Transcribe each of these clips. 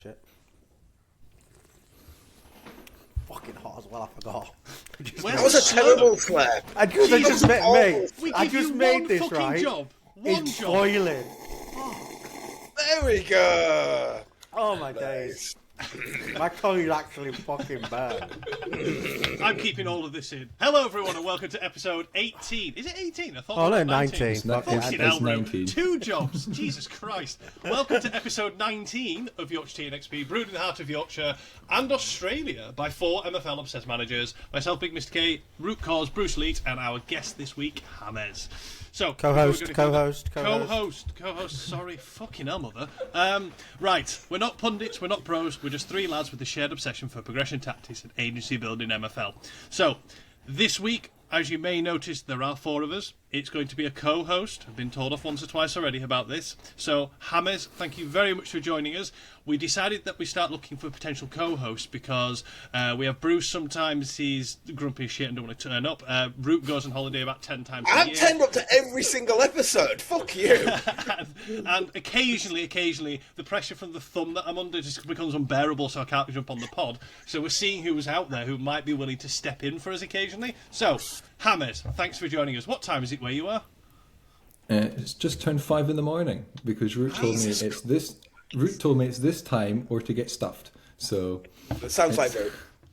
Shit. Fucking hot as well, I forgot. That was a terrible slap. I just made this fucking right. job. One It's job. boiling. There we go. Oh my days. My tongue is actually fucking bad. I'm keeping all of this in. Hello, everyone, and welcome to episode 18. Is it 18? I thought Oh it no, was 19. It's not- Fucking it's hell, bro. 19. Two jobs. Jesus Christ. Welcome to episode 19 of Yorkshire Tea XP, brewed in the heart of Yorkshire and Australia by four MFL-obsessed managers. Myself, Big Mr. K, rootcoors, Bruce Leet, and our guest this week, Hamez. So, Co-host. Sorry, fucking hell, mother. Right, we're not pundits, we're not pros, we're just three lads with a shared obsession for progression tactics and agency building MFL. So, this week, as you may notice, there are four of us. It's going to be a co-host. I've been told off once or twice already about this. So, Hamez, thank you very much for joining us. We decided that we start looking for potential co-hosts because we have Bruce. Sometimes he's grumpy as shit and don't want to turn up. Root goes on holiday about 10 times a year. I've turned up to every single episode. Fuck you. and occasionally, the pressure from the thumb that I'm under just becomes unbearable, so I can't jump on the pod. So we're seeing who's out there who might be willing to step in for us occasionally. So, Hamez, thanks for joining us. What time is it where you are? It's just turned 5 in the morning because Root told me it's this. Root told me it's this time or to get stuffed. So It sounds like Root.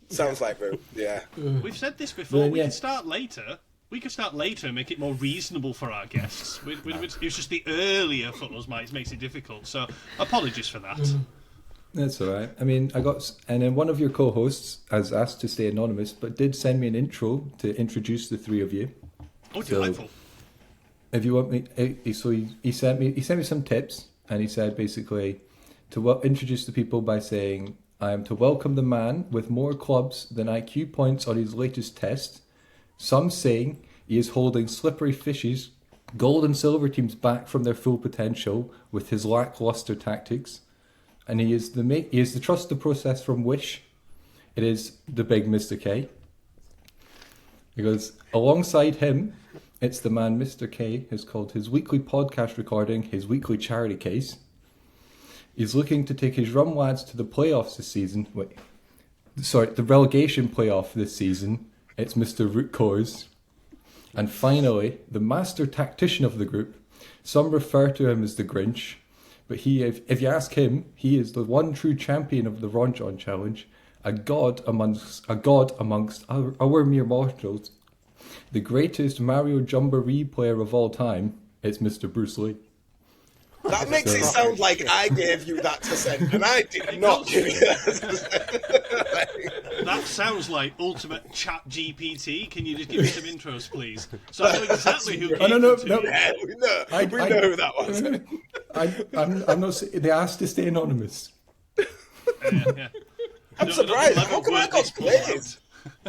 Sounds like Root. Yeah. We've said this before. Then, We yeah. can start later. We could start later and make it more reasonable for our guests. It's just the earlier for us makes it difficult. So apologies for that. that's all right. I mean, and then one of your co-hosts has asked to stay anonymous, but did send me an intro to introduce the three of you. Oh, delightful. If you want me, so he sent me some tips, and he said basically to introduce the people by saying, "I am to welcome the man with more clubs than IQ points on his latest test. Some saying he is holding slippery fishes, gold and silver teams back from their full potential with his lackluster tactics, and he is the trust the process from Wish. It is the big Mr. K." He goes, alongside him, it's the man Mr. K has called his weekly podcast recording his weekly charity case. He's looking to take his rum lads to the playoffs this season. The relegation playoff this season. It's Mr. Rootcoors. And finally, the master tactician of the group. Some refer to him as the Grinch, but if you ask him, he is the one true champion of the Ron John Challenge, a god amongst our mere mortals. The greatest Mario Jamboree player of all time, it's Mr. Bruce Lee. That makes it sound like I gave you that to send, and I did not give you that to send. That sounds like ultimate chat GPT. Can you just give me some intros, please? So I know exactly who. No. Yeah, we know who that was. I'm not. They asked to stay anonymous. Yeah. I'm surprised. How come I got glazed?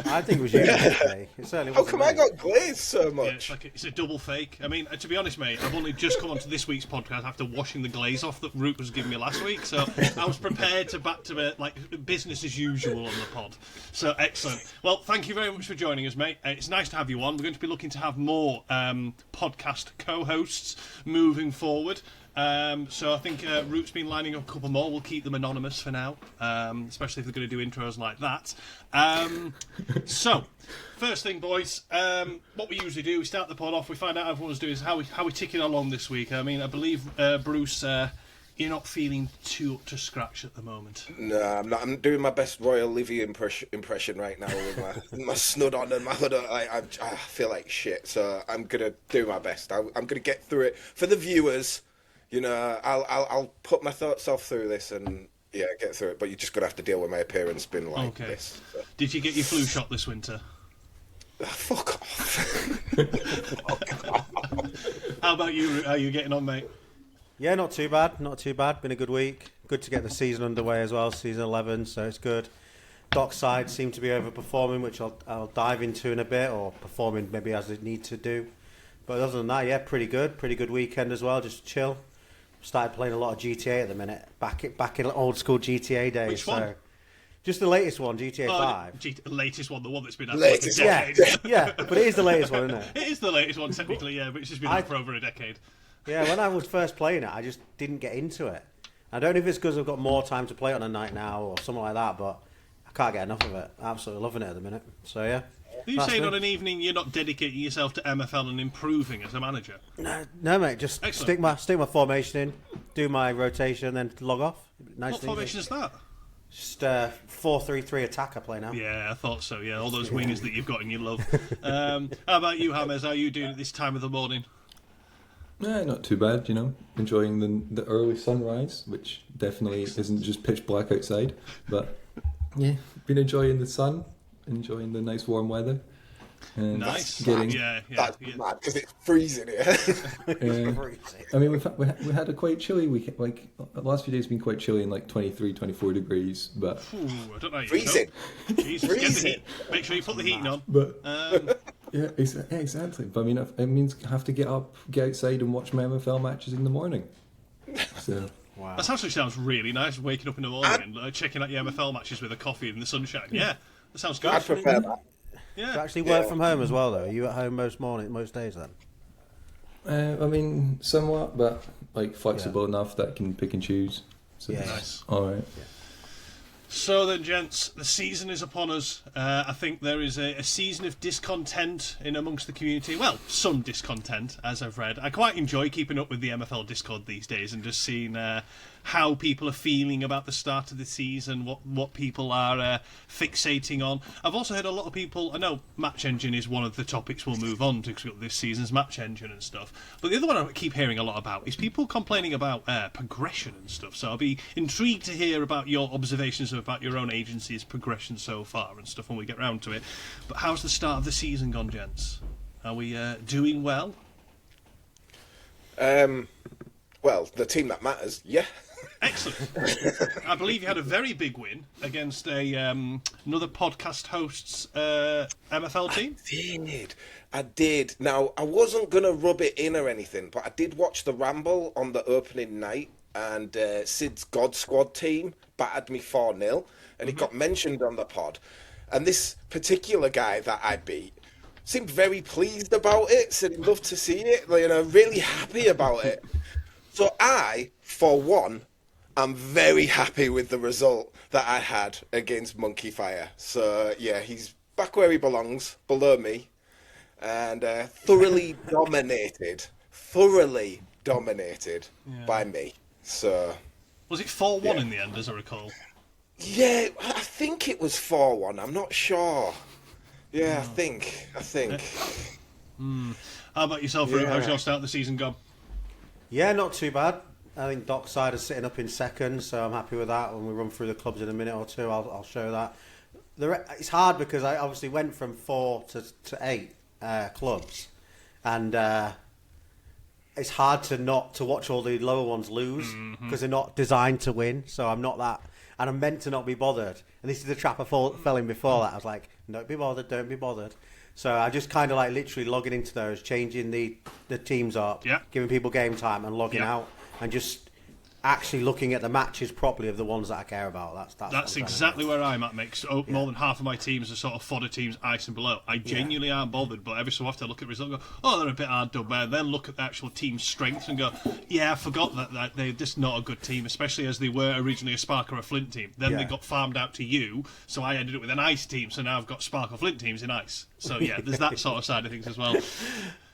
I think it was you today. It certainly How wasn't come I me. got glazed so Yeah, much? it's a double fake. I mean, to be honest, mate, I've only just come onto this week's podcast after washing the glaze off that Root was giving me last week, so I was prepared to back to like business as usual on the pod. So excellent. Well, thank you very much for joining us, mate. It's nice to have you on. We're going to be looking to have more podcast co-hosts moving forward. So I think Root's been lining up a couple more. We'll keep them anonymous for now, especially if they're going to do intros like that. So, first thing, boys, what we usually do, we start the pod off, we find out how everyone's doing, how we ticking along this week. I mean, I believe, Bruce, you're not feeling too up to scratch at the moment. No, I'm not. I'm doing my best Royal Livy impression right now with my snud on and my hood on. I feel like shit, so I'm going to do my best. I'm going to get through it. For the viewers, you know, I'll put my thoughts off through this and, yeah, get through it. But you're just going to have to deal with my appearance being like this. So. Did you get your flu shot this winter? Fuck off. Fuck off. How about you, Root? How are you getting on, mate? Yeah, not too bad. Not too bad. Been a good week. Good to get the season underway as well. Season 11, so it's good. Dockside seem to be overperforming, which I'll dive into in a bit, or performing maybe as it need to do. But other than that, yeah, pretty good. Pretty good weekend as well. Just chill. Started playing a lot of GTA at the minute. Back in old school GTA days. Which one? So just the latest one, GTA 5. The latest one, the one that's been out Latest for a one. decade. Yeah, but it is the latest one, isn't it? It is the latest one, technically, yeah, but it's just been out for over a decade. Yeah, when I was first playing it, I just didn't get into it. I don't know if it's because I've got more time to play on a night now or something like that, but I can't get enough of it. Absolutely loving it at the minute. So yeah. Are you saying on an evening you're not dedicating yourself to MFL and improving as a manager? No, mate. Just Excellent. stick my formation in, do my rotation, then log off. Nice. What formation is that? Just 4-3-3 attack I play now. Yeah, I thought so. Yeah, all those wingers that you've got and you love. How about you, Hamez? How are you doing at this time of the morning? Not too bad, enjoying the early sunrise, which definitely isn't just pitch black outside, but yeah, been enjoying the sun, enjoying the nice warm weather. And Nice. That's mad because it's freezing here. I mean, we had a quite chilly week. Like the last few days have been quite chilly, in like 23, 24 degrees. But Ooh, I don't know. Freezing. Jesus, get the Freezing. heat. Make sure you put the heating on. but yeah, exactly. But I mean, it means I have to get outside and watch my MFL matches in the morning. So Wow. That actually sounds really nice. Waking up in the morning and checking out your MFL matches with a coffee in the sunshine. Yeah, that sounds good. I'd prefer that. Yeah. You actually work from home as well, though. Are you at home most days then? I mean, somewhat, but like flexible enough that I can pick and choose. So Yeah. Nice. all right. So then, gents, the season is upon us. I think there is a season of discontent in amongst the community. Well, some discontent, as I've read. I quite enjoy keeping up with the MFL Discord these days and just seeing how people are feeling about the start of the season, what people are fixating on. I've also heard a lot of people. I know Match Engine is one of the topics we'll move on to, because we've got this season's Match Engine and stuff. But the other one I keep hearing a lot about is people complaining about progression and stuff. So I'll be intrigued to hear about your observations about your own agency's progression so far and stuff when we get round to it. But how's the start of the season gone, gents? Are we doing well? Well, the team that matters, yeah. Excellent. I believe you had a very big win against another podcast host's MFL team. I did. Now, I wasn't going to rub it in or anything, but I did watch the Ramble on the opening night, and Sid's God Squad team battered me 4-0, and it got mentioned on the pod. And this particular guy that I beat seemed very pleased about it, said he'd love to see it, really happy about it. So I, for one, I'm very happy with the result that I had against Monkey Fire. So, yeah, he's back where he belongs, below me, and thoroughly dominated by me. So, Was it 4-1 Yeah. in the end, as I recall? yeah, I think it was 4-1. I'm not sure. Yeah, I think. How about yourself, Root? Yeah. How's your start of the season gone? Yeah, not too bad. I think Dockside is sitting up in second, so I'm happy with that. When we run through the clubs in a minute or two, I'll show that. It's hard because I obviously went from 4 to 8 clubs, and it's hard to watch all the lower ones lose because they're not designed to win. So I'm not that, and I'm meant to not be bothered. And this is the trap I fell in before that. I was like, don't be bothered. So I just kind of like literally logging into those, changing the teams up, giving people game time, and logging out, and just actually looking at the matches properly of the ones that I care about. That's exactly where I'm at, Mick. So more than half of my teams are sort of fodder teams, ice and below. I genuinely aren't bothered, but every so often I look at results and go, oh, they're a bit hard done by. Then look at the actual team's strengths and go, yeah, I forgot that they're just not a good team, especially as they were originally a Spark or a Flint team. Then they got farmed out to you, so I ended up with an ice team, so now I've got Spark or Flint teams in ice. So yeah, there's that sort of side of things as well.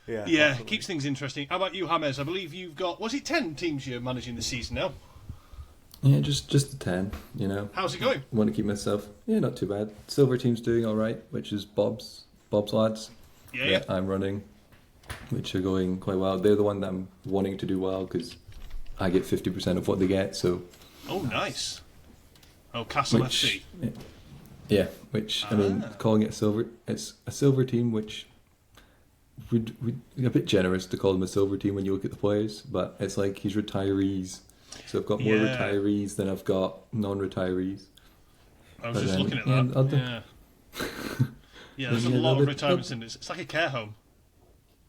Yeah, keeps things interesting. How about you, Hamez? I believe you've got, was it 10 teams you're managing this season now? Yeah, just the 10, How's it going? Want to keep myself. Yeah, not too bad. Silver team's doing all right, which is Bob's lads. Yeah. I'm running, which are going quite well. They're the one that I'm wanting to do well because I get 50% of what they get. So. Oh, nice. Oh, Castle FC. Yeah, which I mean, calling it silver, it's a silver team, which we're a bit generous to call them a silver team when you look at the players, but it's like he's retirees. So I've got more retirees than I've got non-retirees. I was just looking at that. Yeah, there's a lot of retirements in this. It's like a care home.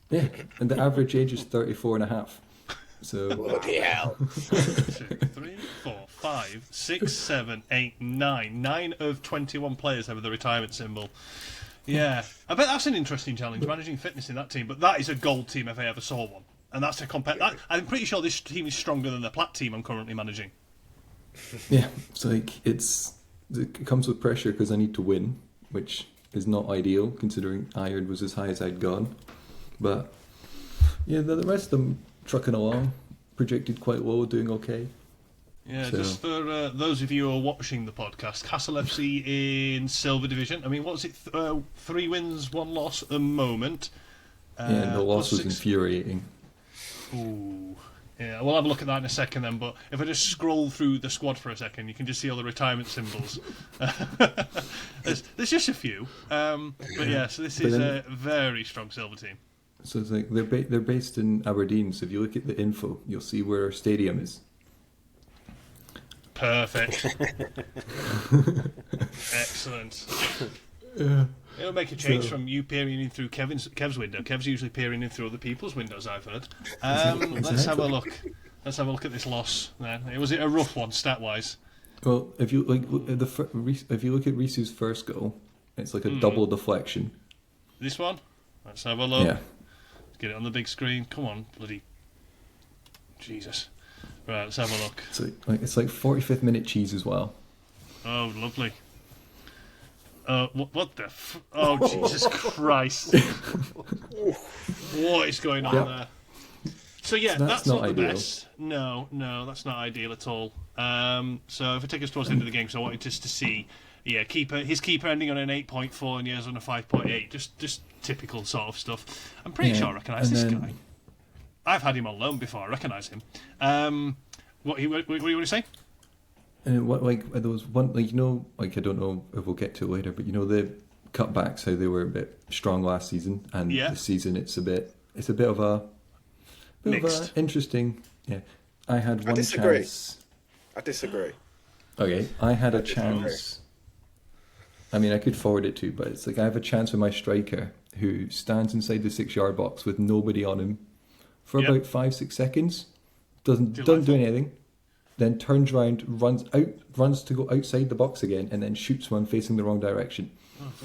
Yeah, and the average age is 34 and a half. So Bloody hell. 1, 2, 3, 4, 5, 6, 7, 8, 9. 9 of 21 players have the retirement symbol. Yeah, I bet that's an interesting challenge, managing fitness in that team. But that is a gold team if I ever saw one. And that's to compare. I'm pretty sure this team is stronger than the plat team I'm currently managing. Yeah, it's like it comes with pressure because I need to win, which is not ideal considering iron was as high as I'd gone. But yeah, the rest of them trucking along, projected quite low, doing okay. Yeah, So- just for those of you who are watching the podcast, Castle FC in Silver Division. I mean, what's it? 3 wins, 1 loss at the moment. Yeah, the loss was +6 infuriating. Ooh. Yeah, we'll have a look at that in a second then, but if I just scroll through the squad for a second, you can just see all the retirement symbols. there's just a few. But yeah, so this is a very strong Silver team. So it's like they're based in Aberdeen. So if you look at the info, you'll see where our stadium is. Perfect. Excellent. It'll make a change from you peering in through Kev's window. Kev's usually peering in through other people's windows, I've heard. Let's have a look. Let's have a look at this loss then. Was it a rough one, stat-wise? Well, if you if you look at Risu's first goal, it's like a double deflection. This one? Let's have a look. Yeah. Let's get it on the big screen. Come on, bloody... Jesus. Right, let's have a look. It's like 45th minute cheese as well. Oh, lovely. What the... Oh, Jesus Christ. What is going on there? So yeah, So that's not the ideal. best. No, that's not ideal at all. So if I take us towards the end of the game, so I wanted just to see, his keeper ending on an 8.4 and yours on a 5.8, just typical sort of stuff. I'm pretty sure I recognise this guy. I've had him on loan before. I recognise him. What do you want to say? And there was one, I don't know if we'll get to it later, but the cutbacks, how they were a bit strong last season, and this season it's a bit of a interesting. Yeah, I had one chance. I disagree. Okay, I had a chance. I mean, I could forward it to, but it's like I have a chance with my striker who stands inside the 6-yard box with nobody on him for about 5-6 seconds, doesn't do anything. Then turns around, runs to go outside the box again, and then shoots one facing the wrong direction.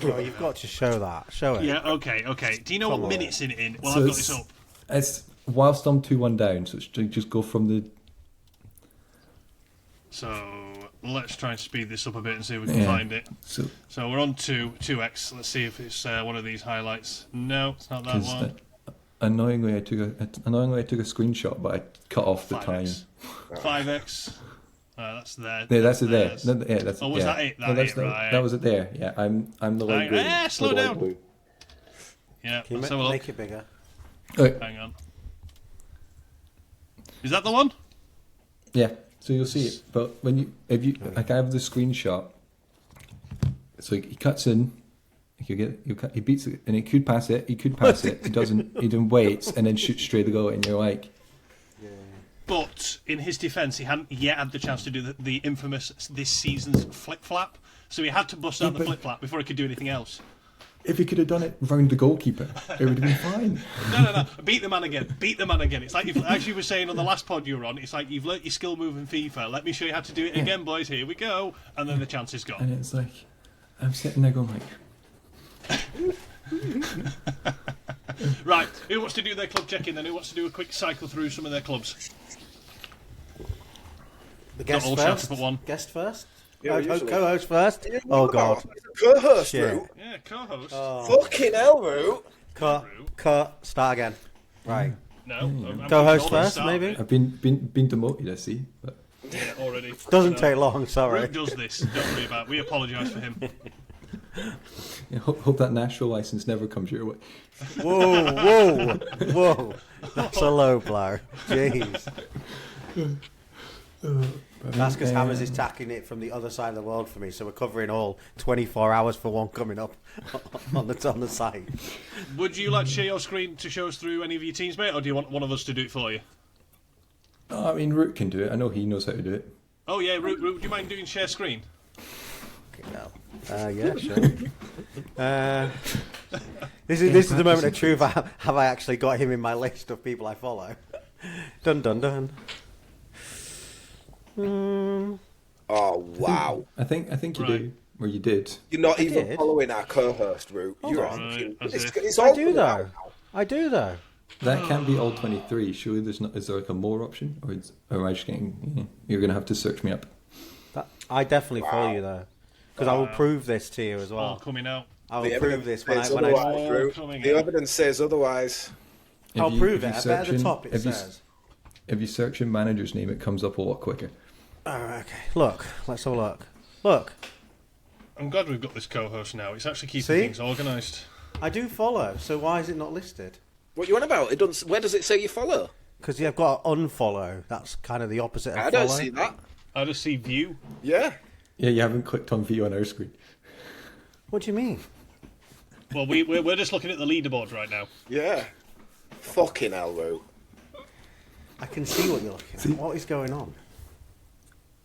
Oh, you've got to show that. Show it. Yeah, okay. Do you know what minutes in it in? Well, So I've got this up. It's whilst I'm 2-1 down, so it's just go from the. So let's try and speed this up a bit and see if we can find it. So we're on 2x. Let's see if it's one of these highlights. No, it's not that one. Annoyingly, I took a screenshot, but I cut off the 5x. time. 5x. That's there. Yeah, that's it there. theirs. No, yeah, that's, Oh, was yeah. that it? No, that was it there. Yeah, I'm the light blue. Slow the light down. blue. Yeah, Can you let's have a look. make it bigger? Okay. Hang on. Is that the one? Yeah, so you'll see it. But I have the screenshot. So he cuts in. He beats it, and he could pass it. He could pass it. He doesn't. He then waits and then shoots straight the goal, and you're like. But in his defence, he hadn't yet had the chance to do the infamous this season's flip flap. So he had to bust out the flip flap before he could do anything else. If he could have done it round the goalkeeper, it would have been fine. No. Beat the man again. It's like, as you were saying on the last pod you were on, it's like you've learnt your skill move in FIFA. Let me show you how to do it again, boys. Here we go. And then the chance is gone. And it's like, I'm sitting there going like. Right, who wants to do their club check-in then? Who wants to do a quick cycle through some of their clubs? The guest all shout first. up at one. Guest first. Yeah, usually. Co-host first. Oh God. Co-host, Shit. Root. Yeah, co-host. Fucking hell, Root. Cut. Start again. Right. No. I'm Co-host going to first, start maybe? it. I've been demoted, I see. But Yeah, already. Doesn't No. take long. Sorry. Root does this. Don't worry about it. We apologise for him. yeah, hope that national license never comes your way. Whoa. That's a low blow. Jeez. That's because Hamez is tacking it from the other side of the world for me, so we're covering all 24 hours for one coming up on the site. Would you like to share your screen to show us through any of your teams, mate, or do you want one of us to do it for you? Oh, I mean, Root can do it. I know he knows how to do it. Oh yeah, Root, would you mind doing share screen? Yeah, sure. This is the moment of truth. Have I actually got him in my list of people I follow? Dun. Oh, wow. I think you Right. do, or you did. You're not even did? following our co-host, Root. You're on. fucking... Right, as if. It's I all do though. That can't be all 23. Surely there's not. Is there like a more option, or am I just getting? You're gonna have to search me up. I definitely follow you though, because I will prove this to you as well. All coming out. I will The prove evidence this when says I otherwise, Drew. coming The out. evidence says otherwise. I'll If you- prove if it. you I bet at search the in- top it if you says. If you search in manager's name, it comes up a lot quicker. Okay. Look, let's have a look. Look, I'm glad we've got this co-host now. It's actually keeping See? things organised. I do follow. So why is it not listed? What you on about? It doesn't. Where does it say you follow? Because you've got to unfollow. That's kind of the opposite of I follow. don't see that. I just see view. Yeah. Yeah, you haven't clicked on view on our screen. What do you mean? Well, we're just looking at the leaderboard right now. Yeah. Fucking hell, Root. I can see what you're looking at. See? What is going on?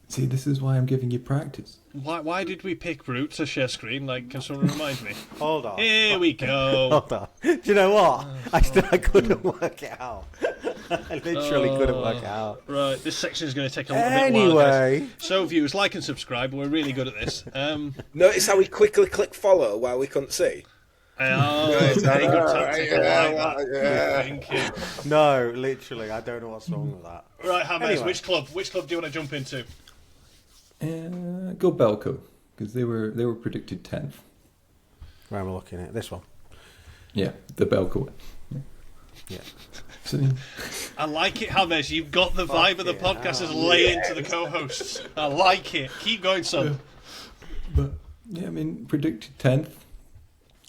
See, this is why I'm giving you practice. Why did we pick Brute to share screen? Like, can someone remind me? Hold on. Here we go. Hold on. Do you know what? I couldn't work it out. I literally couldn't work it out. Right, this section is going to take a little bit while. Anyway. Guys. So, viewers, like and subscribe. We're really good at this. Notice how we quickly click follow while we couldn't see. Very good tactic. I like that. Yeah. Thank you. No, literally, I don't know what's wrong with that. Right, Hamez, Anyway. which club? Which club do you want to jump into? Go Belco, because they were predicted 10th. Where am I looking at? This one. Yeah, the Belco one. Yeah. So, I like it, Hamez. You've got the vibe of the Fucking podcast as hell. lay into the co-hosts. I like it. Keep going, son. but yeah, I mean, predicted 10th.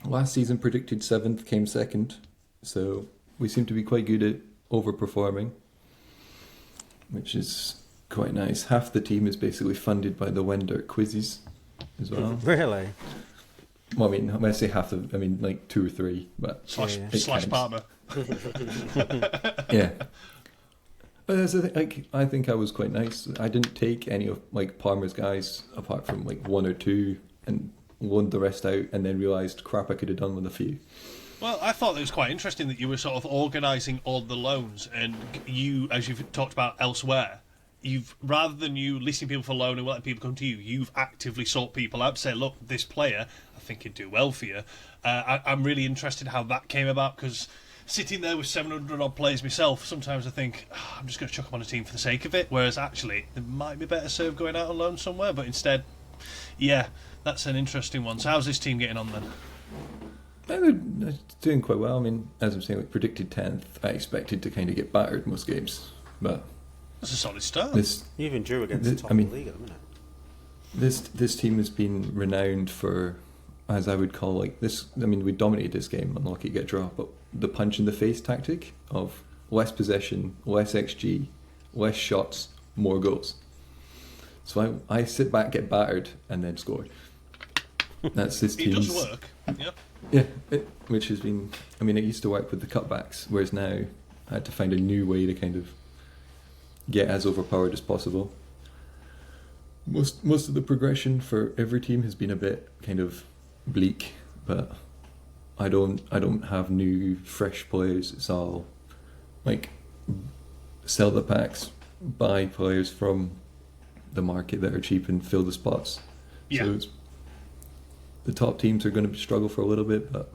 Last season predicted 7th, came 2nd. So we seem to be quite good at overperforming, which is quite nice. Half the team is basically funded by the Wender quizzes as well. Really? Well, I mean, when I say half of, I mean like 2 or 3, but Slash it slash counts. partner. Yeah. But that's the thing, like, I think I was quite nice. I didn't take any of like Palmer's guys apart from like 1 or 2 and loaned the rest out, and then realised crap I could have done with a few. Well, I thought it was quite interesting that you were sort of organising all the loans, and you, as you've talked about elsewhere, you've, rather than you listing people for loan and letting people come to you, you've actively sought people out to say, look, this player, I think he'd do well for you. I'm really interested how that came about, because sitting there with 700 odd players myself, sometimes I think, I'm just going to chuck them on a team for the sake of it, whereas actually, it might be better served going out on loan somewhere, but instead, yeah, that's an interesting one. So how's this team getting on then? They're doing quite well. I mean, as I'm saying, like predicted 10th, I expected to kind of get battered most games, but That's a solid start. this You even drew against the top I mean, of the league at the minute. this team has been renowned for, as I would call, like this. I mean, we dominated this game, unlucky to get draw, but the punch in the face tactic of less possession, less XG, less shots, more goals. So I sit back, get battered, and then score. That's this It team's. does work. Yeah. Yeah, which has been. I mean, it used to work with the cutbacks, whereas now I had to find a new way to kind of get as overpowered as possible. Most of the progression for every team has been a bit kind of bleak, but I don't have new fresh players. It's all like sell the packs, buy players from the market that are cheap and fill the spots. Yeah. So the top teams are going to struggle for a little bit, but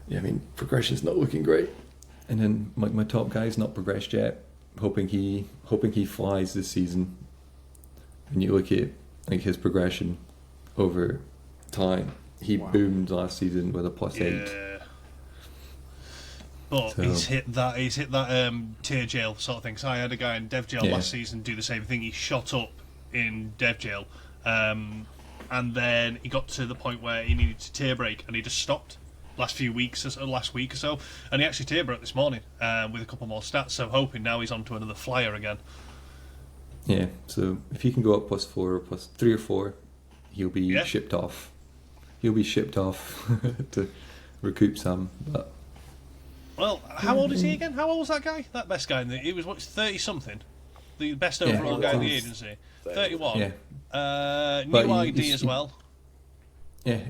yeah, I mean, progression's not looking great. And then my top guy's not progressed yet. Hoping he flies this season. When you look at like his progression over time, he boomed last season with a +8. Yeah. But So- he's hit that tier jail sort of thing. So I had a guy in dev jail Yeah. last season do the same thing. He shot up in dev jail, and then he got to the point where he needed to tier break, and he just stopped. Last week or so, and he actually tier broke this morning with a couple more stats. So I'm hoping now he's on to another flyer again. Yeah, so if he can go up +4 or +3 or 4, he'll be Yeah. shipped off. He'll be shipped off to recoup some. But Well, how old is he again? How old was that guy? That best guy? He was 30 something. The best Yeah. overall guy in the 31. agency. 31. yeah, New But ID as well. yeah,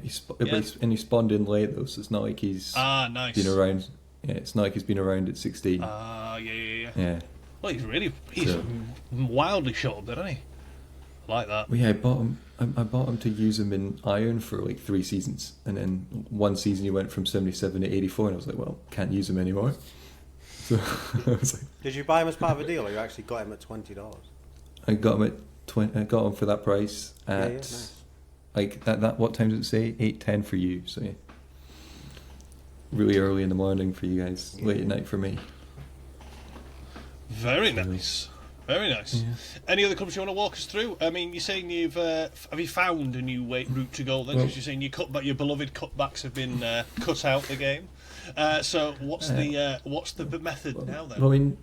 and he spawned in late though, so it's not like he's Nice. been around. Yeah, it's not like he's been around at 16. Yeah. Yeah. Well, he's So- wildly short up there, isn't he? I like that. Well, yeah, I bought him to use him in Iron for like 3 seasons, and then one season he went from 77 to 84, and I was like, well, can't use him anymore. So I was like, Did you buy him as part of a deal, or you actually got him at $20? I got him at got them for that price at nice. like that. What time does it say? 8:10 for you. So yeah, really early in the morning for you guys, late at night for me. Very nice. Very nice. Yeah. Any other clubs you want to walk us through? I mean, you're saying have you found a new route to goal then? Well- Because you're saying your beloved cutbacks have been cut out the game. So what's the method now then?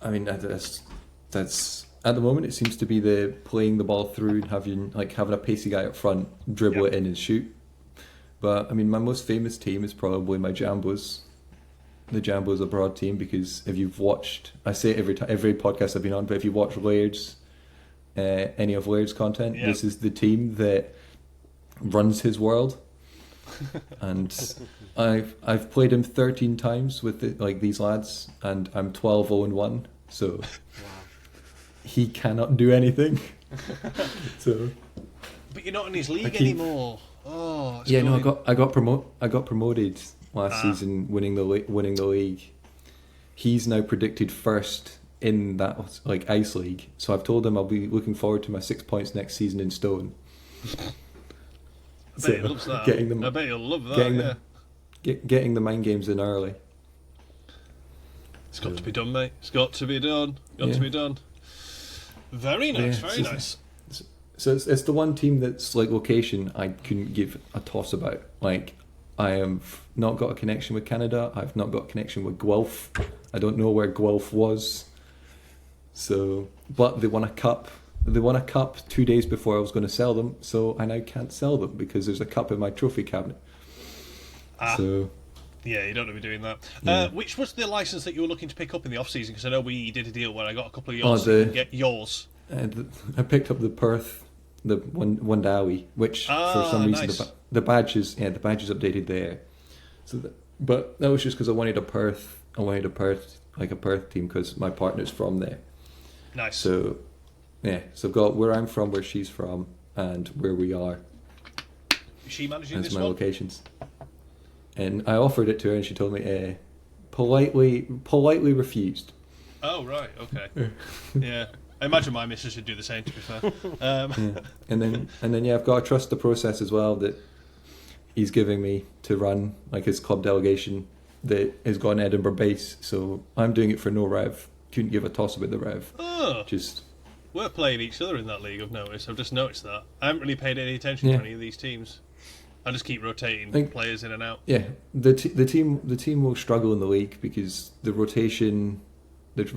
I mean that's at the moment it seems to be the playing the ball through and having a pacey guy up front, dribble it in and shoot. But I mean, my most famous team is probably my Jambos. The Jambos abroad team, because if you've watched, I say it every podcast I've been on, but if you watch Laird's, any of Laird's content, this is the team that runs his world. And I've played him 13 times with these lads, and I'm 12-0-1, so he cannot do anything. So, but you're not in his league anymore. Oh, it's yeah, going. no, I got promoted last season, winning the league. He's now predicted first in that ice league, so I've told him I'll be looking forward to my 6 points next season in Stone. I bet he loves that. I bet he'll love that. Getting the mind games in early. It's got to be done, mate. It's got to be done. To be done. Very nice. Very nice. So it's the one team that's location I couldn't give a toss about. I have not got a connection with Canada. I've not got a connection with Guelph. I don't know where Guelph was. So, but they won a cup. They won a cup 2 days before I was going to sell them. So I now can't sell them because there's a cup in my trophy cabinet. So, yeah, you don't want to be doing that. Which was the license that you were looking to pick up in the off season? Because I know we did a deal where I got a couple of yours. So you can get yours. I picked up the Perth, the Wandawi, which for some reason nice. the badges updated there. So, but that was just because I wanted a Perth team because my partner's from there. Nice. So, yeah, so I've got where I'm from, where she's from, and where we are. Is she managing as this my one? locations. And I offered it to her, and she told me politely refused. Oh right, okay. Yeah. I imagine my missus should do the same, to be fair. And then I've got to trust the process as well that he's giving me to run his club delegation that has got an Edinburgh base. So I'm doing it for no rev. Couldn't give a toss about the rev. Oh, we're playing each other in that league. I've noticed. I've just noticed that. I haven't really paid any attention to any of these teams. I just keep rotating players in and out. Yeah, the team will struggle in the league because the rotation that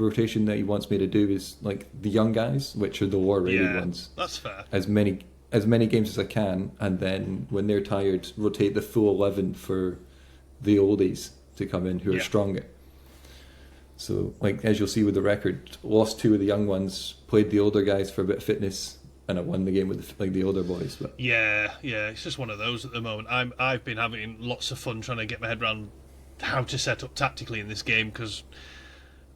he wants me to do is the young guys, which are the lower rated ones. That's fair. As many games as I can, and then when they're tired, rotate the full 11 for the oldies to come in who are stronger. So, as you'll see with the record, lost 2 of the young ones, played the older guys for a bit of fitness, and I won the game with the older boys. But yeah, it's just one of those at the moment. I've been having lots of fun trying to get my head around how to set up tactically in this game because.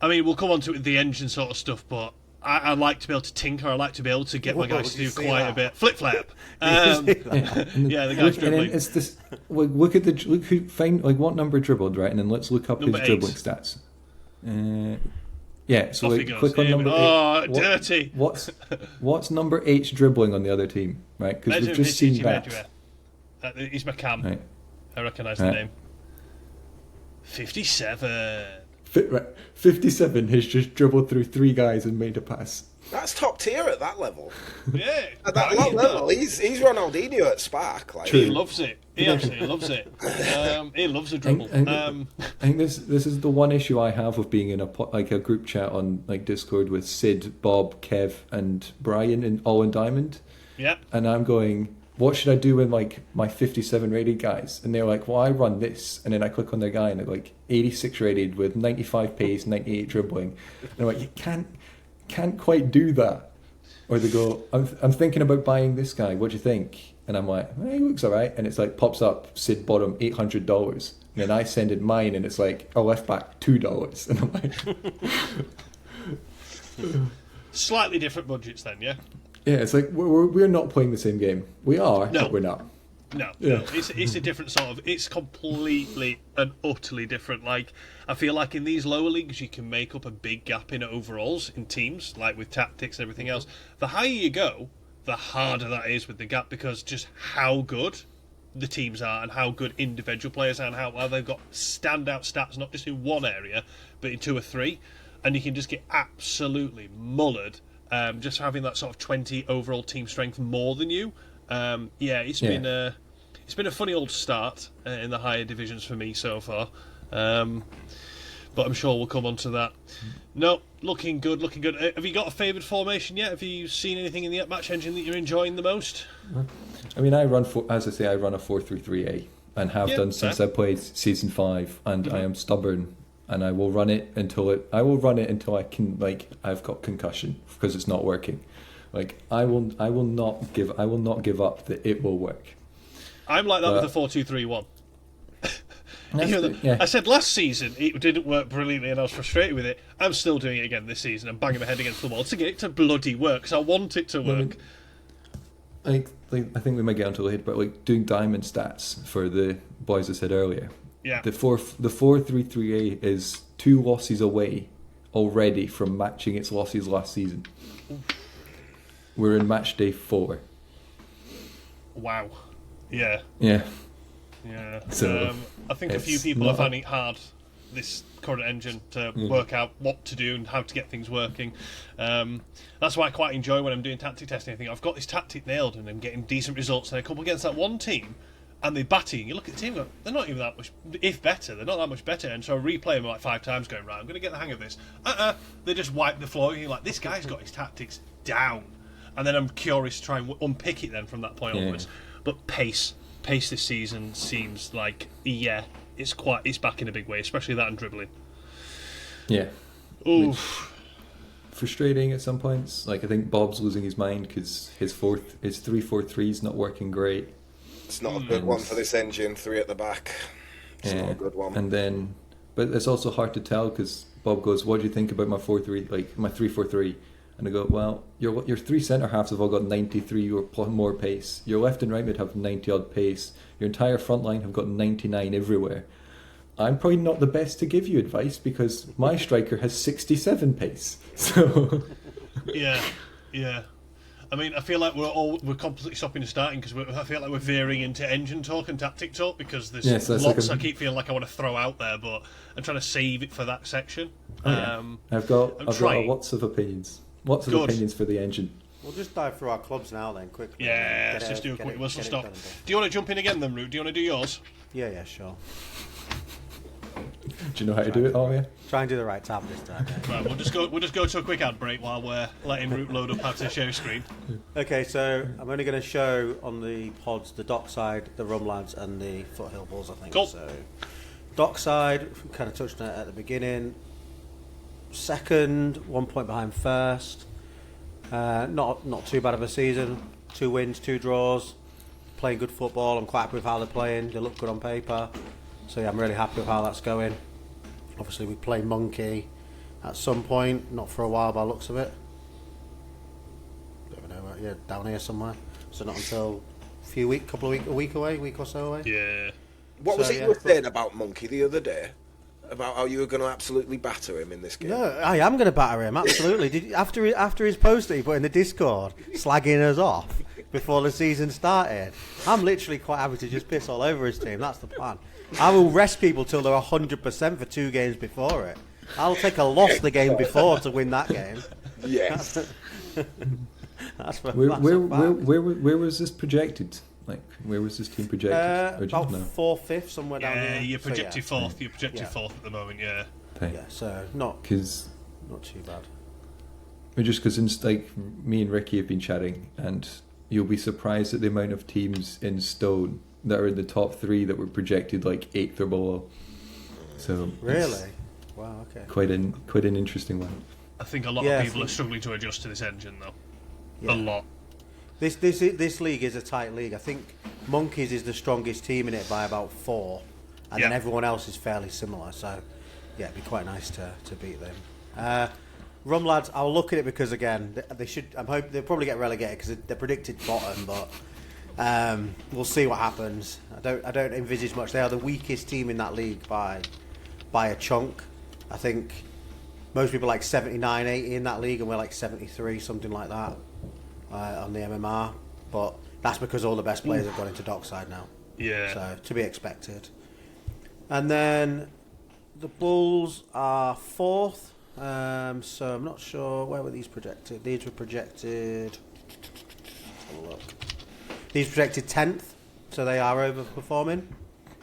I mean, we'll come on to it with the engine sort of stuff, but I like to be able to tinker. I like to be able to get my guys to do quite a bit. Flip flap. Yeah, the guy's dribbling. It's this. Look who find what number dribbled, right, and then let's look up number his dribbling stats. Yeah, so click on number 8. Oh, dirty. What's number 8's dribbling on the other team, right? Because we've just seen that. He's my cam. Right. I recognise the name. 57. 57 has just dribbled through 3 guys and made a pass. That's top tier at that level. Yeah. At that level, he's Ronaldinho at Spark. He loves it. He absolutely loves it. He loves a dribble. I think this is the one issue I have with being in a group chat on Discord with Sid, Bob, Kev, and Brian, and all in Diamond. Yeah. And I'm going, what should I do with my 57 rated guys? And they're like, well, I run this. And then I click on their guy and they're 86 rated with 95 pace, 98 dribbling. And I'm like, you can't quite do that. Or they go, I'm thinking about buying this guy. What do you think? And I'm like, he looks all right. And it's pops up, Sid bought him $800. And then I send in mine and it's a left back $2. And I'm like, slightly different budgets then, yeah? yeah, it's we're not playing the same game. We are, but we're not. No, Yeah. no, it's a different sort of. It's completely and utterly different. Like, I feel like in these lower leagues, you can make up a big gap in overalls in teams, like with tactics and everything else. The higher you go, the harder that is with the gap, because just how good the teams are and how good individual players are and how well they've got standout stats, not just in one area, but in 2 or 3, and you can just get absolutely mullered just having that sort of 20 overall team strength more than you. It's been a funny old start in the higher divisions for me so far, but I'm sure we'll come on to that. No, looking good. Have you got a favoured formation yet? Have you seen anything in the match engine that you're enjoying the most? I mean, I run a 4-3-3A and have done since I played season 5, and I am stubborn, and I will run it until I can, like, I've got concussion because it's not working. Like, I will not give up that it will work. I'm like that with the 4-2-3-1. I said last season it didn't work brilliantly and I was frustrated with it. I'm still doing it again this season. I'm banging my head against the wall to get it to bloody work, because I want it to work. I think we might get onto it later, but like doing diamond stats for the boys I said earlier. Yeah. The 4-3-3A is 2 losses away already from matching its losses last season. We're in match day 4. Wow. Yeah. Yeah. Yeah. So I think a few people are finding it hard, this current engine, to work out what to do and how to get things working. That's why I quite enjoy when I'm doing tactic testing. I think I've got this tactic nailed and I'm getting decent results, and I come against that one team and they batter you, and you look at the team and go, they're not even that much, if better, they're not that much better. And so I replay them like 5 times going, right, I'm going to get the hang of this. They just wipe the floor, and you're like, this guy's got his tactics down. And then I'm curious to try and unpick it then from that point onwards. But pace this season seems like, it's back in a big way, especially that and dribbling. Yeah. Oof. Frustrating at some points. Like, I think Bob's losing his mind because his 3-4-3 is not working great. It's not a good one for this engine. 3 at the back. It's not a good one. And then, but it's also hard to tell because Bob goes, "What do you think about my 4-3, like my 3-4-3?" And I go, "Well, your 3 centre halves have all got 93 or more pace. Your left and right mid have 90 odd pace. Your entire front line have got 99 everywhere. I'm probably not the best to give you advice because my striker has 67 pace." So Yeah. I mean, I feel like we're completely stopping and starting because I feel like we're veering into engine talk and tactic talk because there's lots I keep feeling like I want to throw out there, but I'm trying to save it for that section. I've got lots of opinions. Lots of opinions for the engine. We'll just dive through our clubs now then, quickly. Yeah, let's just do a quick whistle stop. Do you want to jump in again then, Root? Do you want to do yours? Yeah, sure. Do you know how to do it, Arya? Try and do the right tab this time. Right, we'll just go to a quick ad break while we're letting Root load up our share screen. Okay, so I'm only going to show on the pods the Dockside, the Rum Lads, and the Foothill Bulls, I think. Cool. So, Dockside, kind of touched on it at the beginning. Second, 1 point behind first. Not too bad of a season. 2 wins, 2 draws. Playing good football. I'm quite happy with how they're playing. They look good on paper. So yeah, I'm really happy with how that's going. Obviously, we play Monkey at some point. Not for a while by the looks of it. Don't know. Yeah, down here somewhere. So not until a week or so away. Yeah. What was it you were saying about Monkey the other day? About how you were going to absolutely batter him in this game? No, I am going to batter him, absolutely. After his post that he put in the Discord, slagging us off before the season started, I'm literally quite happy to just piss all over his team. That's the plan. I will rest people till they're 100% for 2 games before it. I'll take a loss the game before to win that game. Yes. Where was this projected? Like, where was this team projected? About 4th, 5th, somewhere down here. Yeah, you're projected 4th. You're projected 4th at the moment. Yeah. Yeah, so not too bad. Just because like me and Ricky have been chatting, and you'll be surprised at the amount of teams in Stone that are in the top 3 that were projected like 8th or below. So really, wow, okay, quite an interesting one. I think a lot of people are struggling to adjust to this engine, though. Yeah. A lot. This league is a tight league. I think Monkeys is the strongest team in it by about 4, and then everyone else is fairly similar. So, yeah, it'd be quite nice to beat them. Rum Lads, I'll look at it because again, they should. I'm hoping they'll probably get relegated because they're predicted bottom. But We'll see what happens. I don't envisage much. They are the weakest team in that league by a chunk. I think most people are like 79, 80 in that league, and we're like 73, something like that on the MMR. But that's because all the best players have gone into Dockside now. Yeah. So to be expected. And then the Bulls are fourth. So I'm not sure, where were these projected? These were projected. Let's have a look. These projected 10th, so they are overperforming.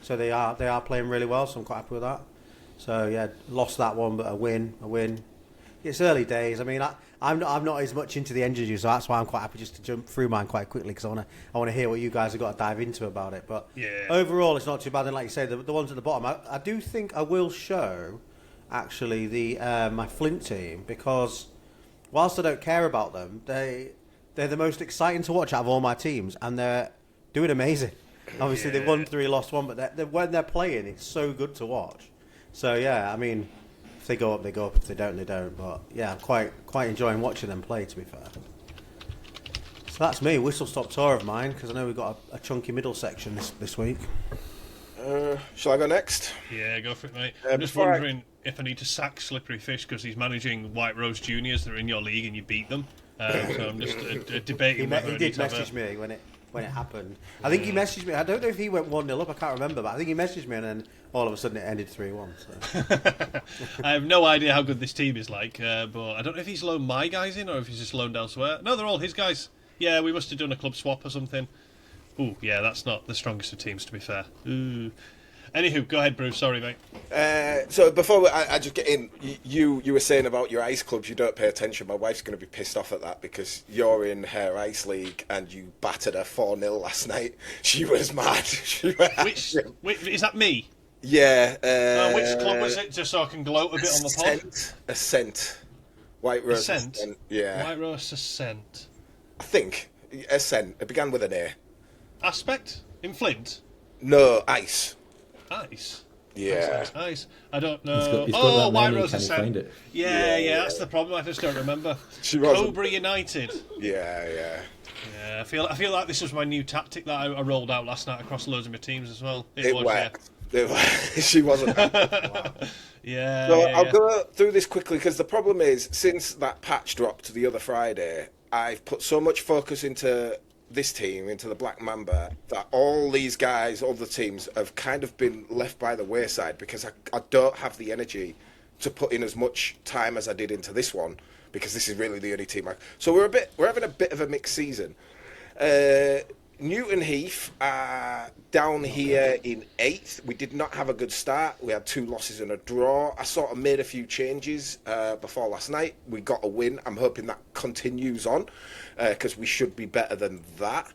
So they are playing really well. So I'm quite happy with that. So yeah, lost that one, but a win. It's early days. I mean, I'm not as much into the engine, so that's why I'm quite happy just to jump through mine quite quickly, because I want to hear what you guys have got to dive into about it. But yeah, overall, it's not too bad. And like you say, the ones at the bottom, I do think I will show actually the my Flint team, because whilst I don't care about them, they're the most exciting to watch out of all my teams, and they're doing amazing. Obviously, they've won 3, lost 1, but when they're playing, it's so good to watch. So yeah, I mean, if they go up, they go up. If they don't, they don't. But yeah, I'm quite enjoying watching them play, to be fair. So that's me, whistle stop tour of mine, because I know we've got a chunky middle section this week. Shall I go next? Yeah, go for it, mate. I'm just wondering if I need to sack Slippery Fish because he's managing White Rose Juniors that are in your league and you beat them. So I'm just debating whether He did message me when it happened. I think he messaged me. I don't know if he went 1-0 up. I can't remember, but I think he messaged me, and then all of a sudden it ended 3-1. So. I have no idea how good this team is like, but I don't know if he's loaned my guys in or if he's just loaned elsewhere. No, they're all his guys. Yeah, we must have done a club swap or something. Ooh, yeah, that's not the strongest of teams, to be fair. Ooh. Anywho, go ahead, Bruce. Sorry, mate. So before I just get in, you were saying about your ice clubs, you don't pay attention. My wife's going to be pissed off at that because you're in her ice league and you battered her 4-0 last night. She was mad. Which is that me? Yeah. Which club was it? Just so I can gloat a bit on the pod. Ascent. White Rose Ascent? Yeah. White Rose Ascent. I think. Ascent. It began with an A. Aspect? In Flint? No, ice. Ice? Yeah. Ice. I don't know. He's got that White many, Rose can you Ascent. find it? Yeah, that's the problem. I just don't remember. Cobra United. Yeah. Yeah, I feel like this was my new tactic that I rolled out last night across loads of my teams as well. It was, worked. She wasn't happy. Wow. Yeah. So I'll go through this quickly because the problem is, since that patch dropped the other Friday, I've put so much focus into this team, into the Black Mamba, that all these guys, all the teams, have kind of been left by the wayside because I don't have the energy to put in as much time as I did into this one, because this is really the only team so we're having a bit of a mixed season. Newton Heath are down here in 8th. We did not have a good start. We had 2 losses and a draw. I sort of made a few changes before last night. We got a win. I'm hoping that continues on because we should be better than that.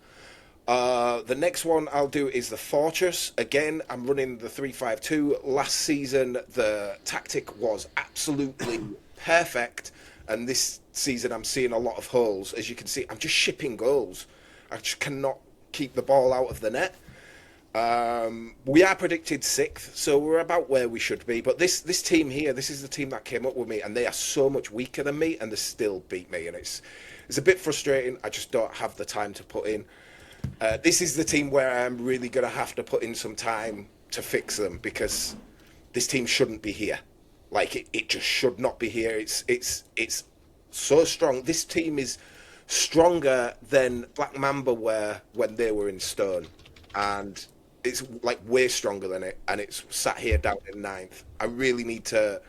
The next one I'll do is the Fortress. Again, I'm running the 3-5-2. Last season, the tactic was absolutely perfect. And this season, I'm seeing a lot of holes. As you can see, I'm just shipping goals. I just cannot keep the ball out of the net. We are predicted 6th, so we're about where we should be. But this team here, this is the team that came up with me, and they are so much weaker than me, and they still beat me. And it's a bit frustrating. I just don't have the time to put in. This is the team where I'm really going to have to put in some time to fix them, because this team shouldn't be here. Like, it just should not be here. It's so strong. This team is stronger than Black Mamba were when they were in Stone, and it's like way stronger than it, and it's sat here down in 9th. I really need to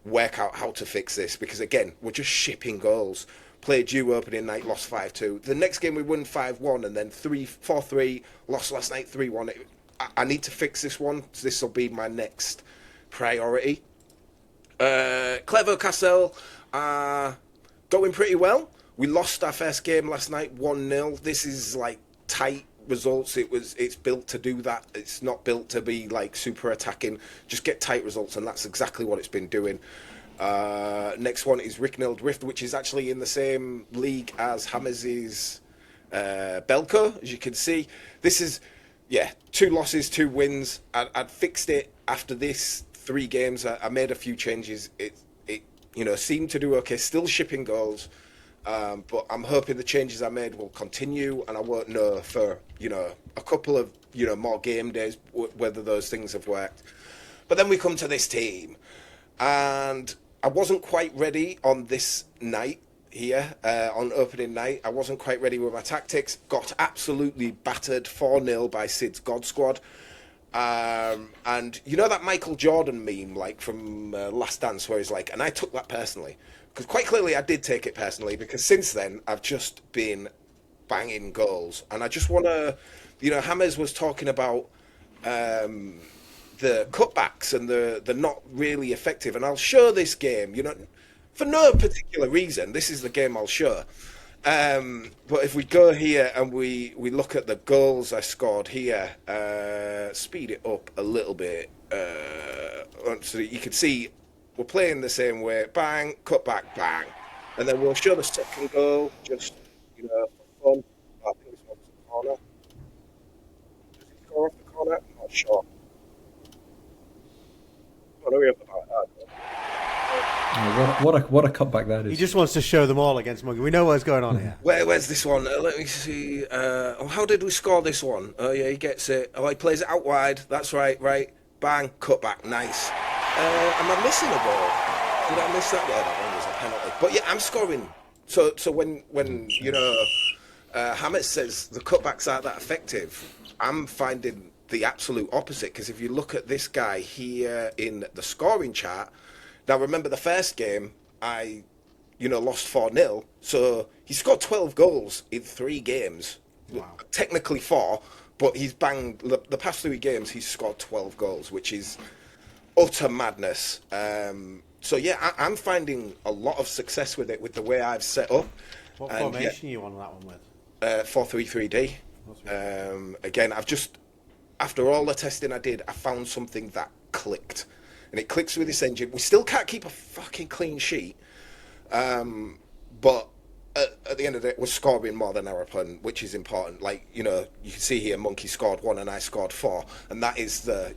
work out how to fix this, because again, we're just shipping goals. Played you opening night, lost 5-2. The next game we won 5-1, and then 4-3, lost last night 3-1. I need to fix this one. So this will be my next priority. Clevo Castle are going pretty well. We lost our first game last night, 1-0. This is like tight results. It's built to do that. It's not built to be like super attacking. Just get tight results, and that's exactly what it's been doing. Next one is Ricknell Drift, which is actually in the same league as Hamez's Belco, as you can see. This is, 2 losses, 2 wins. I'd fixed it after this 3 games. I made a few changes. It seemed to do okay. Still shipping goals. but I'm hoping the changes I made will continue, and I won't know for a couple of more game days whether those things have worked. But then we come to this team, and I wasn't quite ready on this night here on opening night. I wasn't quite ready with my tactics. Got absolutely battered 4-0 by Sid's God Squad. And you know that Michael Jordan meme, like from Last Dance, where he's like, and I took that personally. Because quite clearly I did take it personally, because since then I've just been banging goals. And I just want to, Hamez was talking about the cutbacks and the not really effective. And I'll show this game, for no particular reason. This is the game I'll show. But if we go here and we look at the goals I scored here, speed it up a little bit, so that you can see we're playing the same way. Bang, cut back, bang. And then we'll show the second goal, just, for fun. I think this one's the corner. Does he score off the corner? I'm not sure. I don't know about that. What a cutback that is. He just wants to show them all against Muggy. We know what's going on here. Where's this one? Let me see. How did we score this one? Oh, yeah, he gets it. Oh, he plays it out wide. That's right. Bang, cut back. Nice. Am I missing a ball? Did I miss that? Yeah, that one was a penalty. But yeah, I'm scoring. So when Hamez says the cutbacks aren't that effective, I'm finding the absolute opposite. Because if you look at this guy here in the scoring chart, now remember the first game I lost 4-0, so he scored 12 goals in 3 games. Wow. Technically 4, but he's banged the past 3 games. He's scored 12 goals, which is utter madness. So yeah, I'm finding a lot of success with it, with the way I've set up. What formation are you on that one with? 4-3-3-D. Again, I've just, after all the testing I did, I found something that clicked. And it clicks with this engine. We still can't keep a fucking clean sheet. But at the end of the day, we're scoring more than our opponent, which is important. Like, you can see here, Monkey scored 1 and I scored 4. And that is the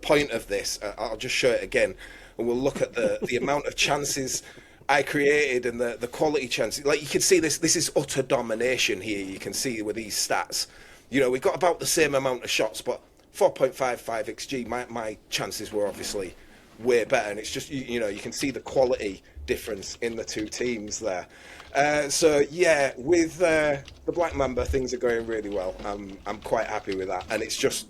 point of this. I'll just show it again. And we'll look at the amount of chances I created and the quality chances. Like, you can see this is utter domination here. You can see with these stats. We've got about the same amount of shots, but 4.55 XG, my chances were obviously way better, and it's just you can see the quality difference in the two teams there. So yeah, with the Black Mamba, things are going really well. I'm quite happy with that, and it's just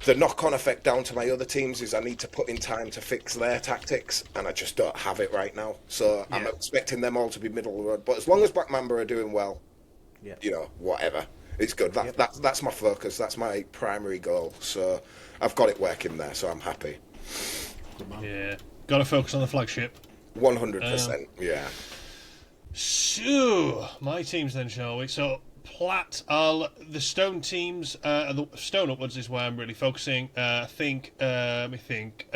the knock-on effect down to my other teams is I need to put in time to fix their tactics, and I just don't have it right now. So yeah. I'm expecting them all to be middle of the road, but as long as Black Mamba are doing well, whatever. It's good. That's my focus. That's my primary goal. So I've got it working there. So I'm happy. Yeah, got to focus on the flagship. 100%. Yeah. So my teams then, shall we? So Platt, the Stone teams, the Stone upwards is where I'm really focusing. I think, let me think. 2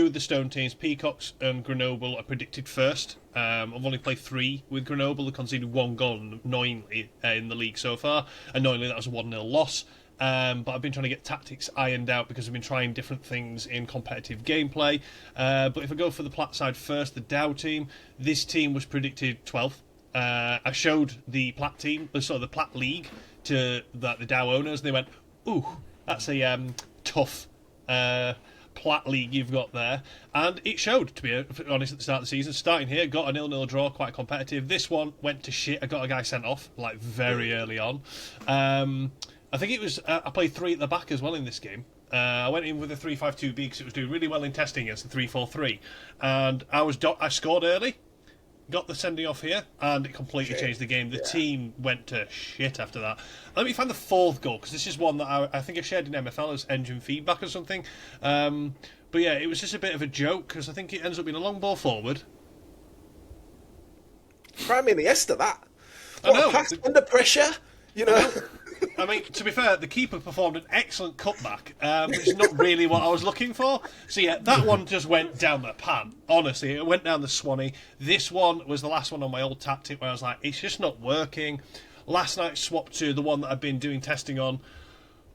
of the Stone teams, Peacocks and Grenoble, are predicted first. I've only played 3 with Grenoble. They conceded 1 goal, annoyingly, in the league so far. Annoyingly, that was a 1-0 loss. But I've been trying to get tactics ironed out because I've been trying different things in competitive gameplay. But if I go for the Platt side first, the Dow team, this team was predicted 12th. I showed the Platt team, the Platt League, to the Dow owners, and they went, "Ooh, that's a tough Platt League you've got there." And it showed, to be honest, at the start of the season. Starting here, got a 0-0 draw, quite competitive. This one went to shit. I got a guy sent off, very early on. I think it was, I played 3 at the back as well in this game. I went in with a 3-5-2B because it was doing really well in testing against the 3-4-3. And I scored early. Got the sending off here, and it completely changed the game. The team went to shit after that. Let me find the 4th goal, because this is one that I think I shared in MFL as engine feedback or something. But yeah, it was just a bit of a joke, because I think it ends up being a long ball forward. Prime Iniesta, that. I know. Pass under pressure, I mean, to be fair, the keeper performed an excellent cutback, which is not really what I was looking for. So yeah, that one just went down the pan. Honestly, it went down the Swanee. This one was the last one on my old tactic where I was like, it's just not working. Last night swapped to the one that I've been doing testing on.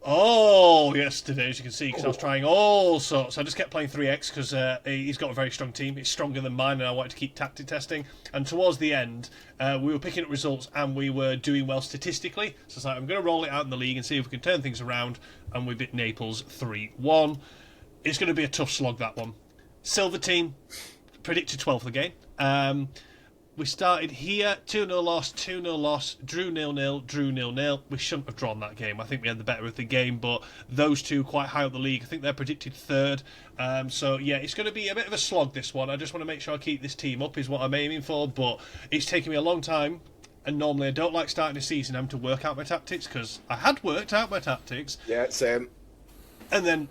Oh, yesterday, as you can see, because I was trying all sorts. I just kept playing 3x because he's got a very strong team. It's stronger than mine, and I wanted to keep tactic testing. And towards the end, we were picking up results, and we were doing well statistically. So it's like, I'm going to roll it out in the league and see if we can turn things around. And we beat Naples 3-1. It's going to be a tough slog, that one. Silver team, predicted 12th again. We started here, 2-0 loss, 2-0 loss, drew 0-0, drew 0-0. We shouldn't have drawn that game. I think we had the better of the game, but those two quite high up the league. I think they're predicted third. So, yeah, it's going to be a bit of a slog, this one. I just want to make sure I keep this team up is what I'm aiming for, but it's taken me a long time. And normally I don't like starting a season having to work out my tactics, because I had worked out my tactics. Yeah, same. And then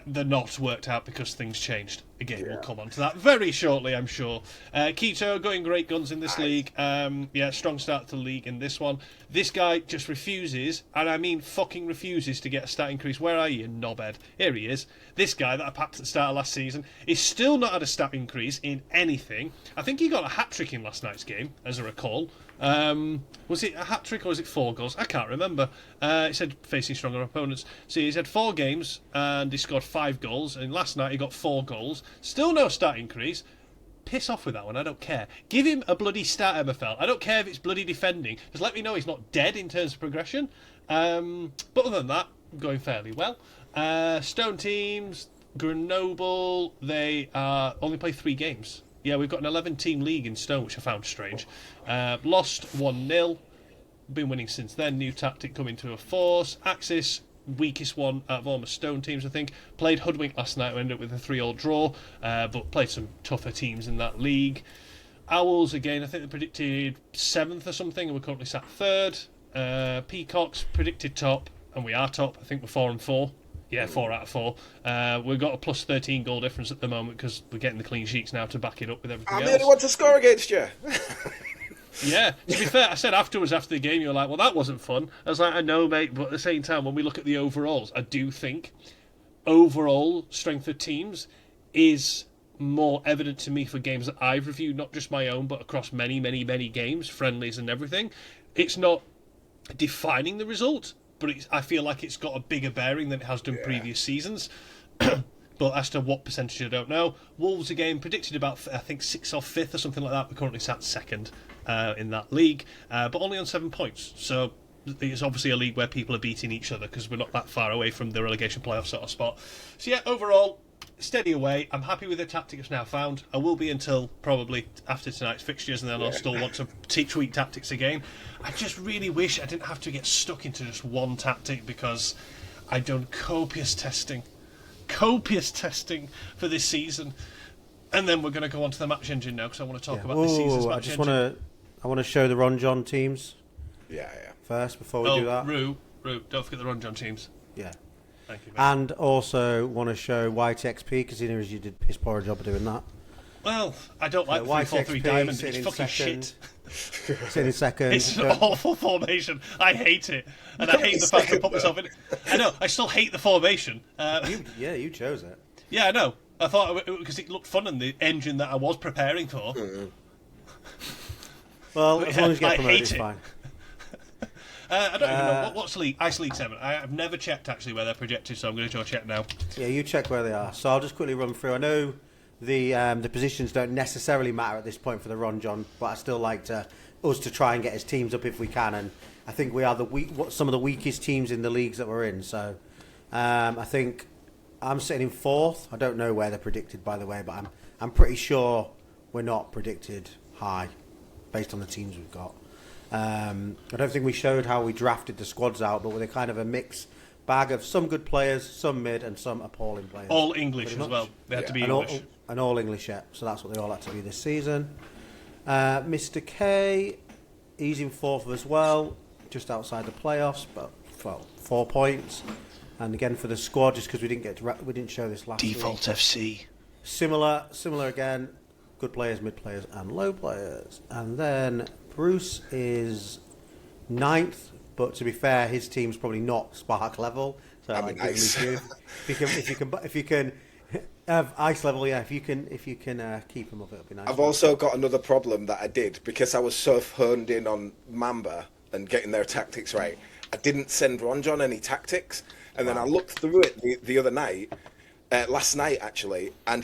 they're not worked out because things changed. Again, we'll come on to that very shortly, I'm sure. Keto going great guns in this league. Strong start to the league in this one. This guy just refuses, and I mean fucking refuses, to get a stat increase. Where are you, knobhead? Here he is. This guy that I packed at the start of last season is still not had a stat increase in anything. I think he got a hat-trick in last night's game, as I recall. Was it a hat-trick or was it 4 goals? I can't remember. It said facing stronger opponents. So he's had 4 games and he scored 5 goals. And last night he got 4 goals. Still no stat increase. Piss off with that one, I don't care. Give him a bloody stat, MFL. I don't care if it's bloody defending. Just let me know he's not dead in terms of progression. But other than that, going fairly well. Stone teams, Grenoble, they only play 3 games. Yeah, we've got an 11-team league in Stone, which I found strange. Lost 1-0. Been winning since then. New tactic coming to a force. Axis, weakest one out of all my Stone teams, I think. Played Hoodwink last night. We ended up with a 3-3 draw. But played some tougher teams in that league. Owls, again, I think they predicted 7th or something, and we're currently sat 3rd. Peacocks, predicted top, and we are top. I think we're 4-4. Yeah, 4 out of 4. We've got a plus 13 goal difference at the moment because we're getting the clean sheets now to back it up with everything else. I'm the only one to score against you. Yeah, to be fair, I said afterwards, after the game, you were like, well, that wasn't fun. I was like, I know, mate, but at the same time, when we look at the overalls, I do think overall strength of teams is more evident to me for games that I've reviewed, not just my own, but across many, many, many games, friendlies and everything. It's not defining the result, but I feel like it's got a bigger bearing than it has done previous seasons. But as to what percentage, I don't know. Wolves, again, predicted about, I think, 6th or 5th or something like that. We're currently sat 2nd in that league, but only on 7 points. So it's obviously a league where people are beating each other because we're not that far away from the relegation playoff sort of spot. So yeah, overall, steady away. I'm happy with the tactics now found. I will be until probably after tonight's fixtures, and then I'll still want to tweak tactics again. I just really wish I didn't have to get stuck into just one tactic because I've done copious testing for this season. And then we're going to go on to the match engine now because I want to talk about this season's match engine. I want to show the Ron John teams. Yeah. First, before we do that. Rue, don't forget the Ron John teams. Yeah. Thank you, mate. And also want to show YTXP because you did piss poor job of doing that. Well, I don't like the 3-4-3 diamond. It's fucking shit. Sitting in second. It's an awful formation. I hate it. And I hate the fact I put myself in it. I know, I still hate the formation. You chose it. Yeah, I know. I thought because it looked fun in the engine that I was preparing for. Well, as long as you get promoted, it's fine. I don't even know what's League Ice League 7. I've never checked actually where they're projected, so I'm going to go check now. Yeah, you check where they are. So I'll just quickly run through. I know the positions don't necessarily matter at this point for the Ron John, but I still like us to try and get his teams up if we can. And I think we are some of the weakest teams in the leagues that we're in. So I think I'm sitting in 4th. I don't know where they're predicted, by the way, but I'm pretty sure we're not predicted high based on the teams we've got. I don't think we showed how we drafted the squads out, but with a kind of a mixed bag of some good players, some mid, and some appalling players. All English as well. They had to be English. And all English, yeah. So that's what they all had to be this season. Mr. K, he's in 4th as well, just outside the playoffs, but 4 points. And again for the squad, just because we didn't show this last Default week. FC. Similar again. Good players, mid players, and low players. And then Bruce is 9th, but to be fair, his team's probably not Spark level. So that'd be nice. If you can have ice level, yeah. If you can keep him up, it'll be nice. I've also got another problem that I did because I was so honed in on Mamba and getting their tactics right. I didn't send Ron John any tactics, And then I looked through it the other night, last night actually, and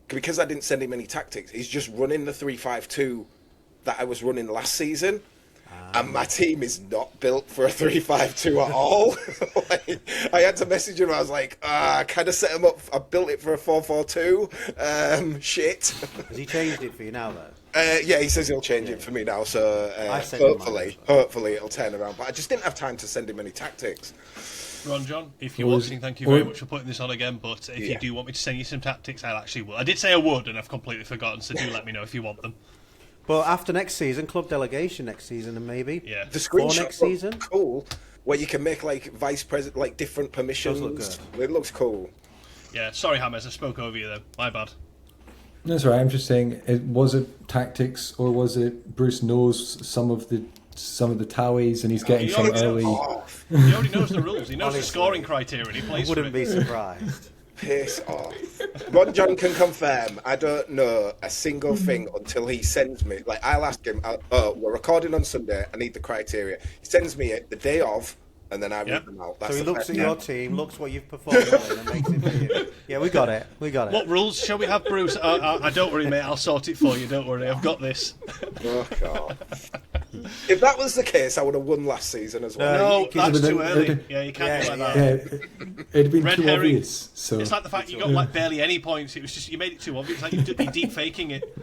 because I didn't send him any tactics, he's just running the 3-5-2 that I was running last season. And my team is not built for a 3-5-2 at all. Like, I had to message him. I was like, I kind of set him up. I built it for a 4-4-2. Shit. Has he changed it for you now, though? Yeah, he says he'll change it for me now. So hopefully it'll turn around. But I just didn't have time to send him any tactics. Ron John, if you're watching, thank you very much for putting this on again. But if you do want me to send you some tactics, I actually will. I did say I would, and I've completely forgotten. So do let me know if you want them. But after next season, club delegation next season, and maybe the screenshot next season, cool. Where you can make like vice president, like different permissions. Does look good. It looks cool. Yeah, sorry, Hamez, I spoke over you then. My bad. That's right. I'm just saying, was it tactics or was it Bruce knows some of the tallies and he's getting some early. He already knows the rules. He knows the scoring criteria. And he plays. I wouldn't be surprised. Piss off. Ron John can confirm. I don't know a single thing until he sends me. Like, I'll ask him, we're recording on Sunday. I need the criteria. He sends me it the day of, and then I read them out. That's so he looks at your team, looks what you've performed on, and makes it for you. Yeah, we got it. What rules shall we have, Bruce? I don't worry, mate. I'll sort it for you. Don't worry. I've got this. Oh, God. If that was the case, I would have won last season as well. No, that's too early. Yeah, you can't do like that. Yeah, it'd been Red too herring. obvious. So it's like the fact you got like barely any points. It was just you made it too obvious. Like you're deep faking it.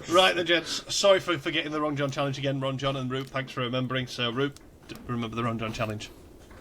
Right then, gents. Sorry for getting the Ron John challenge again, Ron John and Roop. Thanks for remembering. So, Roop, remember the Ron John challenge.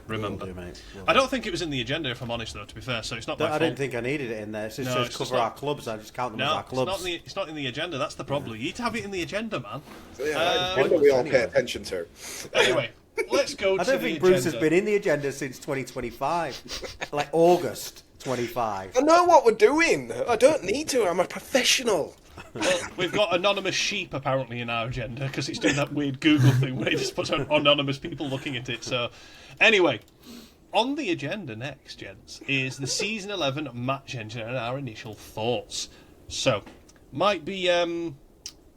Remember. Will do, mate. I don't think it was in the agenda, if I'm honest, though. To be fair, so it's not my fault. I didn't think I needed it in there. It's just says cover our clubs. I just count them as our clubs. It's not in the agenda. That's the problem. You need to have it in the agenda, man. We all pay attention to. Anyway, let's go to the agenda. I don't think Bruce has been in the agenda since 2025, like August 25. I know what we're doing. I don't need to. I'm a professional. Well, we've got anonymous sheep apparently in our agenda because it's doing that weird Google thing where it just puts anonymous people looking at it. So, anyway, on the agenda next, gents, is the Season 11 match engine and our initial thoughts. So, might be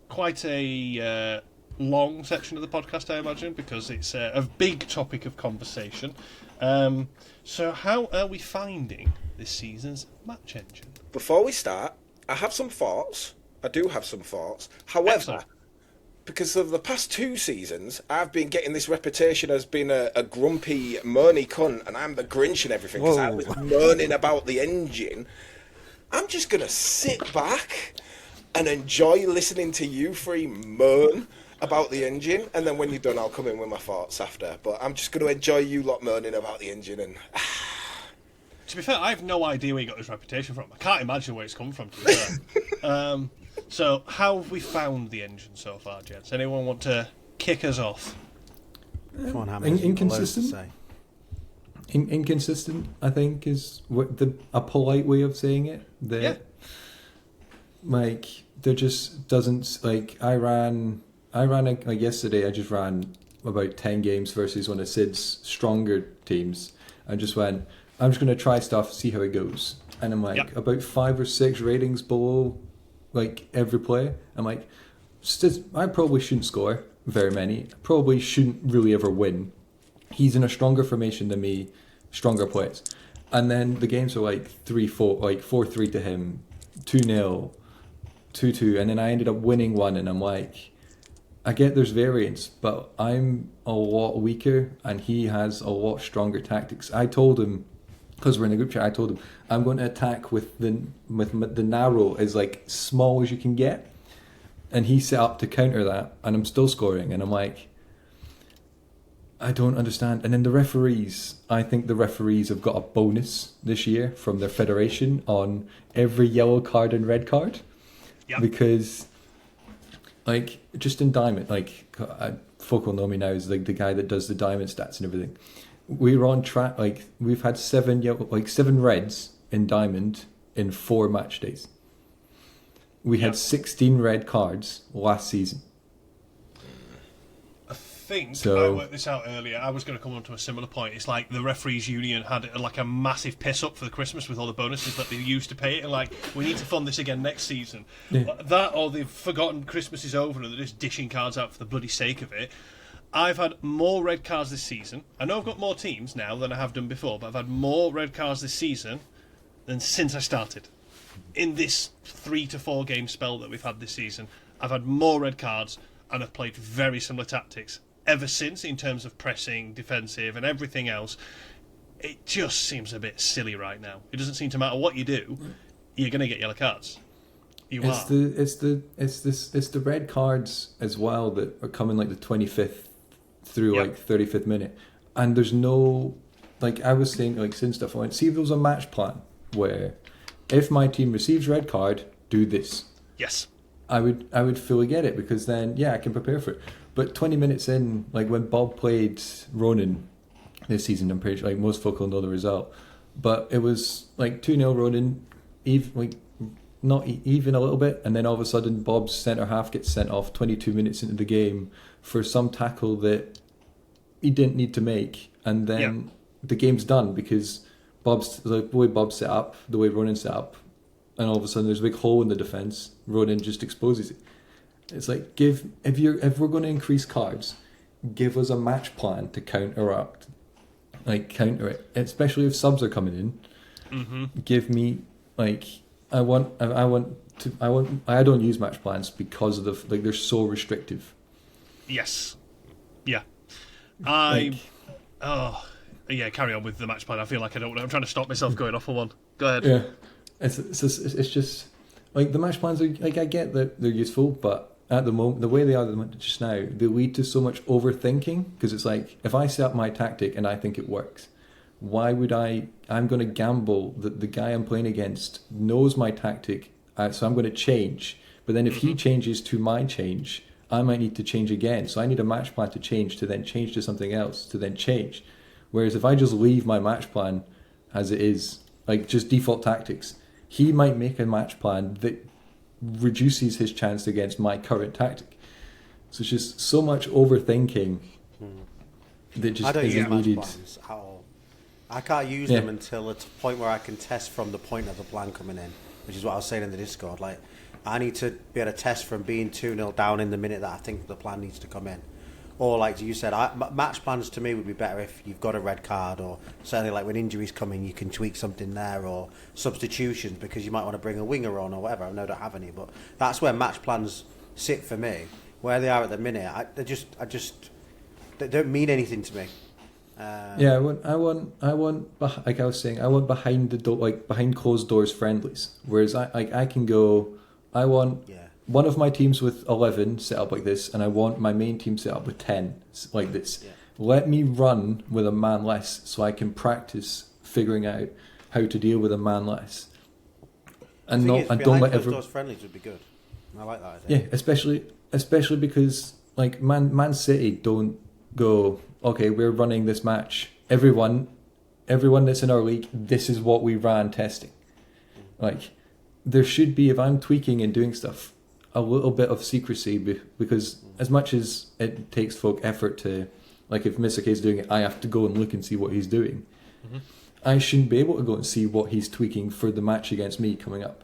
quite a long section of the podcast, I imagine, because it's a big topic of conversation. So, how are we finding this season's match engine? Before we start, I have some thoughts. I do have some thoughts. However, Excellent. Because of the past 2 seasons, I've been getting this reputation as being a grumpy, moany cunt, and I'm the Grinch and everything, because I was moaning about the engine. I'm just going to sit back and enjoy listening to you three moan about the engine, and then when you're done, I'll come in with my thoughts after. But I'm just going to enjoy you lot moaning about the engine and... To be fair, I have no idea where he got his reputation from. I can't imagine where it's come from, to be fair. So, how have we found the engine so far, gents? Anyone want to kick us off? Come on, Hamez. Inconsistent. Inconsistent, I think, is a polite way of saying it. Like, there just doesn't, like, I ran like yesterday. I just ran about 10 games versus one of Sid's stronger teams. I just went, I'm just going to try stuff, see how it goes. And I'm like, about 5 or 6 ratings below, like, every play. I'm like, I probably shouldn't score very many. I probably shouldn't really ever win. He's in a stronger formation than me, stronger plays. And then the games are like 3-4, like 4-3 to him, 2-0, 2-2. And then I ended up winning one, and I'm like, I get there's variance, but I'm a lot weaker, and he has a lot stronger tactics. I told him, because we're in a group chat, I told him I'm going to attack with the narrow as like small as you can get, and he set up to counter that, and I'm still scoring, and I'm like, I don't understand. And then the referees, I think the referees have got a bonus this year from their federation on every yellow card and red card, because like just in Diamond, like folk will know me now as like the guy that does the Diamond stats and everything. We're on track. Like we've had 7 reds in Diamond in 4 match days. We had 16 red cards last season. I think I worked this out earlier. I was going to come on to a similar point. It's like the referees union had like a massive piss up for the Christmas with all the bonuses that they used to pay it, and like we need to fund this again next season. That, or they've forgotten Christmas is over and they're just dishing cards out for the bloody sake of it. I've had more red cards this season. I know I've got more teams now than I have done before, but I've had more red cards this season than since I started. In this 3 to 4 game spell that we've had this season, I've had more red cards and I've played very similar tactics ever since in terms of pressing, defensive and everything else. It just seems a bit silly right now. It doesn't seem to matter what you do, you're going to get yellow cards. It's the red cards as well that are coming like the 25th through like 35th minute, and there's no, like I was saying, like saying stuff. I went, see if there was a match plan where if my team receives red card, do this. Yes. I would fully get it, because then I can prepare for it. But 20 minutes in, like when Bob played Ronan this season, I'm pretty sure like most folk will know the result, but it was like 2-0 Ronan, not even a little bit, and then all of a sudden Bob's centre half gets sent off 22 minutes into the game for some tackle that he didn't need to make, and then the game's done because the way Bob set up, the way Ronan set up, and all of a sudden there's a big hole in the defence. Ronan just exposes it. It's like, if we're going to increase cards, give us a match plan to counter it, especially if subs are coming in. Mm-hmm. Give me I don't use match plans because of they're so restrictive. Yes. Yeah. Carry on with the match plan. I feel like I'm trying to stop myself going off on one. Go ahead. Yeah. It's just like the match plans are like, I get that they're useful, but at the moment, the way they are just now, they lead to so much overthinking, because it's like, if I set up my tactic and I think it works, why would I'm going to gamble that the guy I'm playing against knows my tactic, so I'm going to change. But then if he changes to my change, I might need to change again. So I need a match plan to change to something else, to then change. Whereas if I just leave my match plan as it is, like just default tactics, he might make a match plan that reduces his chance against my current tactic. So it's just so much overthinking that just I don't use isn't match needed. plans at all. I can't use them until it's a point where I can test from the point of the plan coming in, which is what I was saying in the Discord. Like, I need to be able to test from being 2-0 down in the minute that I think the plan needs to come in. Or like you said, match plans to me would be better if you've got a red card, or certainly like when injuries come in, you can tweak something there, or substitutions because you might want to bring a winger on or whatever. I know I don't have any, but that's where match plans sit for me. Where they are at the minute, they don't mean anything to me. I want like I was saying, I want behind the door, like behind closed doors friendlies. Whereas I can go, I want one of my teams with 11 set up like this, and I want my main team set up with 10 like this. Yeah. Let me run with a man less, so I can practice figuring out how to deal with a man less. And don't let those friendlies would be good. I like that idea. Yeah, especially because like Man City don't go, okay, we're running this match. Everyone that's in our league, this is what we ran testing. Like, there should be, if I'm tweaking and doing stuff, a little bit of secrecy, because as much as it takes folk effort to, like if Mr. K is doing it, I have to go and look and see what he's doing. Mm-hmm. I shouldn't be able to go and see what he's tweaking for the match against me coming up.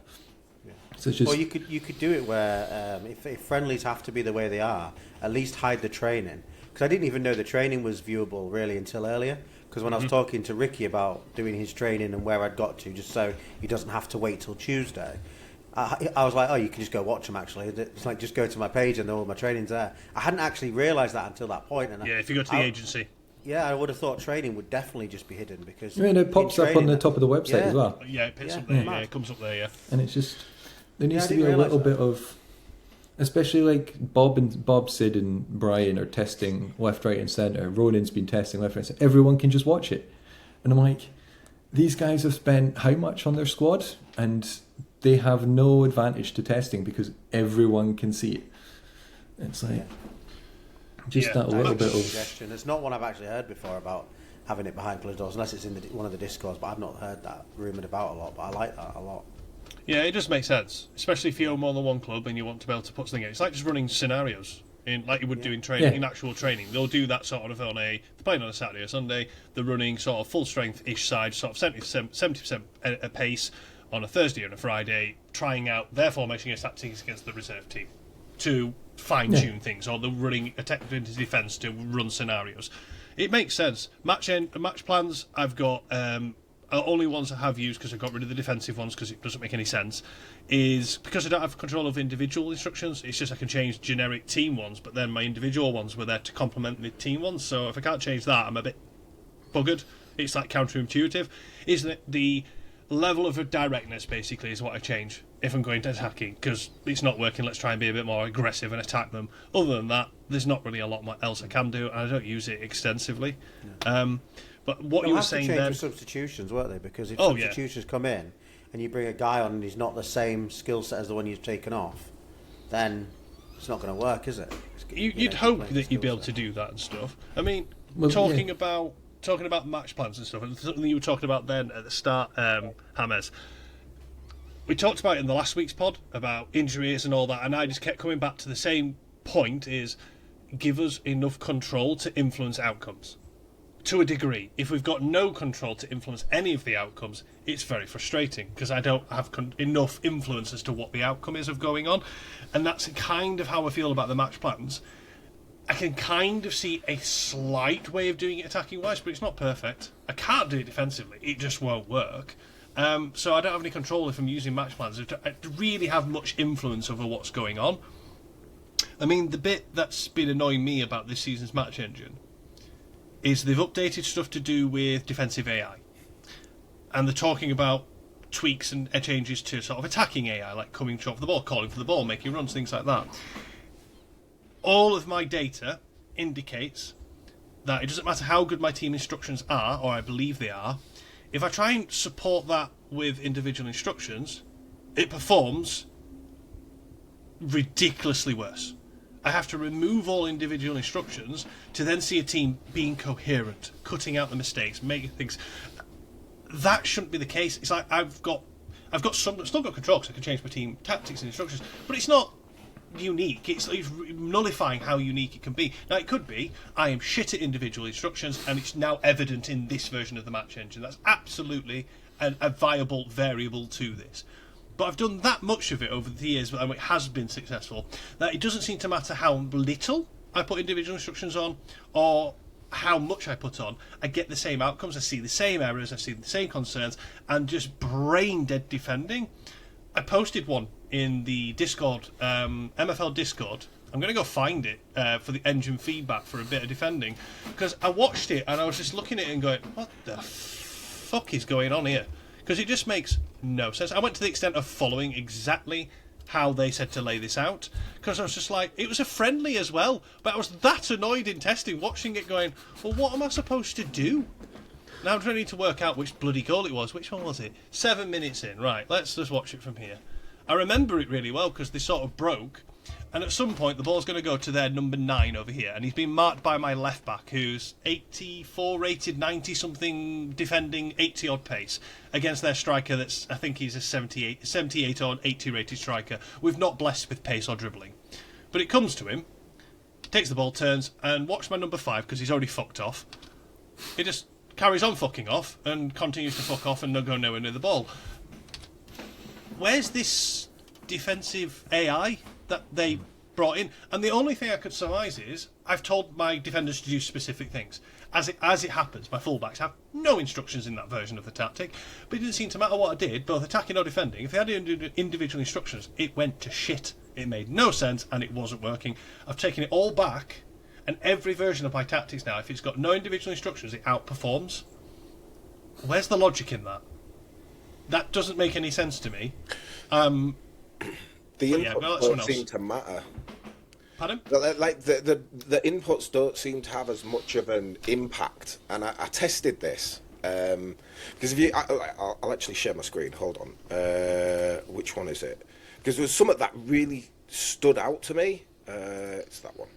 Yeah. So it's just, or you could do it where if friendlies have to be the way they are, at least hide the training. Because I didn't even know the training was viewable really until earlier. Because when I was talking to Ricky about doing his training and where I'd got to, just so he doesn't have to wait till Tuesday, I was like, oh, you can just go watch them actually. It's like, just go to my page and all my training's there. I hadn't actually realised that until that point. And if you go to the agency. Yeah, I would have thought training would definitely just be hidden, because it pops up on the top of the website as well. Yeah, it picks up there. Yeah, it comes up there. Yeah, and it's just there needs to be a little bit of, especially like Bob, Sid, and Brian are testing left, right, and centre. Ronan's been testing left, right, and centre. Everyone can just watch it, and I'm like, these guys have spent how much on their squad, and they have no advantage to testing because everyone can see it. It's like that little bit of suggestion. It's not one I've actually heard before about having it behind closed doors, unless it's in one of the Discords. But I've not heard that rumoured about a lot. But I like that a lot. Yeah, it does make sense, especially if you own more than one club and you want to be able to put something in. It's like just running scenarios like you would do in training, in actual training. They'll do that sort of they're playing on a Saturday or Sunday. They're running sort of full strength-ish side, sort of 70% a pace on a Thursday and a Friday, trying out their formation against tactics against the reserve team. to fine-tune things, or the running attack into defence to run scenarios. It makes sense. Match plans, I've got only ones I have used because I got rid of the defensive ones because it doesn't make any sense. Is because I don't have control of individual instructions. It's just I can change generic team ones, but then my individual ones were there to complement the team ones. So if I can't change that, I'm a bit buggered. It's like counterintuitive. Isn't it? The level of directness basically is what I change if I'm going to attacking, because it's not working. Let's try and be a bit more aggressive and attack them. Other than that, there's not really a lot else I can do, and I don't use it extensively. But what you were saying then, with substitutions, weren't they? Because if substitutions come in and you bring a guy on and he's not the same skill set as the one you've taken off, then it's not going to work, is it? You'd hope that you'd be able to do that and stuff. I mean, talking about match plans and stuff, and something you were talking about then at the start, Hamez. We talked about it in the last week's pod about injuries and all that, and I just kept coming back to the same point: is give us enough control to influence outcomes. To a degree, if we've got no control to influence any of the outcomes, it's very frustrating because I don't have enough influence as to what the outcome is of going on, and that's kind of how I feel about the match plans. I can kind of see a slight way of doing it attacking wise, but it's not perfect. I can't do it defensively; it just won't work. So I don't have any control if I'm using match plans. I really have much influence over what's going on. I mean, the bit that's been annoying me about this season's match engine is they've updated stuff to do with defensive AI. And they're talking about tweaks and changes to sort of attacking AI, like coming short for the ball, calling for the ball, making runs, things like that. All of my data indicates that it doesn't matter how good my team instructions are, or I believe they are, if I try and support that with individual instructions, it performs ridiculously worse. I have to remove all individual instructions to then see a team being coherent, cutting out the mistakes, making things. That shouldn't be the case. It's like I've still got control because I can change my team tactics and instructions, but it's not unique. It's nullifying how unique it can be. Now it could be I am shit at individual instructions, and it's now evident in this version of the match engine. That's absolutely a viable variable to this. But I've done that much of it over the years, and it has been successful, that it doesn't seem to matter how little I put individual instructions on, or how much I put on. I get the same outcomes, I see the same errors, I see the same concerns, and just brain dead defending. I posted one in the Discord, MFL Discord. I'm going to go find it for the engine feedback for a bit of defending, because I watched it and I was just looking at it and going, what the fuck is going on here? Because it just makes no sense. I went to the extent of following exactly how they said to lay this out, because I was just like, it was a friendly as well, but I was that annoyed in testing, watching it going, well, what am I supposed to do? Now I'm trying to work out which bloody goal it was. Which one was it? 7 minutes in. Right, let's just watch it from here. I remember it really well because they sort of broke, and at some point the ball's going to go to their number 9 over here, and he's been marked by my left back, who's 84 rated, 90 something defending, 80 odd pace, against their striker that's, I think he's a 78 or 80 rated striker, with not blessed with pace or dribbling. But it comes to him, takes the ball, turns, and watch my number 5 because he's already fucked off. He just carries on fucking off and continues to fuck off and not go nowhere near the ball. Where's this defensive AI that they brought in? And the only thing I could surmise is I've told my defenders to do specific things. As it happens, my fullbacks have no instructions in that version of the tactic, but it didn't seem to matter what I did, both attacking or defending. If they had individual instructions, it went to shit. It made no sense and it wasn't working. I've taken it all back, and every version of my tactics now, if it's got no individual instructions, it outperforms. Where's the logic in that? That doesn't make any sense to me. The inputs don't seem to matter. Pardon? Like the inputs don't seem to have as much of an impact. And I tested this because if I'll actually share my screen. Hold on. Which one is it? Because there was something that really stood out to me. It's that one.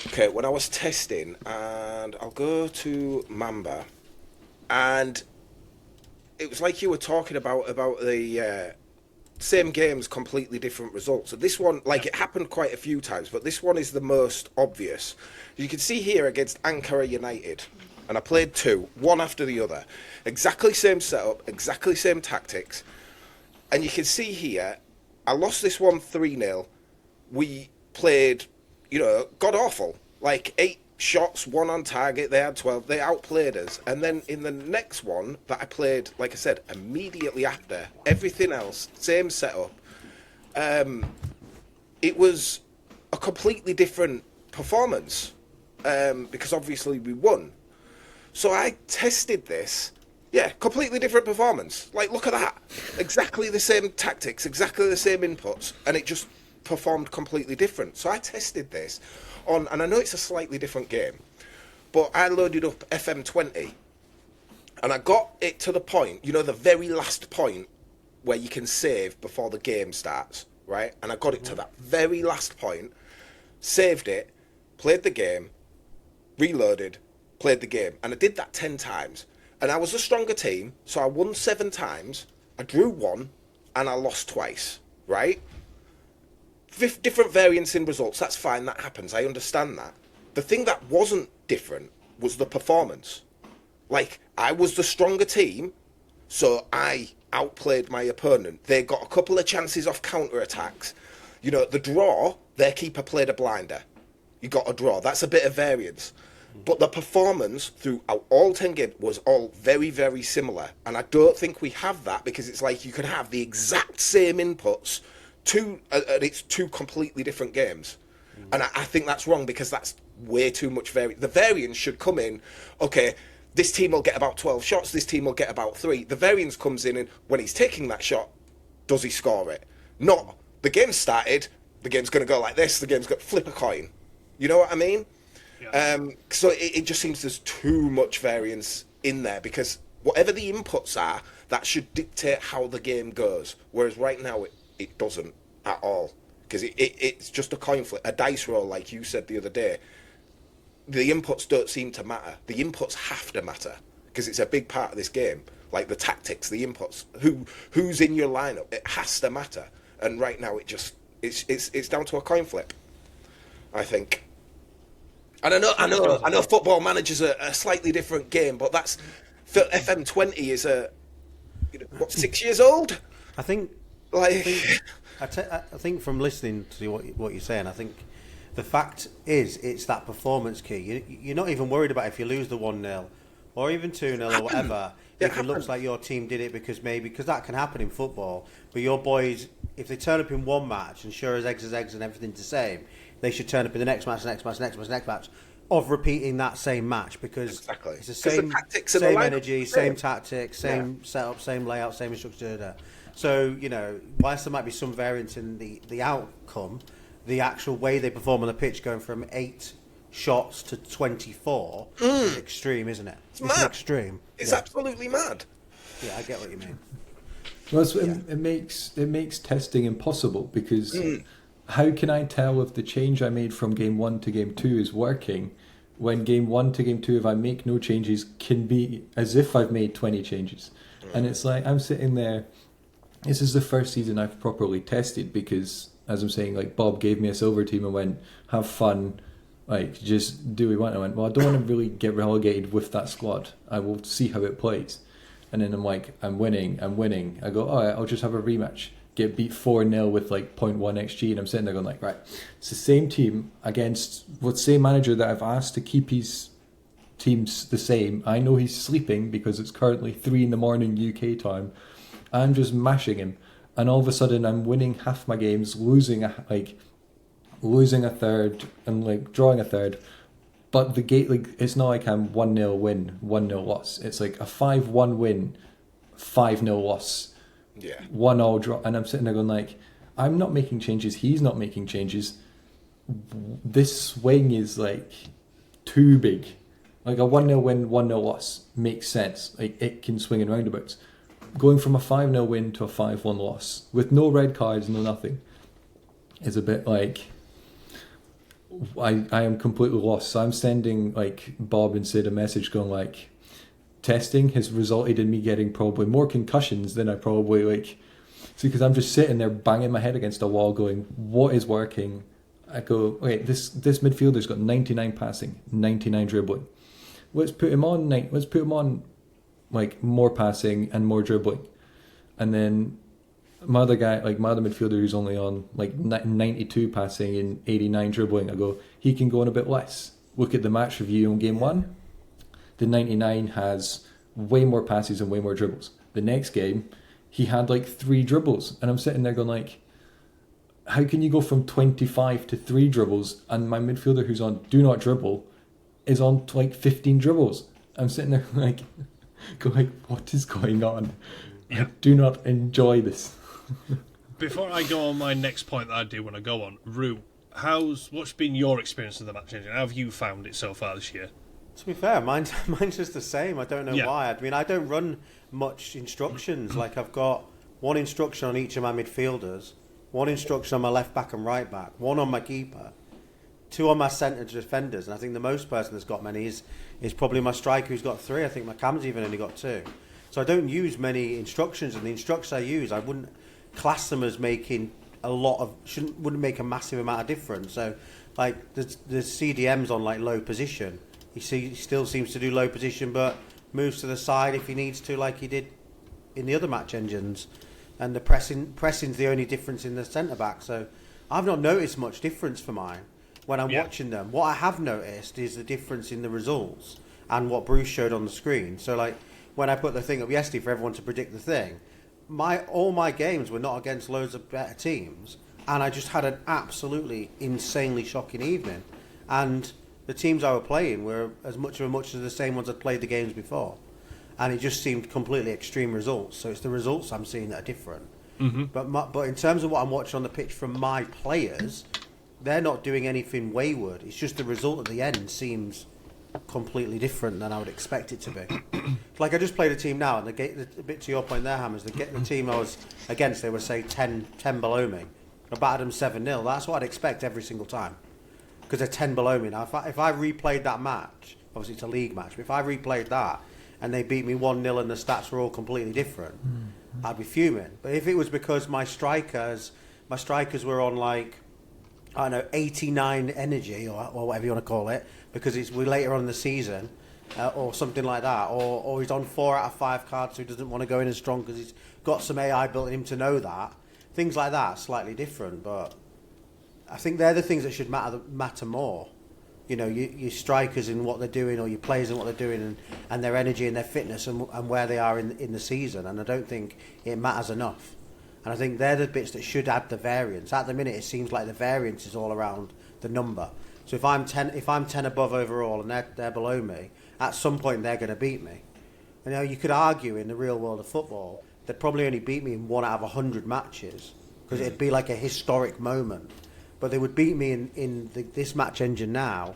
Okay, when I was testing, and I'll go to Mamba, and it was like you were talking about the same games, completely different results. So this one, like, it happened quite a few times, but this one is the most obvious. You can see here against Ankara United, and I played 2, one after the other. Exactly same setup, exactly same tactics. And you can see here, I lost this one 3-0, we played, god awful. Like 8 shots, 1 on target. They had 12. They outplayed us. And then in the next one that I played, like I said, immediately after, everything else, same setup. It was a completely different performance because obviously we won. So I tested this. Yeah, completely different performance. Like, look at that. Exactly the same tactics, exactly the same inputs, and it just performed completely different. So I tested this on, and I know it's a slightly different game, but I loaded up FM20, and I got it to the point, the very last point where you can save before the game starts, right? And I got it to that very last point, saved it, played the game, reloaded, played the game, and I did that 10 times. And I was a stronger team, so I won 7 times, I drew 1, and I lost twice, right? Different variance in results, that's fine, that happens, I understand that. The thing that wasn't different was the performance. Like, I was the stronger team, so I outplayed my opponent. They got a couple of chances off counter-attacks. The draw, their keeper played a blinder. You got a draw, that's a bit of variance. But the performance throughout all 10 games was all very, very similar. And I don't think we have that because it's like you can have the exact same inputs, and it's 2 completely different games. And I think that's wrong because that's way too much variance. The variance should come in, okay, this team will get about 12 shots, this team will get about 3. The variance comes in and when he's taking that shot, does he score it? Not, the game started, the game's going to go like this, the game's going to flip a coin. You know what I mean? Yeah. So it just seems there's too much variance in there because whatever the inputs are, that should dictate how the game goes. Whereas right now it doesn't at all because it's just a coin flip, a dice roll, like you said the other day. The inputs don't seem to matter. The inputs have to matter because it's a big part of this game. Like the tactics, the inputs, who's in your lineup, it has to matter. And right now it's down to a coin flip, I think. And I know Football Manager's a slightly different game, but that's FM20 is 6 years old? I think from listening to what you're saying, I think the fact is it's that performance key. You're not even worried about if you lose the 1-0 or even 2-0 or whatever. If it looks like your team did it because that can happen in football. But your boys, if they turn up in one match and sure as eggs and everything's the same, they should turn up in the next match, of repeating that same match because it's the same energy, same tactics, same setup, same layout, same instructor. So, whilst there might be some variance in the outcome, the actual way they perform on the pitch going from 8 shots to 24 is extreme, isn't it? It's mad. Extreme. It's absolutely mad. Yeah, I get what you mean. Well, it makes testing impossible because how can I tell if the change I made from game 1 to game 2 is working when game 1 to game 2, if I make no changes, can be as if I've made 20 changes? And it's like I'm sitting there. This is the first season I've properly tested because, as I'm saying, like Bob gave me a silver team and went, have fun, like just do what we want. I went, well, I don't want to really get relegated with that squad. I will see how it plays. And then I'm like, I'm winning. I go, all right, I'll just have a rematch. Get beat 4-0 with like 0.1 XG, and I'm sitting there going like, right, it's the same team against the same manager that I've asked to keep his teams the same. I know he's sleeping because it's currently 3 a.m. UK time. I'm just mashing him, and all of a sudden I'm winning half my games, losing a third, and like drawing a third. But the gate, like, it's not like I'm 1-0 win, 1-0 loss. It's like a 5-1 win, 5-0 loss. Yeah. 1-0 draw, and I'm sitting there going like, I'm not making changes. He's not making changes. This swing is like too big. Like a 1-0 win, 1-0 loss makes sense. Like it can swing in roundabouts. Going from a 5-0 win to a 5-1 loss with no red cards, no nothing, is a bit like I am completely lost. So I'm sending like Bob instead a message going like, testing has resulted in me getting probably more concussions than I probably like. See, because I'm just sitting there banging my head against a wall going, what is working? I go, okay, this midfielder's got 99 passing, 99 dribbling. Let's put him on like more passing and more dribbling. And then my other guy, like my other midfielder who's only on like 92 passing and 89 dribbling, I go, he can go on a bit less. Look at the match review on game one. The 99 has way more passes and way more dribbles. The next game, he had like 3 dribbles. And I'm sitting there going like, how can you go from 25 to 3 dribbles and my midfielder who's on do not dribble is on like 15 dribbles? I'm sitting there like, going, what is going on? I do not enjoy this. Before I go on my next point that I do want to go on, Rue, what's been your experience of the match engine? How have you found it so far this year? To be fair, mine's just the same. I don't know why. I mean, I don't run much instructions. Like, I've got one instruction on each of my midfielders, one instruction on my left back and right back, one on my keeper, 2 on my centre defenders, and I think the most person that's got many is probably my striker who's got 3. I think my Cam's even only got 2. So I don't use many instructions, and the instructions I use, I wouldn't class them as making wouldn't make a massive amount of difference. So, like, the CDM's on like low position. He still seems to do low position, but moves to the side if he needs to, like he did in the other match engines. And the pressing's the only difference in the centre back. So I've not noticed much difference for mine when I'm watching them. What I have noticed is the difference in the results and what Bruce showed on the screen. So, like, when I put the thing up yesterday for everyone to predict the thing, all my games were not against loads of better teams, and I just had an absolutely insanely shocking evening. And the teams I were playing were as much as the same ones I'd played the games before, and it just seemed completely extreme results. So it's the results I'm seeing that are different. Mm-hmm. But in terms of what I'm watching on the pitch from my players, they're not doing anything wayward. It's just the result at the end seems completely different than I would expect it to be. Like, I just played a team now, and a bit to your point there, Hamez, the team I was against, they were, say, 10 below me. I battered them 7-0. That's what I'd expect every single time, because they're 10 below me. Now, if I replayed that match, obviously it's a league match, but if I replayed that and they beat me 1-0 and the stats were all completely different, I'd be fuming. But if it was because my strikers were on, like, I don't know, 89 energy or whatever you want to call it, because we're later on in the season, or something like that, or he's on 4 out of 5 cards, so he doesn't want to go in as strong because he's got some AI built in him to know that. Things like that, slightly different, but I think they're the things that should matter more. You know, your strikers and what they're doing, or your players and what they're doing, and their energy and their fitness and where they are in the season. And I don't think it matters enough. And I think they're the bits that should add the variance. At the minute, it seems like the variance is all around the number. So if I'm 10 above overall and they're below me, at some point they're going to beat me. You know, you could argue in the real world of football, they'd probably only beat me in 1 out of 100 matches, because it'd be like a historic moment. But they would beat me in this match engine now,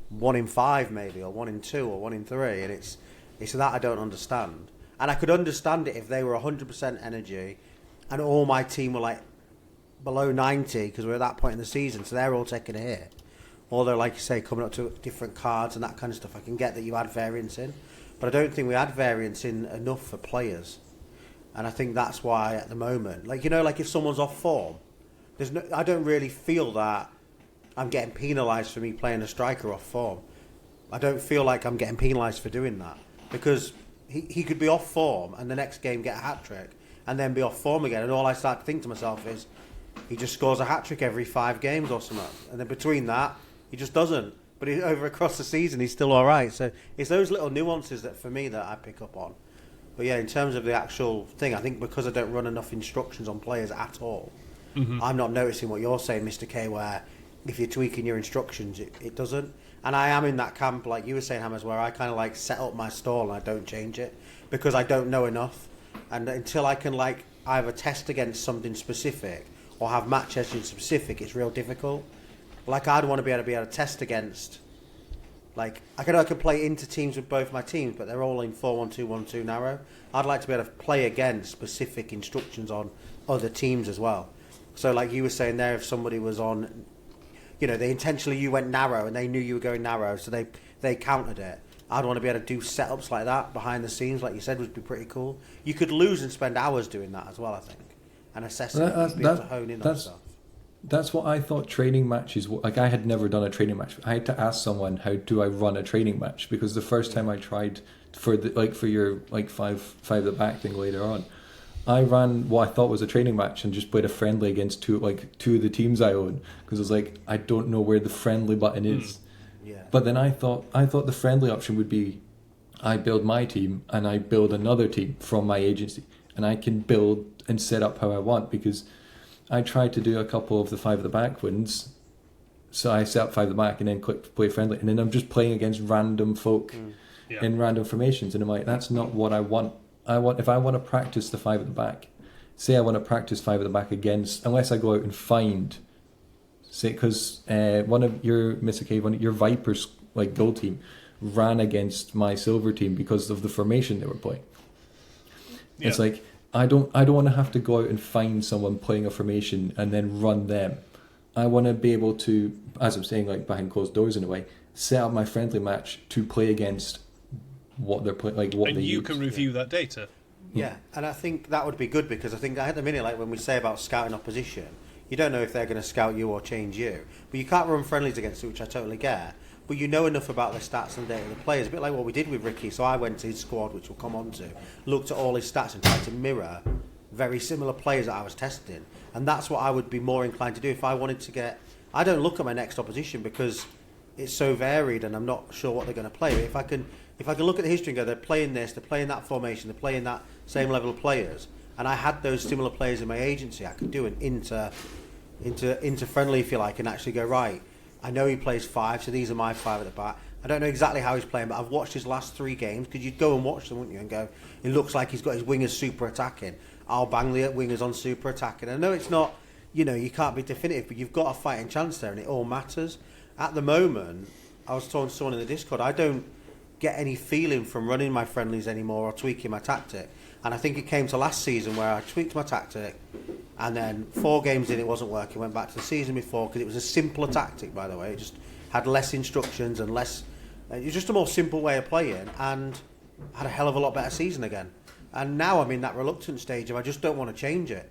1 in 5 maybe, or 1 in 2, or 1 in 3, and it's that I don't understand. And I could understand it if they were 100% energy, and all my team were like below 90, because we're at that point in the season, so they're all taking a hit. Although, like you say, coming up to different cards and that kind of stuff, I can get that you add variance in, but I don't think we add variance in enough for players. And I think that's why at the moment, like, you know, like if someone's off form, I don't really feel that I'm getting penalised for me playing a striker off form. I don't feel like I'm getting penalised for doing that, because he could be off form and the next game get a hat-trick and then be off form again, and all I start to think to myself is he just scores a hat-trick every 5 games or something, and then between that he just doesn't. But over across the season he's still alright. So it's those little nuances that for me that I pick up on. But yeah, in terms of the actual thing, I think because I don't run enough instructions on players at all, I'm not noticing what you're saying, Mr. K, where if you're tweaking your instructions, it doesn't. And I am in that camp, like you were saying, Hamez, where I kind of like set up my stall and I don't change it because I don't know enough. And until I can like either test against something specific or have match engine specific, it's real difficult. Like, I'd want to be able to test against, like, I could play into teams with both my teams, but they're all in 4-1-2-1-2 narrow. I'd like to be able to play against specific instructions on other teams as well. So like you were saying there, if somebody was on, you know, you went narrow and they knew you were going narrow, so they countered it. I'd want to be able to do setups like that behind the scenes, like you said, would be pretty cool. You could lose and spend hours doing that as well, I think, and assessing it, and be able to hone in on stuff. That's what I thought training matches were. Like, I had never done a training match. I had to ask someone, how do I run a training match? Because the first time I tried for your like five at the back thing later on, I ran what I thought was a training match and just played a friendly against two of the teams I own, because I was like, I don't know where the friendly button is. Yeah. But then I thought the friendly option would be, I build my team and I build another team from my agency, and I can build and set up how I want, because I tried to do a couple of the 5 at the back wins. So I set up 5 at the back and then clicked play friendly, and then I'm just playing against random folk in random formations, and I'm like, that's not what I want. If I want to practice the 5 at the back, say I want to practice 5 at the back against, unless I go out and find, say, because one of your Mr. K, one of your Vipers gold team ran against my silver team because of the formation they were playing. Yeah. It's like, I don't want to have to go out and find someone playing a formation and then run them. I want to be able to, as I'm saying, behind closed doors in a way, set up my friendly match to play against what they're playing, what and they you use. can review that data. Yeah, and I think that would be good, because I think at the minute, when we say about scouting opposition, you don't know if they're going to scout you or change you. But you can't run friendlies against it, which I totally get. But you know enough about the stats and data of the players, a bit like what we did with Ricky. So I went to his squad, which we'll come on to, looked at all his stats and tried to mirror very similar players that I was testing. And that's what I would be more inclined to do if I wanted to get... I don't look at my next opposition because it's so varied and I'm not sure what they're going to play. But if I can look at the history and go, they're playing this, they're playing that formation, they're playing that same level of players, and I had those similar players in my agency, I could do an inter friendly, if you like, and actually go, right, I know he plays 5, so these are my 5 at the back. I don't know exactly how he's playing, but I've watched his last 3 games, because you'd go and watch them, wouldn't you, and go, it looks like he's got his wingers super attacking. I'll bang the wingers on super attacking. I know it's not, you can't be definitive, but you've got a fighting chance there, and it all matters. At the moment, I was talking to someone in the Discord, I don't get any feeling from running my friendlies anymore or tweaking my tactic. And I think it came to last season where I tweaked my tactic, and then 4 games in it wasn't working. Went back to the season before, because it was a simpler tactic, by the way. It just had less instructions and less... it was just a more simple way of playing, and had a hell of a lot better season again. And now I'm in that reluctant stage of I just don't want to change it.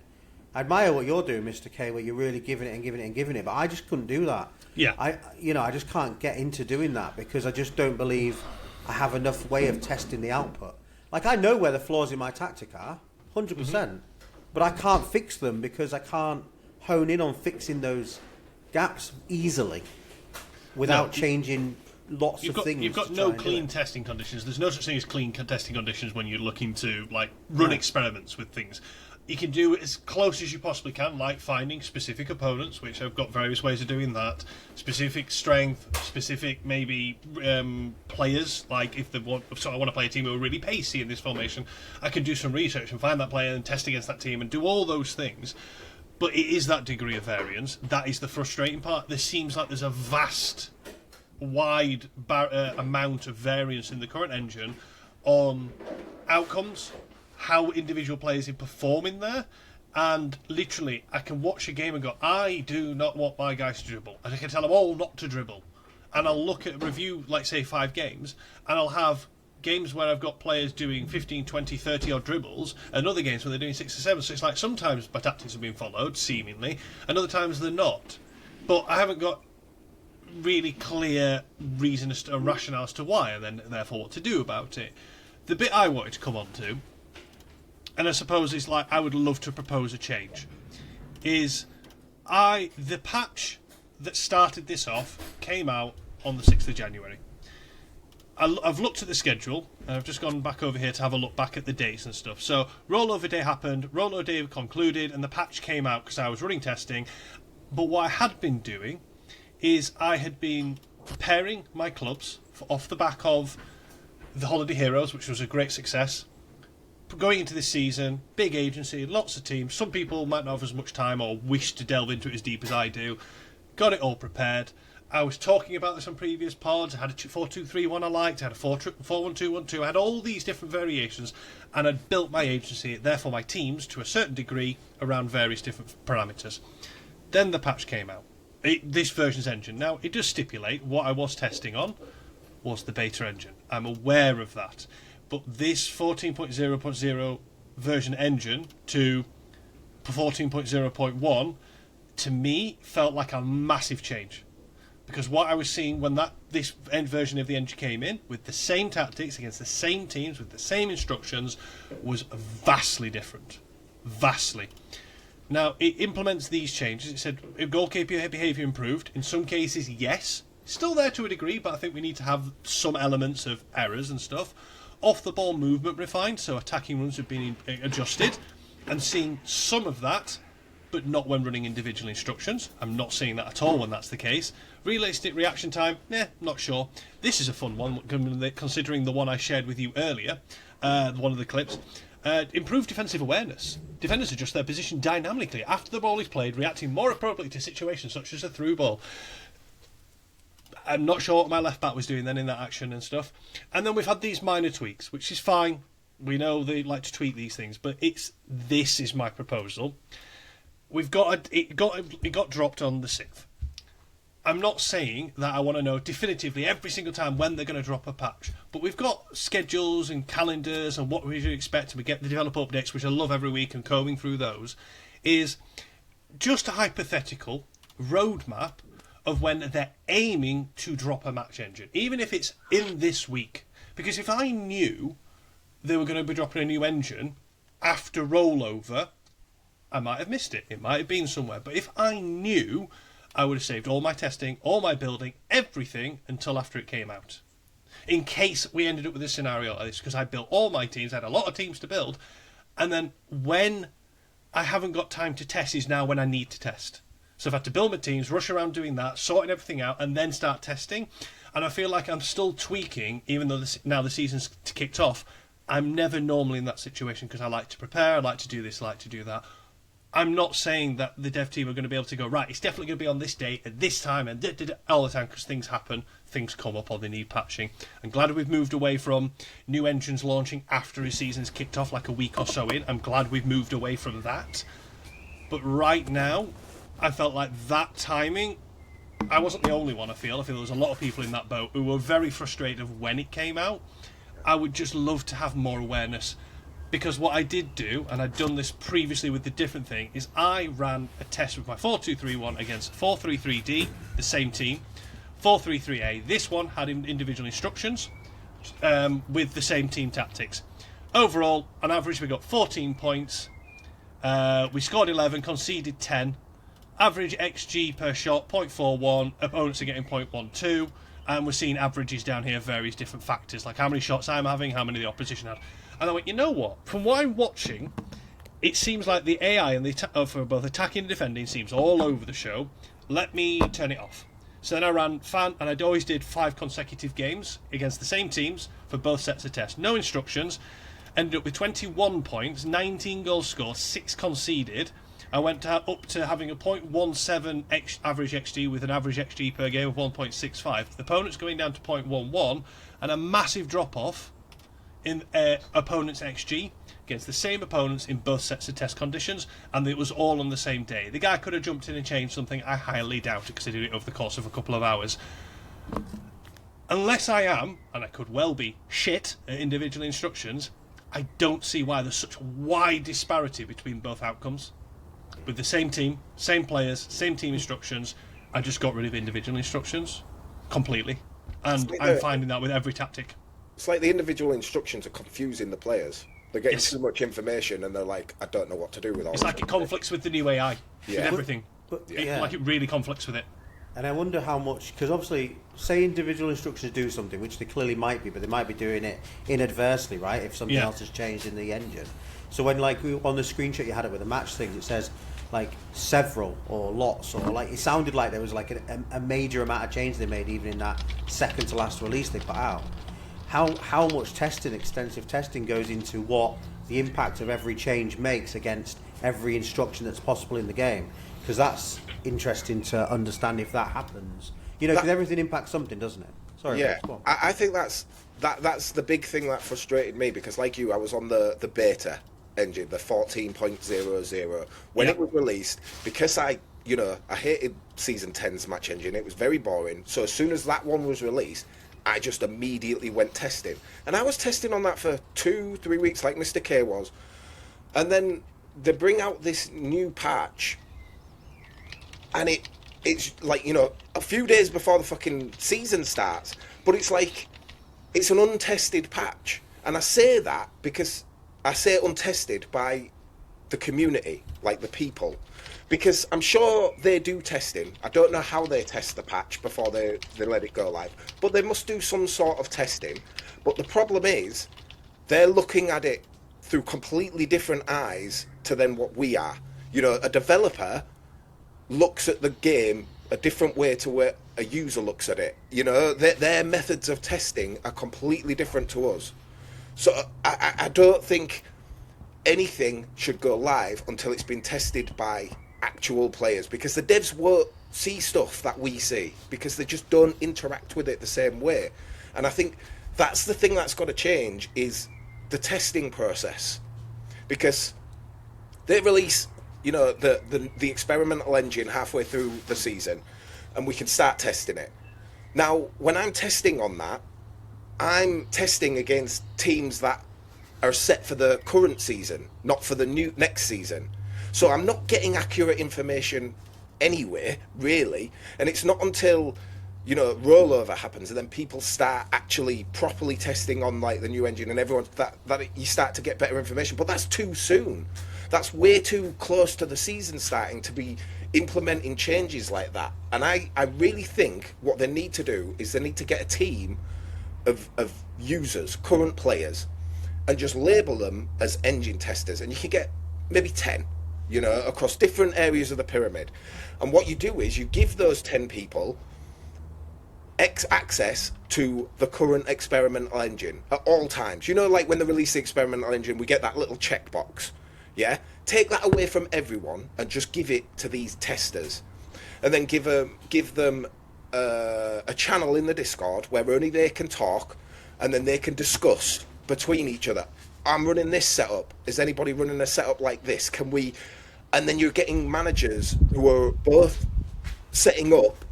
I admire what you're doing, Mr. K, where you're really giving it and giving it and giving it, but I just couldn't do that. Yeah. I just can't get into doing that, because I just don't believe I have enough way of testing the output. I know where the flaws in my tactic are, 100%, but I can't fix them because I can't hone in on fixing those gaps easily without changing lots of things. You've got no clean testing conditions. There's no such thing as clean testing conditions when you're looking to run experiments with things. You can do it as close as you possibly can, like finding specific opponents, which I've got various ways of doing that. Specific strength, specific maybe players. Like if I want to play a team who are really pacey in this formation, I can do some research and find that player and test against that team and do all those things. But it is that degree of variance. That is the frustrating part. There seems like there's a wide amount of variance in the current engine on outcomes, how individual players perform in there, and literally I can watch a game and go, I do not want my guys to dribble, and I can tell them all not to dribble, and I'll look at review say 5 games, and I'll have games where I've got players doing 15, 20, 30 odd dribbles, and other games where they're doing 6 or 7, so it's like sometimes my tactics have been followed seemingly, and other times they're not, but I haven't got really clear reason or rationale as to why, and then therefore what to do about it. The bit I wanted to come on to, and I suppose it's I would love to propose a change, is the patch that started this off came out on the 6th of January. I've looked at the schedule, and I've just gone back over here to have a look back at the dates and stuff. So rollover day happened, rollover day concluded, and the patch came out because I was running testing. But what I had been doing is I had been preparing my clubs off the back of the Holiday Heroes, which was a great success. Going into this season, big agency, lots of teams. Some people might not have as much time or wish to delve into it as deep as I do. Got it all prepared. I was talking about this on previous pods. I had a 4-2-3-1 I liked. I had a 4-1-2-1-2. I had all these different variations, and I'd built my agency, therefore my teams, to a certain degree around various different parameters. Then the patch came out. This version's engine. Now, it does stipulate what I was testing on was the beta engine. I'm aware of that. But this 14.0.0 version engine to 14.0.1, to me, felt like a massive change. Because what I was seeing when this end version of the engine came in, with the same tactics, against the same teams, with the same instructions, was vastly different. vastly. Now, it implements these changes. It said goalkeeper behaviour improved. In some cases, yes. Still there to a degree, but I think we need to have some elements of errors and stuff. Off-the-ball movement refined, so attacking runs have been adjusted. And seeing some of that, but not when running individual instructions. I'm not seeing that at all when that's the case. Realistic reaction time, not sure. This is a fun one, considering the one I shared with you earlier, one of the clips. Improved defensive awareness. Defenders adjust their position dynamically after the ball is played, reacting more appropriately to situations such as a through ball. I'm not sure what my left back was doing then in that action and stuff. And then we've had these minor tweaks, which is fine. We know they like to tweak these things, but this is my proposal. It got dropped on the 6th. I'm not saying that I want to know definitively every single time when they're going to drop a patch, but we've got schedules and calendars and what we should expect, and we get the developer updates, which I love every week, and combing through those is just a hypothetical roadmap of when they're aiming to drop a match engine, even if it's in this week. Because if I knew they were going to be dropping a new engine after rollover, I might have missed it. It might have been somewhere. But if I knew, I would have saved all my testing, all my building, everything until after it came out. In case we ended up with a scenario like this, because I built all my teams, I had a lot of teams to build, and then when I haven't got time to test is now when I need to test. So I've had to build my teams, rush around doing that, sorting everything out, and then start testing. And I feel like I'm still tweaking, even though now the season's kicked off. I'm never normally in that situation because I like to prepare, I like to do this, I like to do that. I'm not saying that the dev team are going to be able to go, right, it's definitely going to be on this date at this time and all the time, because things happen, things come up, or they need patching. I'm glad we've moved away from new engines launching after a season's kicked off, like a week or so in. I'm glad we've moved away from that. But right now, I felt like that timing, I wasn't the only one, I feel there was a lot of people in that boat who were very frustrated of when it came out. I would just love to have more awareness. Because what I did do, and I'd done this previously with the different thing, is I ran a test with my 4-2-3-1 against 4-3-3-D, the same team, 4-3-3-A. This one had individual instructions with the same team tactics. Overall, on average, we got 14 points. We scored 11, conceded 10. Average XG per shot, 0.41. Opponents are getting 0.12. And we're seeing averages down here, various different factors, like how many shots I'm having, how many the opposition had. And I went, you know what? From what I'm watching, it seems like the AI and for both attacking and defending seems all over the show. Let me turn it off. So then I ran and I always did 5 consecutive games against the same teams for both sets of tests. No instructions. Ended up with 21 points, 19 goals scored, 6 conceded. I went up to having a 0.17 average XG with an average XG per game of 1.65. The opponent's going down to 0.11 and a massive drop-off in opponent's XG against the same opponents in both sets of test conditions, and it was all on the same day. The guy could have jumped in and changed something. I highly doubt it, because he did it over the course of a couple of hours. Unless I am, and I could well be, shit at individual instructions, I don't see why there's such wide disparity between both outcomes. With the same team, same players, same team instructions, I just got rid of individual instructions completely. And I'm finding that with every tactic. It's like the individual instructions are confusing the players. They're getting too much information and they're like, I don't know what to do with all this. It's like it conflicts with the new AI, with everything. Like it really conflicts with it. And I wonder how much, because obviously, say individual instructions do something, which they clearly might be, but they might be doing it inadvertently, right? If something else has changed in the engine. So when, like, on the screenshot you had it with the match things, it says, like, several or lots, or, like, it sounded like there was, like, a major amount of change they made, even in that second to last release they put out. How much testing, extensive testing, goes into what the impact of every change makes against every instruction that's possible in the game? Because that's interesting to understand if that happens. You know, because everything impacts something, doesn't it? Sorry. Yeah, I think that's the big thing that frustrated me, because like you, I was on the beta engine, the 14.00 when it was released, because I hated Season 10's match engine. It was very boring. So as soon as that one was released, I just immediately went testing. And I was testing on that for 2-3 weeks, like Mr. K was. And then they bring out this new patch, and it's like, a few days before the fucking season starts, but it's like, it's an untested patch. And I say that because I say untested by the community, like the people, because I'm sure they do testing. I don't know how they test the patch before they let it go live, but they must do some sort of testing. But the problem is, they're looking at it through completely different eyes to then what we are. You know, a developer looks at the game a different way to where a user looks at it. You know, their methods of testing are completely different to us. So I don't think anything should go live until it's been tested by actual players, because the devs won't see stuff that we see because they just don't interact with it the same way. And I think that's the thing that's got to change, is the testing process, because they release, you know, the experimental engine halfway through the season, and we can start testing it. Now, when I'm testing on that, I'm testing against teams that are set for the current season, not for the next season. So I'm not getting accurate information anyway, really. And it's not until, you know, rollover happens and then people start actually properly testing on like the new engine and everyone that you start to get better information. But that's too soon. That's way too close to the season starting to be implementing changes like that. And I really think what they need to do is they need to get a team of users, current players, and just label them as engine testers. And you can get maybe 10, you know, across different areas of the pyramid. And what you do is you give those 10 people access to the current experimental engine at all times. You know, like when they release the experimental engine, we get that little checkbox. Yeah? Take that away from everyone and just give it to these testers. And then give them a channel in the Discord where only they can talk, and then they can discuss between each other. I'm running this setup. Is anybody running a setup like this? Can we? And then you're getting managers who are both setting up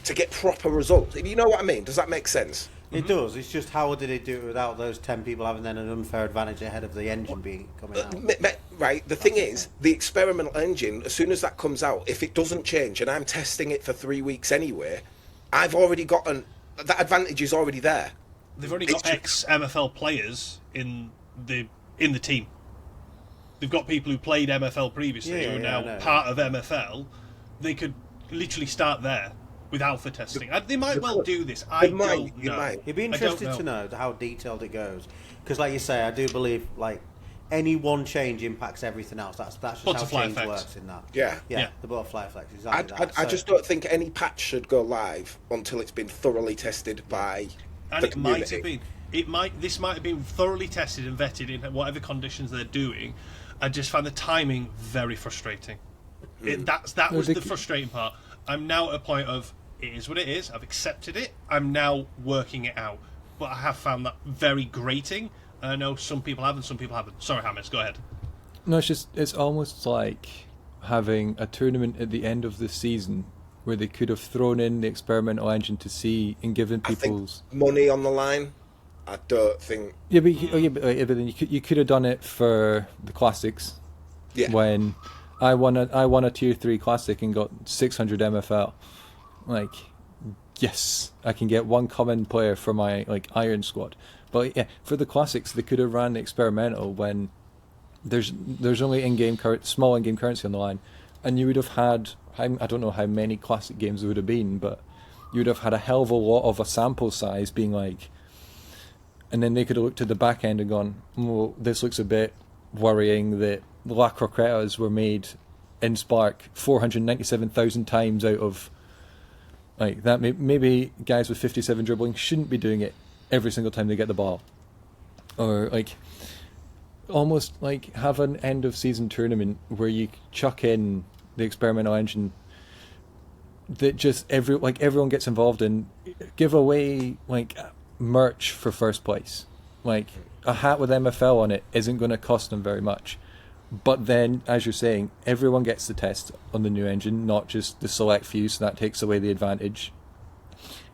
to get proper results. If you know what I mean, does that make sense? It does. It's just how did it do it without those 10 people having then an unfair advantage ahead of the engine being coming out? Right. The thing is, the experimental engine, as soon as that comes out, if it doesn't change, and I'm testing it for 3 weeks anyway, I've already gotten that advantage is already there. They've already got ex-MFL players in the team. They've got people who played MFL previously who are now part of MFL. They could literally start there with alpha testing. They might well do this. I don't know. It'd be interesting to know how detailed it goes, because, like you say, I do believe like any one change impacts everything else. That's just butterfly how change effect works in that. Yeah. The butterfly effect. Exactly. I just don't think any patch should go live until it's been thoroughly tested by. And the it community. might have been. This might have been thoroughly tested and vetted in whatever conditions they're doing. I just find the timing very frustrating. That was the frustrating part. I'm now at a point of it is what it is. I've accepted it. I'm now working it out. But I have found that very grating. And I know some people have and some people haven't. Sorry, Hamez, go ahead. No, it's almost like having a tournament at the end of the season where they could have thrown in the experimental engine to see and given people's money on the line. I don't think. Yeah, but then you could have done it for the classics. Yeah. When I won a tier 3 classic and got 600 MFL, like, yes, I can get one common player for my like Iron Squad. But yeah, for the classics, they could have ran the experimental when there's only small in-game currency on the line, and you would have had. I don't know how many classic games there would have been, but you would have had a hell of a lot of a sample size being like, and then they could have looked at the back end and gone, well, this looks a bit worrying that La Croquetas were made in Spark 497,000 times out of like that. Maybe guys with 57 dribbling shouldn't be doing it every single time they get the ball, or like almost like have an end of season tournament where you chuck in the experimental engine that just everyone gets involved in, give away like merch for first place. Like a hat with MFL on it isn't going to cost them very much, but then as you're saying, everyone gets the test on the new engine, not just the select few, so that takes away the advantage.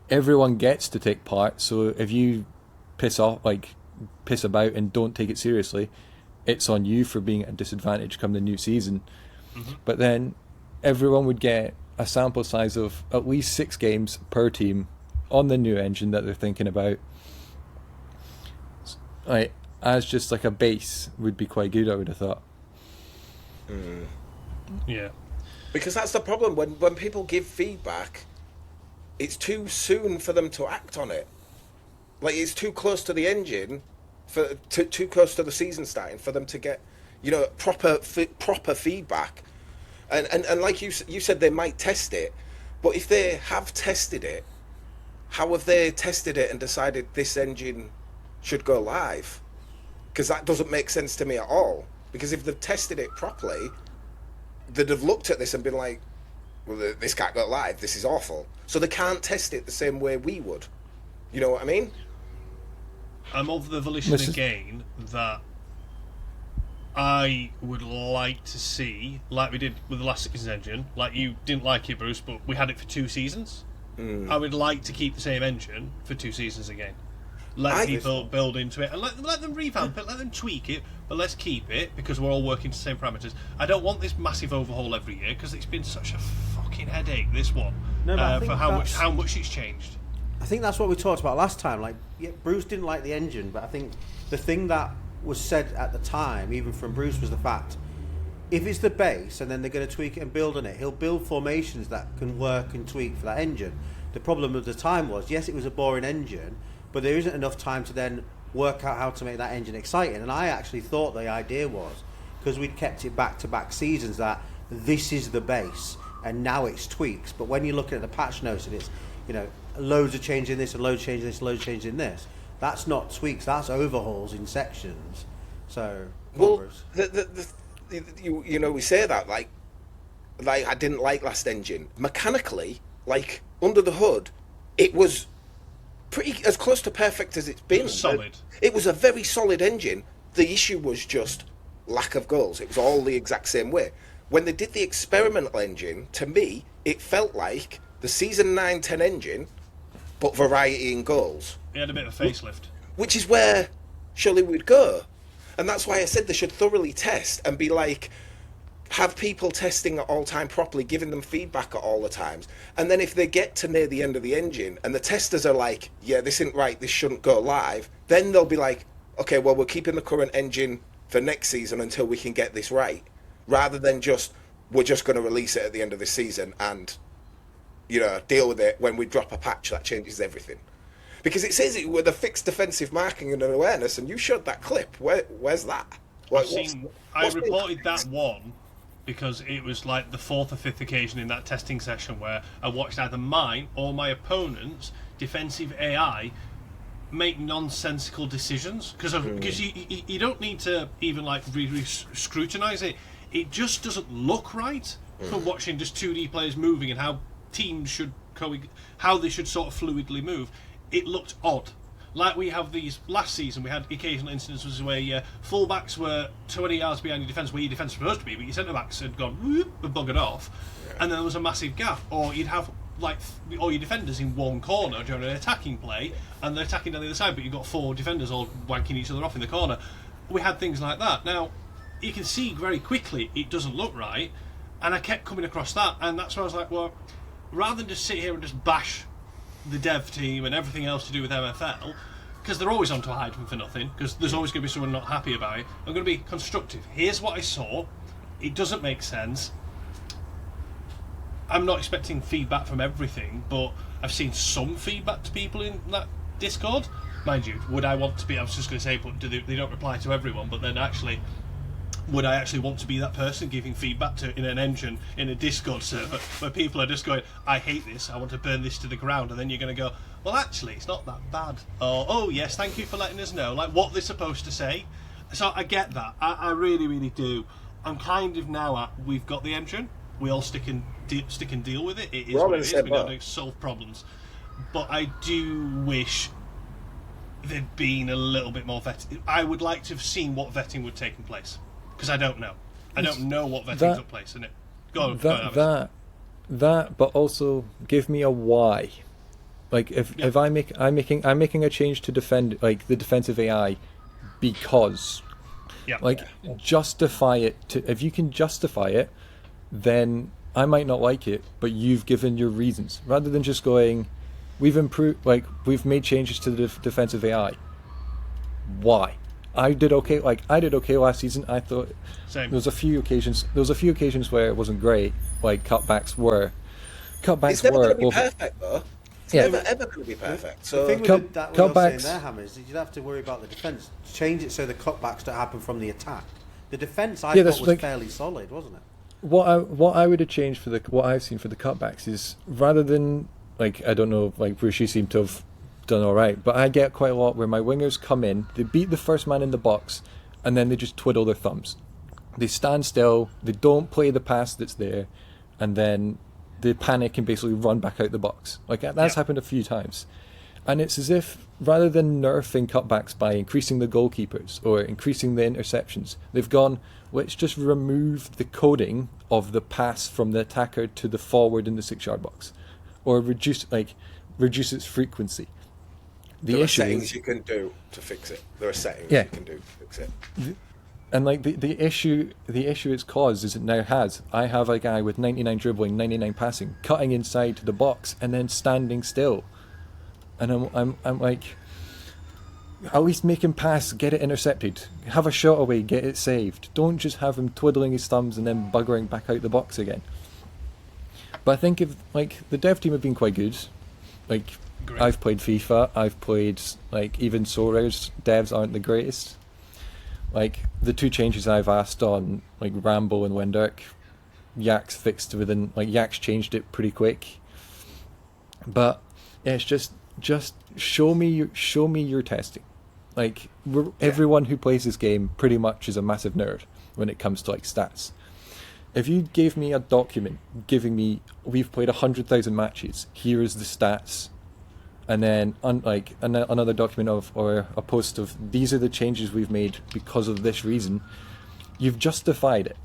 Everyone gets to take part, so if you piss about and don't take it seriously, it's on you for being at a disadvantage come the new season. Mm-hmm. But then everyone would get a sample size of at least 6 games per team on the new engine that they're thinking about. Like, as just like a base would be quite good, I would have thought. Yeah. Because that's the problem. When people give feedback, it's too soon for them to act on it. Like, it's too close to the engine, too close to the season starting for them to get, proper feedback. And like you said, they might test it, but if they have tested it, how have they tested it and decided this engine should go live? Because that doesn't make sense to me at all. Because if they've tested it properly, they'd have looked at this and been like, well, this can't go live, this is awful. So they can't test it the same way we would. You know what I mean? I'm of the volition again that I would like to see, like we did with the last season's engine, like you didn't like it, Bruce, but we had it for 2 seasons. I would like to keep the same engine for 2 seasons again. Let people build into it and let them revamp it, let them tweak it, but let's keep it because we're all working to the same parameters. I don't want this massive overhaul every year because it's been such a fucking headache, this one, for how much it's changed. I think that's what we talked about last time. Like, yeah, Bruce didn't like the engine, but I think the thing that was said at the time, even from Bruce, was the fact if it's the base and then they're going to tweak it and build on it, he'll build formations that can work and tweak for that engine. The problem at the time was, yes, it was a boring engine, but there isn't enough time to then work out how to make that engine exciting. And I actually thought the idea was, because we'd kept it back-to-back seasons, that this is the base and now it's tweaks. But when you're looking at the patch notes and it's, loads of change in this and loads of change in this, loads of change in this, that's not tweaks, that's overhauls in sections. So, well, we say that like I didn't like last engine. Mechanically, like under the hood, it was pretty as close to perfect as it's been. It was solid. It was a very solid engine. The issue was just lack of goals. It was all the exact same way. When they did the experimental engine, to me, it felt like the season 9-10 engine, but variety in goals. It had a bit of a facelift. Which is where surely we'd go. And that's why I said they should thoroughly test and be like, have people testing at all time properly, giving them feedback at all the times. And then if they get to near the end of the engine and the testers are like, yeah, this isn't right, this shouldn't go live, then they'll be like, okay, well, we're keeping the current engine for next season until we can get this right. Rather than we're just going to release it at the end of this season and, deal with it when we drop a patch that changes everything. Because it says it with a fixed defensive marking and an awareness, and you showed that clip. Where's that? I reported that one because it was like the 4th or 5th occasion in that testing session where I watched either mine or my opponent's defensive AI make nonsensical decisions because you don't need to even like really scrutinize it. It just doesn't look right for watching just 2D players moving and how teams should how they should sort of fluidly move. It looked odd. Like we have these last season, we had occasional instances where fullbacks were 20 yards behind your defence, where your defence was supposed to be, but your centre backs had gone whoop, and buggered off, and then there was a massive gap. Or you'd have like all your defenders in one corner during an attacking play, and they're attacking down the other side, but you've got 4 defenders all wanking each other off in the corner. We had things like that. Now you can see very quickly it doesn't look right, and I kept coming across that, and that's why I was like, well, rather than just sit here and just bash the dev team and everything else to do with MFL, because they're always on to hide for nothing, because there's always going to be someone not happy about it. I'm going to be constructive. Here's what I saw. It doesn't make sense. I'm not expecting feedback from everything, but I've seen some feedback to people in that Discord. Mind you, would I want to be, I was just going to say, but they don't reply to everyone, but then actually, would I actually want to be that person giving feedback to in an engine in a Discord server where people are just going, I hate this, I want to burn this to the ground, and then you're going to go, well, actually, it's not that bad. Or, oh, yes, thank you for letting us know, like what they're supposed to say. So I get that. I really, really do. I'm kind of now at, we've got the engine, we all stick and deal with it. It is what it is. We don't solve problems. But I do wish there'd been a little bit more vetting. I would like to have seen what vetting would take in place. Because I don't know. I don't know what vetting took place in it. Go on, that, but also give me a why. Like if I'm making a change to defend, like the defensive AI, because, justify it. If you can justify it, then I might not like it, but you've given your reasons rather than just going, we've improved, like we've made changes to the defensive AI. Why? I did okay. Like I did okay last season. I thought Same. there was a few occasions where it wasn't great. Like cutbacks were. It's never going to be Over, perfect, though. It's Yeah. never ever going to be perfect. The So thing with Cut- that, what you're saying cutbacks- there, Hamez, is you'd have to worry about the defence. Change it so the cutbacks don't happen from the attack. The defence, I Yeah, thought, that's was like- fairly solid, wasn't it? what I would have changed for what I've seen for the cutbacks is rather than like I don't know, like Bruce, you seem to have done all right, but I get quite a lot where my wingers come in, they beat the first man in the box, and then they just twiddle their thumbs. They stand still, they don't play the pass that's there, and then they panic and basically run back out the box. Like that's happened a few times. And it's as if rather than nerfing cutbacks by increasing the goalkeepers or increasing the interceptions, they've gone, let's just remove the coding of the pass from the attacker to the forward in the 6-yard box, or reduce its frequency. The there are issue settings is, you can do to fix it. There are settings Yeah. you can do to fix it. and like the issue it's caused is it now has. I have a guy with 99 dribbling, 99 passing, cutting inside to the box and then standing still, and I'm like, at least make him pass, get it intercepted, have a shot away, get it saved. Don't just have him twiddling his thumbs and then buggering back out the box again. But I think if like the dev team have been quite good. Like Great. I've played FIFA, I've played like even Sora's devs aren't the greatest. Like the two changes I've asked on like Rambo and Windark, Yak's fixed within like Yak's changed it pretty quick. But yeah, it's just show me your testing. Like everyone who plays this game pretty much is a massive nerd when it comes to like stats. If you gave me a document giving me we've played 100,000 matches, here is the stats, and then another document or a post of these are the changes we've made because of this reason, you've justified it.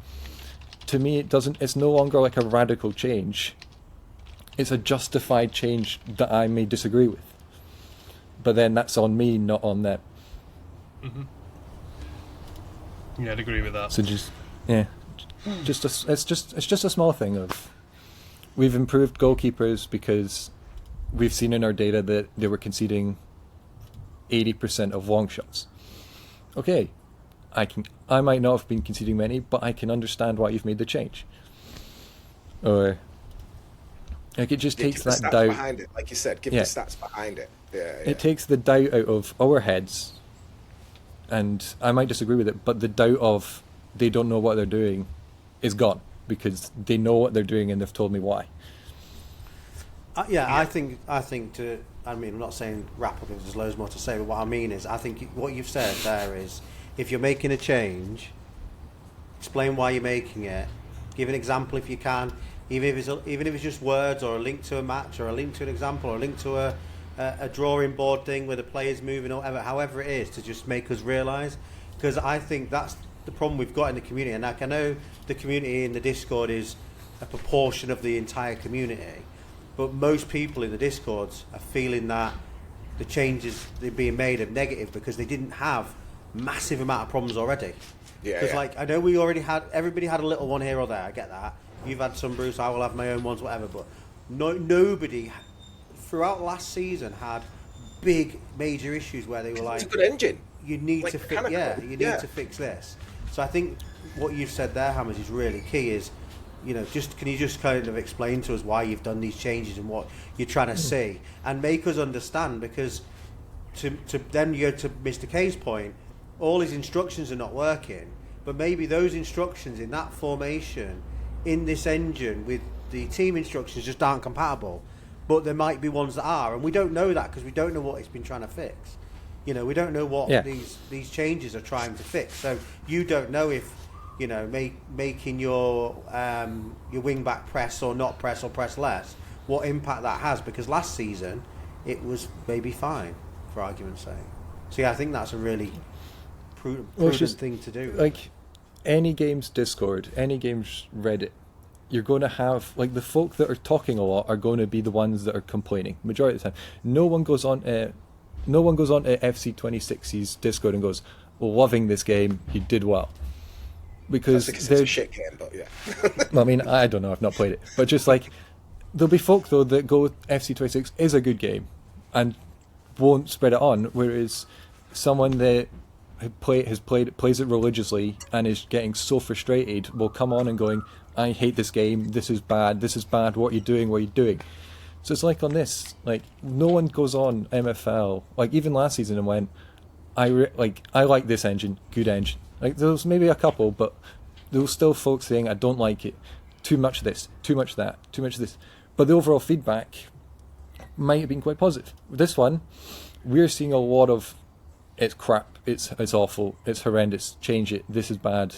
To me, it's no longer like a radical change. It's a justified change that I may disagree with. But then that's on me, not on them. Yeah, I'd agree with that. So it's just a small thing of we've improved goalkeepers because we've seen in our data that they were conceding 80% of long shots. Okay, I might not have been conceding many, but I can understand why you've made the change. Or like it just takes Give the that stats doubt. behind it, like you said. Give Yeah. the stats behind it. Yeah, It takes the doubt out of our heads, and I might disagree with it, but the doubt of they don't know what they're doing is gone because they know what they're doing and they've told me why. I think I'm not saying wrap up, there's loads more to say, but what I mean is, I think what you've said there is, if you're making a change, explain why you're making it, give an example if you can, even if it's just words or a link to a match or a link to an example or a link to a drawing board thing where the players moving or whatever, however it is, to just make us realise, because I think that's the problem we've got in the community. And like, I know the community in the Discord is a proportion of the entire community, but most people in the Discords are feeling that the changes that are being made are negative because they didn't have massive amount of problems already. Because like, I know everybody had a little one here or there, I get that. You've had some, Bruce, I will have my own ones, whatever, but nobody throughout last season had big major issues where they were like, it's a good engine. you need Like to fix mechanical. you need to fix this. So I think what you've said there, Hamez, is really key. Is can you just kind of explain to us why you've done these changes and what you're trying to see, and make us understand, because to then you go to Mr. K's point, all his instructions are not working, but maybe those instructions in that formation in this engine with the team instructions just aren't compatible, but there might be ones that are, and we don't know that because we don't know what it's been trying to fix. We don't know what these changes are trying to fix. So you don't know if making your wing back press or not press or press less, what impact that has, because last season it was maybe fine, for argument's sake. So yeah, I think that's a really prudent thing to do. Like any game's Discord, any game's Reddit, you're going to have like the folk that are talking a lot are going to be the ones that are complaining majority of the time. No one goes on to FC26's Discord and goes, loving this game, you did well. Because it's a shit game, but yeah. I mean, I don't know, I've not played it, but just like there'll be folk though that go FC26 is a good game and won't spread it on, whereas someone that plays it religiously and is getting so frustrated will come on and going, I hate this game, this is bad, what are you doing? So it's like on this, like no one goes on MFL, like even last season and went, I like this engine, good engine. Like there was maybe a couple, but there was still folks saying I don't like it, too much of this, too much of that, too much of this. But the overall feedback might have been quite positive. With this one, we're seeing a lot of it's crap, it's awful, it's horrendous, change it, this is bad.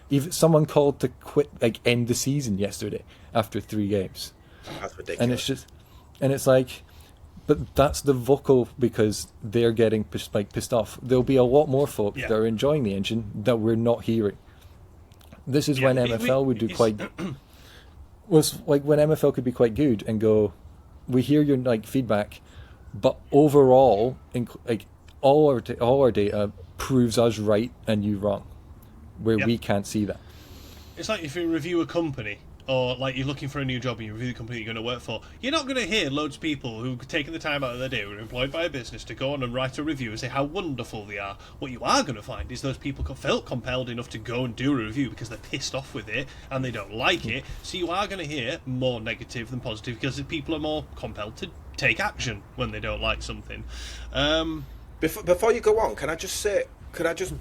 Even someone called to quit, like end the season yesterday after 3 games. That's ridiculous. And it's like, but that's the vocal because they're getting pissed off. There'll be a lot more folk that are enjoying the engine that we're not hearing. This is when MFL would do quite. Was like when MFL could be quite good and go, we hear your like feedback, but overall, like all our data proves us right and you wrong, where we can't see that. It's like if you review a company, or like you're looking for a new job and you review the company you're going to work for, you're not going to hear loads of people who've taken the time out of their day, who are employed by a business, to go on and write a review and say how wonderful they are. What you are going to find is those people felt compelled enough to go and do a review because they're pissed off with it and they don't like it. So you are going to hear more negative than positive because people are more compelled to take action when they don't like something. Before you go on, can I just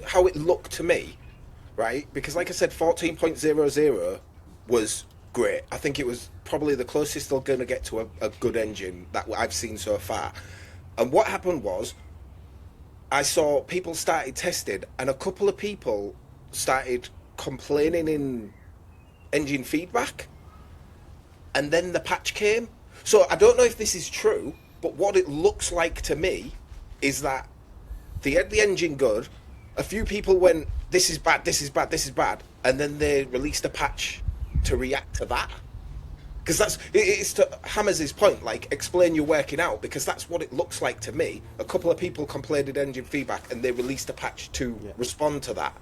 how it looked to me, right? Because like I said, 14.00 was great. I think it was probably the closest they're going to get to a good engine that I've seen so far. And what happened was, I saw people started testing, and a couple of people started complaining in engine feedback, and then the patch came. So I don't know if this is true, but what it looks like to me is that they had the engine good, a few people went, this is bad, this is bad, this is bad, and then they released a patch to react to that. Because it's to Hamez's point, like, explain your working out, because that's what it looks like to me. A couple of people complained in engine feedback and they released a patch to respond to that.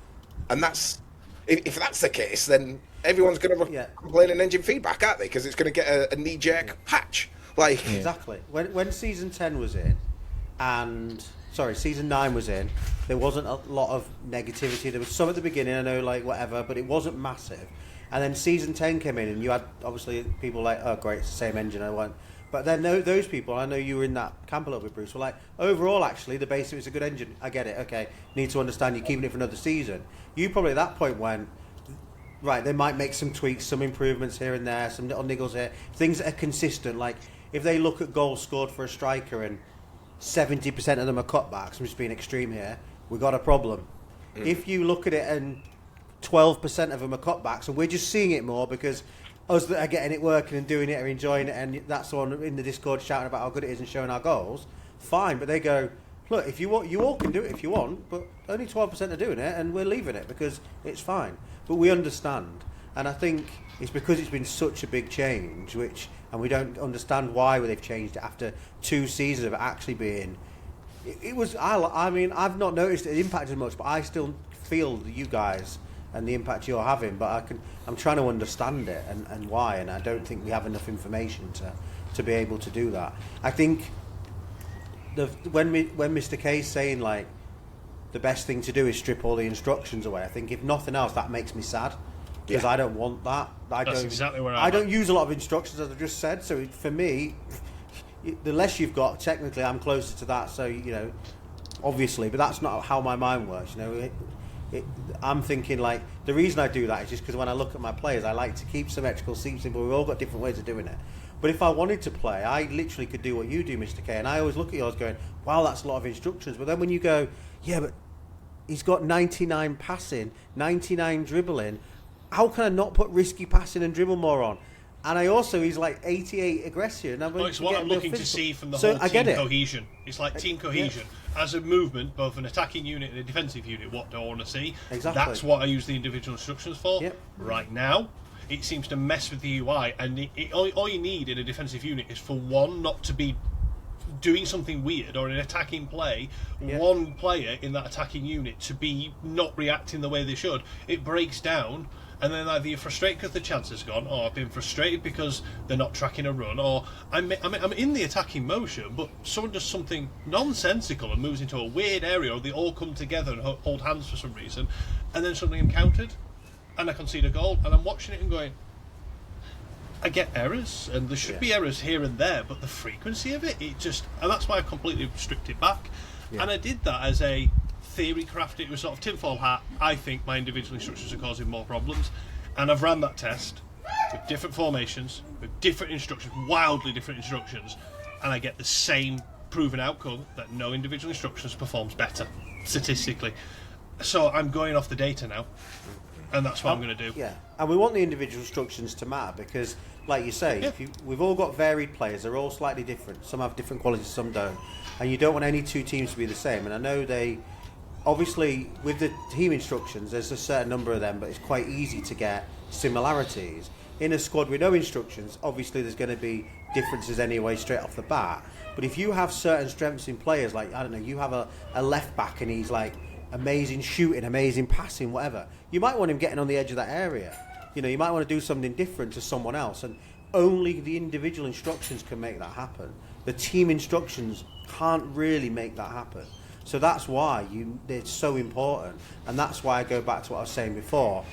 And that's, if that's the case, then everyone's going to complain in engine feedback, aren't they? Because it's going to get a knee-jerk patch. Like Exactly. When season 10 was in, season 9 was in, there wasn't a lot of negativity. There was some at the beginning, I know, like, whatever, but it wasn't massive. And then season 10 came in, and you had, obviously, people like, oh, great, it's the same engine, I want. But then those people, I know you were in that camp a little bit, Bruce, were like, overall, actually, the base of it's a good engine. I get it, okay. Need to understand you're keeping it for another season. You probably at that point went, right, they might make some tweaks, some improvements here and there, some little niggles here, things that are consistent. Like, if they look at goals scored for a striker and 70% of them are cutbacks, I'm just being extreme here, we got a problem. If you look at it and 12% of them are cutbacks, and we're just seeing it more because us that are getting it working and doing it are enjoying it, and that's the one in the Discord shouting about how good it is and showing our goals, fine. But they go, look, if you want, you all can do it if you want, but only 12% are doing it, and we're leaving it because it's fine. But we understand, and I think it's because it's been such a big change, and we don't understand why they've changed it after 2 seasons of it actually being. It was. I mean, I've not noticed it impacted much, but I still feel you guys and the impact you're having, but I'm trying to understand it and why, and I don't think we have enough information to be able to do that. I think when Mr. K's saying like the best thing to do is strip all the instructions away, I think if nothing else that makes me sad because I don't want that. That's exactly where I don't use a lot of instructions, as I've just said, so for me, the less you've got, technically I'm closer to that, so obviously, but that's not how my mind works, I'm thinking like the reason I do that is just because when I look at my players, I like to keep symmetrical, simple. We've all got different ways of doing it. But if I wanted to play, I literally could do what you do, Mr. K. And I always look at yours going, wow, that's a lot of instructions. But then when you go, yeah, but he's got 99 passing, 99 dribbling. How can I not put risky passing and dribble more on? And he's like 88 aggression. It's what I'm looking to see from the whole team cohesion. It's like team cohesion. As a movement, both an attacking unit and a defensive unit, what do I want to see? Exactly. That's what I use the individual instructions for. Yep. Right now, it seems to mess with the UI, and all you need in a defensive unit is for one not to be doing something weird, or an attacking play, one player in that attacking unit to be not reacting the way they should. It breaks down and then either you're frustrated because the chance has gone, or I've been frustrated because they're not tracking a run, or I'm in the attacking motion, but someone does something nonsensical and moves into a weird area, or they all come together and hold hands for some reason, and then suddenly I'm countered, and I concede a goal, and I'm watching it and going, I get errors, and there should be errors here and there, but the frequency of it and that's why I completely stripped it back. Yeah. And I did that as a theory craft. It was sort of tinfoil hat. I think my individual instructions are causing more problems, and I've ran that test with different formations, with different instructions, wildly different instructions, and I get the same proven outcome that no individual instructions performs better statistically. So I'm going off the data now, and that's what I'm going to do. Yeah, and we want the individual instructions to matter because, like you say, we've all got varied players. They're all slightly different. Some have different qualities, some don't. And you don't want any two teams to be the same. And I know obviously, with the team instructions, there's a certain number of them, but it's quite easy to get similarities. In a squad with no instructions, obviously there's going to be differences anyway straight off the bat. But if you have certain strengths in players, like, I don't know, you have a left back and he's like amazing shooting, amazing passing, whatever, you might want him getting on the edge of that area. You know, you might want to do something different to someone else, and only the individual instructions can make that happen. The team instructions can't really make that happen. So that's why it's so important, and that's why I go back to what I was saying before.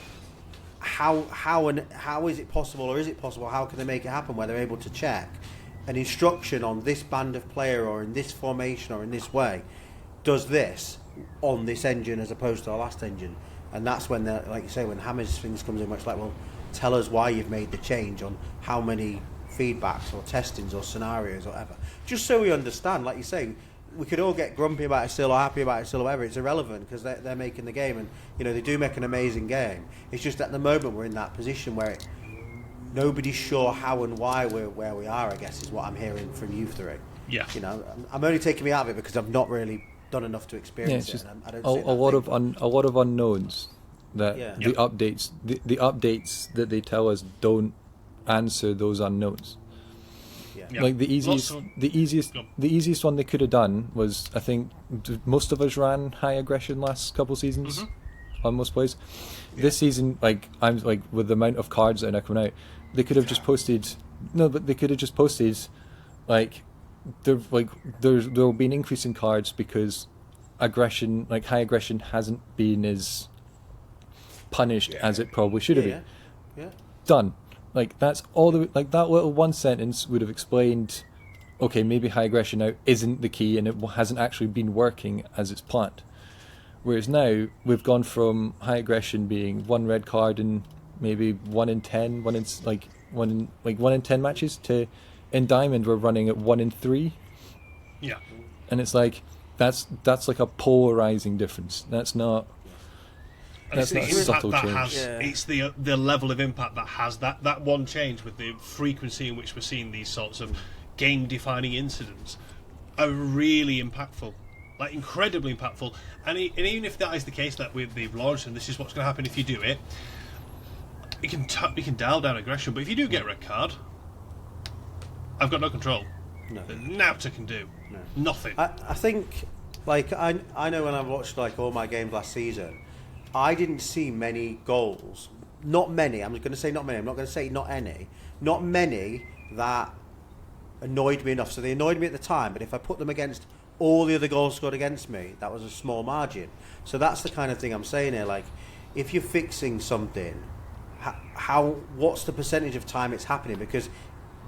How is it possible, or is it possible? How can they make it happen where they're able to check an instruction on this band of player, or in this formation, or in this way, does this on this engine as opposed to our last engine? And that's when, like you say, when Hamez things comes in, much like, well, tell us why you've made the change on how many feedbacks or testings or scenarios or whatever, just so we understand. Like you say, we could all get grumpy about it still or happy about it still or whatever. It's irrelevant because they're making the game, and you know they do make an amazing game. It's just at the moment we're in that position where nobody's sure how and why we're where we are, I guess, is what I'm hearing from you three. Yeah. You know, I'm only taking me out of it because I've not really done enough to experience it's it. just I don't a lot of unknowns that the updates that they tell us don't answer those unknowns. Yeah. Like the easiest one they could have done was, I think most of us ran high aggression last couple seasons on most plays. This season, like I'm like with the amount of cards that are now coming out, they could have just posted like there'll be an increase in cards because aggression, like high aggression, hasn't been as punished as it probably should have been. Yeah. Done. Like that's all like that little one sentence would have explained, okay, maybe high aggression now isn't the key and it hasn't actually been working as it's planned. Whereas now we've gone from high aggression being one red card in maybe 1 in 10 matches to in Diamond we're running at 1 in 3. Yeah. And it's like that's like a polarizing difference. That's not It's not a subtle change. It's the level of impact that has that one change with the frequency in which we're seeing these sorts of game-defining incidents are really impactful, like incredibly impactful. And even if that is the case, that they've launched and this is what's going to happen if you do it, you can dial down aggression. But if you do get a red card, I've got no control. No. Nauta can do nothing. I think, like I know when I watched like all my games last season, I didn't see many goals. Not many. I'm going to say not many. I'm not going to say not any. Not many that annoyed me enough. So they annoyed me at the time, but if I put them against all the other goals scored against me, that was a small margin. So that's the kind of thing I'm saying here. Like, if you're fixing something, what's the percentage of time it's happening? Because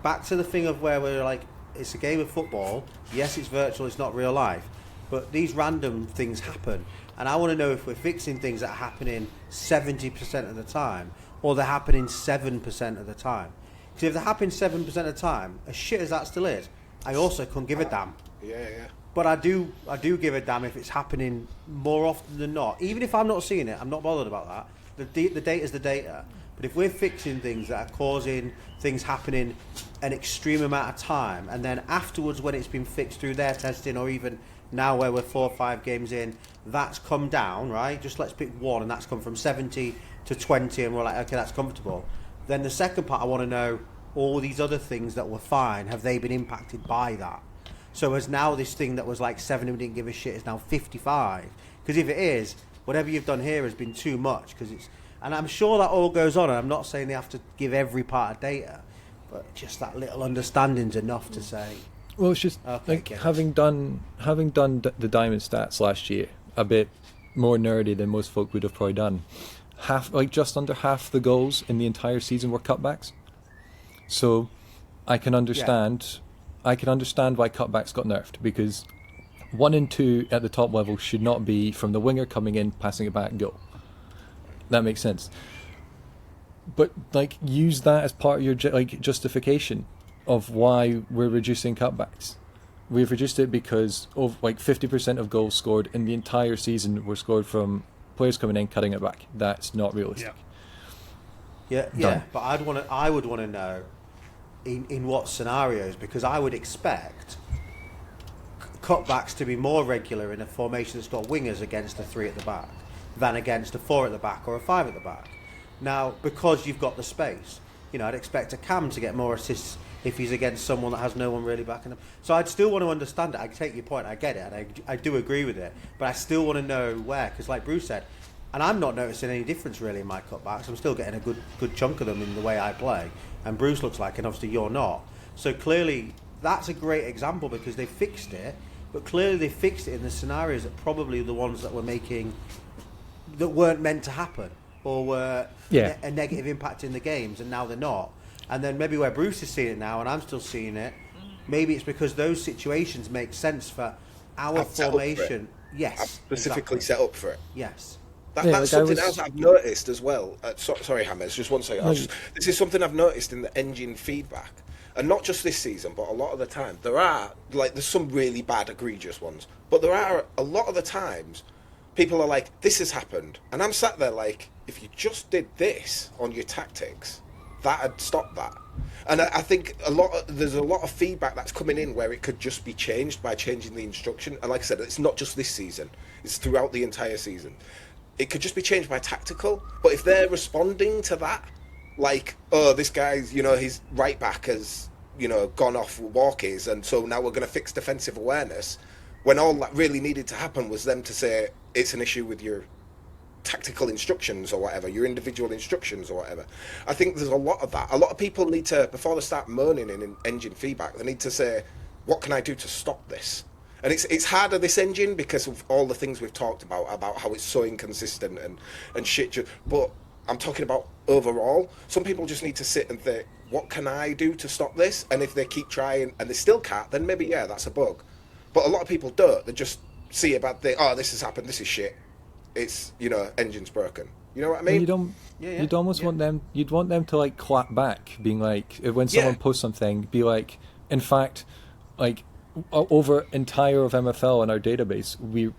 back to the thing of where we're like, it's a game of football. Yes, it's virtual. It's not real life. But these random things happen. And I want to know if we're fixing things that are happening 70% of the time or they're happening 7% of the time. Because if they're happening 7% of the time, as shit as that still is, I also couldn't give a damn. Yeah. But I do give a damn if it's happening more often than not. Even if I'm not seeing it, I'm not bothered about that. The data's the data. But if we're fixing things that are causing things happening an extreme amount of time, and then afterwards when it's been fixed through their testing, or even now where we're 4 or 5 games in, that's come down, right? Just let's pick one, and that's come from 70 to 20, and we're like, okay, that's comfortable. Then the second part, I want to know, all these other things that were fine, have they been impacted by that? So as now this thing that was like 7 and we didn't give a shit is now 55. Because if it is, whatever you've done here has been too much, because it's And I'm sure that all goes on, and I'm not saying they have to give every part of data, but just that little understanding's enough to say. Well, it's just having done the diamond stats last year, a bit more nerdy than most folk would have probably done. Just under half the goals in the entire season were cutbacks. So I can understand why cutbacks got nerfed, because 1 and 2 at the top level should not be from the winger coming in, passing it back and goal. That makes sense. But use that as part of your justification of why we're reducing cutbacks. We've reduced it because of 50% of goals scored in the entire season were scored from players coming in, cutting it back. That's not realistic. Yeah. But I would want to know in what scenarios, because I would expect cutbacks to be more regular in a formation that's got wingers against a 3 at the back than against a 4 at the back or a 5 at the back. Now, because you've got the space, I'd expect a Cam to get more assists if he's against someone that has no one really backing him. So I'd still want to understand it. I take your point, I get it, and I do agree with it, but I still want to know where, because like Bruce said, and I'm not noticing any difference really in my cutbacks. I'm still getting a good chunk of them in the way I play, and Bruce looks like, and obviously you're not. So clearly that's a great example, because they fixed it, but clearly they fixed it in the scenarios that probably the ones that weren't meant to happen, or were a negative impact in the games, and now they're not. And then maybe where Bruce is seeing it now and I'm still seeing it, maybe it's because those situations make sense for our formation. Yes, I've specifically set up for it. Yes. That's something else I've noticed as well. Sorry, Hamez, just one second. This is something I've noticed in the engine feedback. And not just this season, but a lot of the time. There's some really bad, egregious ones. But there are, a lot of the times, people are like, this has happened. And I'm sat there like, if you just did this on your tactics, that'd stop that. And I think there's a lot of feedback that's coming in where it could just be changed by changing the instruction. And like I said, it's not just this season. It's throughout the entire season. It could just be changed by tactical. But if they're responding to that, like, oh, this guy's, his right back has, gone off walkies, and so now we're going to fix defensive awareness, when all that really needed to happen was them to say it's an issue with your tactical instructions or whatever, your individual instructions or whatever. I think there's a lot of that. A lot of people need to, before they start moaning in engine feedback, they need to say, what can I do to stop this? And it's harder, this engine, because of all the things we've talked about how it's so inconsistent and shit. But I'm talking about overall. Some people just need to sit and think, what can I do to stop this? And if they keep trying and they still can't, then maybe, that's a bug. But a lot of people don't. They just see a bad thing. Oh, this has happened. This is shit. It's, engine's broken. You know what I mean? You'd almost want them. You'd want them to clap back, being like, when someone posts something, be like, in fact, over entire of MFL in our database, we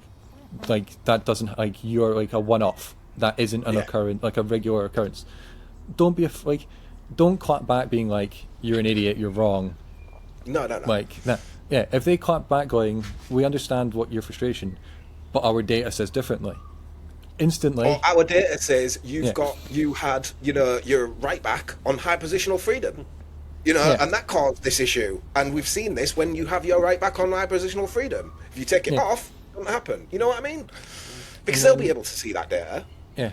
that doesn't you're a one-off. That isn't an occurrence, a regular occurrence. Don't be don't clap back, being like, you're an idiot, you're wrong. No. Yeah, if they clap back going, we understand what your frustration, but our data says differently. Instantly. Or our data says you had, your right back on high positional freedom. And that caused this issue. And we've seen this when you have your right back on high positional freedom. If you take it off, it doesn't happen. You know what I mean? Because they'll be able to see that data. Yeah.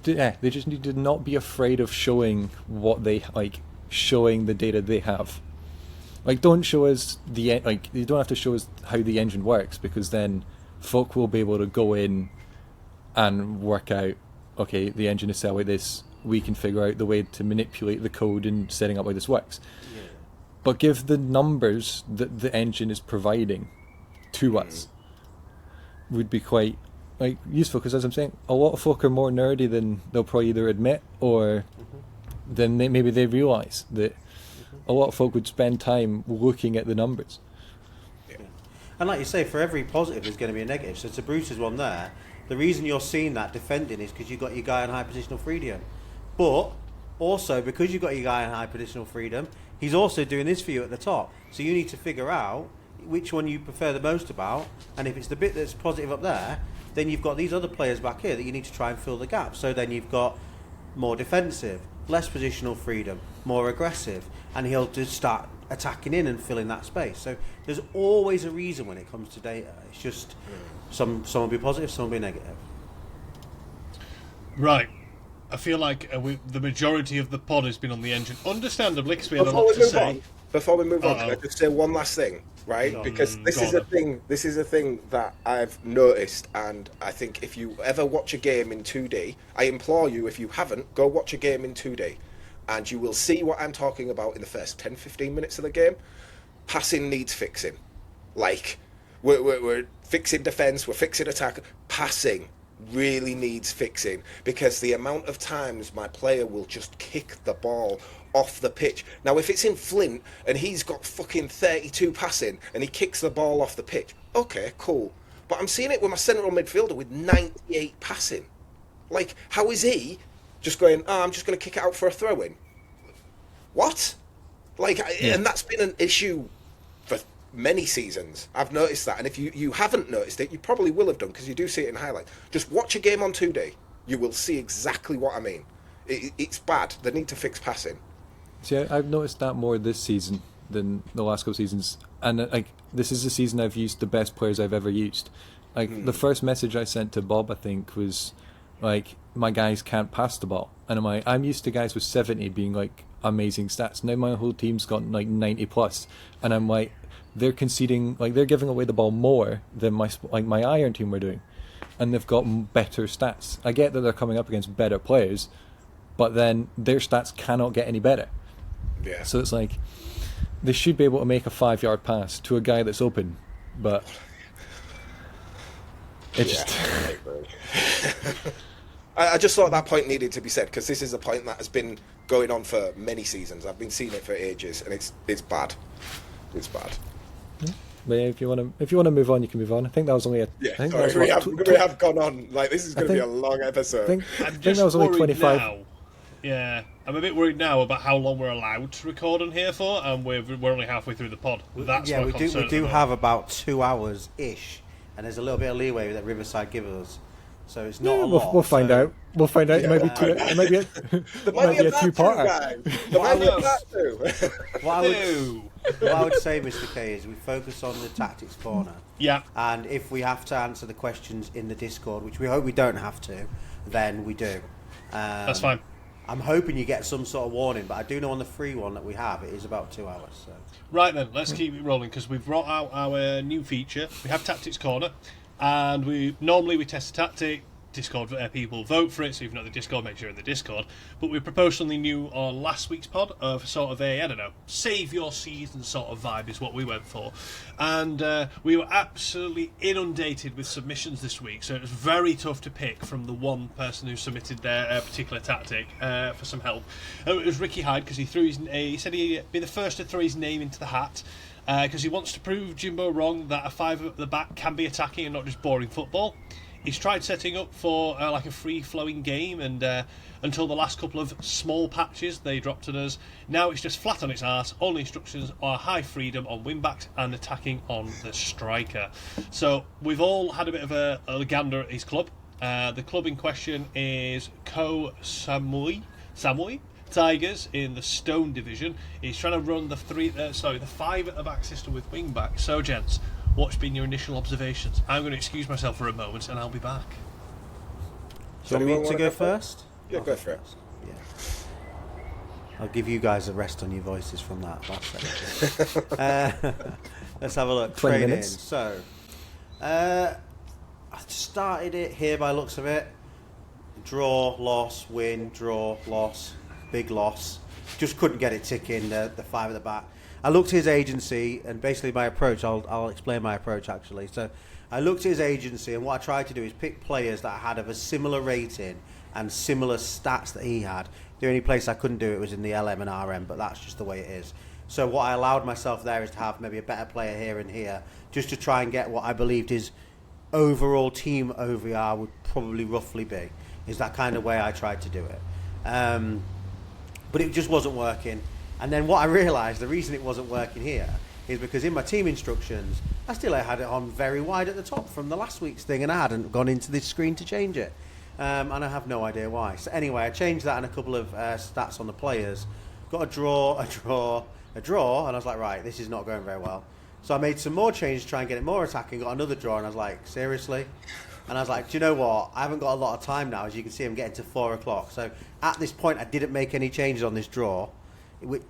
They just need to not be afraid of showing what they showing the data they have. Don't show us you don't have to show us how the engine works, because then folk will be able to go in and work out, okay, the engine is set like this, we can figure out the way to manipulate the code and setting up how this works. Yeah. But give the numbers that the engine is providing to us would be quite useful, because as I'm saying, a lot of folk are more nerdy than they'll probably either admit, or then maybe they realise that a lot of folk would spend time looking at the numbers. Yeah. And like you say, for every positive there's going to be a negative. So to Bruce's one there, the reason you're seeing that defending is because you've got your guy in high positional freedom. But also, because you've got your guy in high positional freedom, he's also doing this for you at the top. So you need to figure out which one you prefer the most about, and if it's the bit that's positive up there, then you've got these other players back here that you need to try and fill the gap. So then you've got more defensive, less positional freedom, more aggressive, and he'll just start attacking in and filling that space. So there's always a reason when it comes to data. It's just some will be positive, some will be negative. Right. I feel like the majority of the pod has been on the engine, understandably, because we had a Before lot we to move say. on, can I just say one last thing, right? Go on. Because this Go is on a thing. This is a thing that I've noticed, and I think if you ever watch a game in 2D, I implore you, if you haven't, go watch a game in 2D, and you will see what I'm talking about in the first 10, 15 minutes of the game. Passing needs fixing. Like, we're fixing defense, we're fixing attack. Passing really needs fixing, because the amount of times my player will just kick the ball off the pitch. Now, if it's in Flint and he's got fucking 32 passing and he kicks the ball off the pitch, okay, cool. But I'm seeing it with my central midfielder with 98 passing. Like, how is he just going, I'm just going to kick it out for a throw-in? What? Like, and that's been an issue for many seasons. I've noticed that. And if you haven't noticed it, you probably will have done, because you do see it in highlights. Just watch a game on 2D. You will see exactly what I mean. It's bad. They need to fix passing. See, I've noticed that more this season than the last couple of seasons. And like, this is the season I've used the best players I've ever used. Like, the first message I sent to Bob, I think, was like, my guys can't pass the ball. And I'm used to guys with 70 being like amazing stats. Now my whole team's got like 90 plus. And I'm like, they're conceding, like, they're giving away the ball more than my Iron team were doing. And they've got better stats. I get that they're coming up against better players, but then their stats cannot get any better. Yeah. So it's like, they should be able to make a 5-yard pass to a guy that's open, but it just... I just thought that point needed to be said, because this is a point that has been going on for many seasons. I've been seeing it for ages, and it's bad. It's bad. But if you want to move on, you can move on. I think that was only we have gone on. Like, this is going to be a long episode. I think that was only 25. Now. Yeah, I'm a bit worried now about how long we're allowed to record on here for, and we're only halfway through the pod. That's yeah, my we concern do have about 2 hours ish, and there's a little bit of leeway that Riverside gives us. So it's not a lot. We'll find out. We'll find out. It might be two. It might be a two-parter. There might be a part two. What I would say, Mr. K, is we focus on the tactics corner. Yeah. And if we have to answer the questions in the Discord, which we hope we don't have to, then we do. That's fine. I'm hoping you get some sort of warning, but I do know on the free one that we have, it is about 2 hours. So. Right then, let's keep it rolling, because we've brought out our new feature. We have Tactics Corner, and we test a tactic. Discord people vote for it, so if you're not in the Discord, make sure you're in the Discord. But we proposed something new on last week's pod of sort of I don't know, save your season sort of vibe is what we went for. And we were absolutely inundated with submissions this week, so it was very tough to pick from the one person who submitted their particular tactic for some help. It was Ricky Hyde, because he said he'd be the first to throw his name into the hat, because he wants to prove Jimbo wrong that a 5 at the back can be attacking and not just boring football. He's tried setting up for like a free-flowing game, and until the last couple of small patches they dropped at us. Now it's just flat on its arse. All instructions are high freedom on wing-backs and attacking on the striker. So we've all had a bit of a gander at his club. The club in question is Ko Samui Tigers in the Stone Division. He's trying to run the 5 at the back system with wing-backs. So, gents, what's been your initial observations? I'm going to excuse myself for a moment and I'll be back. Do you want me to go first? Yeah, go for it. Yeah. I'll give you guys a rest on your voices from that. Let's have a look. 20 Training. minutes. So, I started it here by looks of it. Draw, loss, win, draw, loss, big loss. Just couldn't get it ticking, the 5 at the back. I looked at his agency, and basically my approach, I'll explain my approach actually. So I looked at his agency, and what I tried to do is pick players that I had of a similar rating and similar stats that he had. The only place I couldn't do it was in the LM and RM, but that's just the way it is. So what I allowed myself there is to have maybe a better player here and here, just to try and get what I believed his overall team OVR would probably roughly be. Is that kind of way I tried to do it. But it just wasn't working. And then what I realised, the reason it wasn't working here is because in my team instructions, I still had it on very wide at the top from the last week's thing, and I hadn't gone into this screen to change it. And I have no idea why. So anyway, I changed that and a couple of stats on the players. Got a draw, and I was like, right, this is not going very well. So I made some more changes to try and get it more attacking, got another draw, and I was like, seriously? And I was like, do you know what? I haven't got a lot of time now. As you can see, I'm getting to 4 o'clock. So at this point, I didn't make any changes on this draw.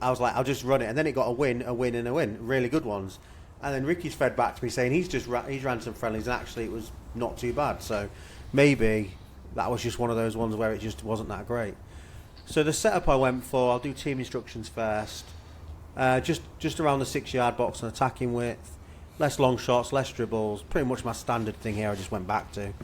I was like, I'll just run it. And then it got a win, and a win. Really good ones. And then Ricky's fed back to me saying he's ran some friendlies, and actually it was not too bad. So maybe that was just one of those ones where it just wasn't that great. So the setup I went for, I'll do team instructions first. Just around the 6-yard box and attacking width. Less long shots, less dribbles. Pretty much my standard thing here I just went back to.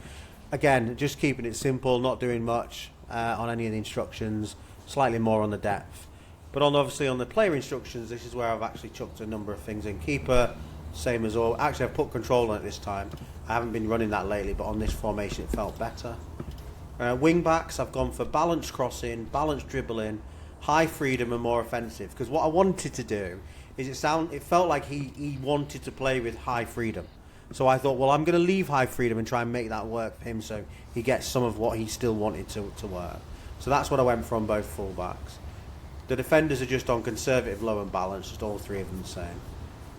Again, just keeping it simple, not doing much on any of the instructions. Slightly more on the depth. But obviously on the player instructions, this is where I've actually chucked a number of things in. Keeper, same as all. Actually, I've put control on it this time. I haven't been running that lately, but on this formation it felt better. Wing backs, I've gone for balanced crossing, balanced dribbling, high freedom and more offensive. Because what I wanted to do is it felt like he wanted to play with high freedom. So I thought, well, I'm going to leave high freedom and try and make that work for him so he gets some of what he still wanted to work. So that's what I went for on both full-backs. The defenders are just on conservative, low and balanced, just all three of them the same.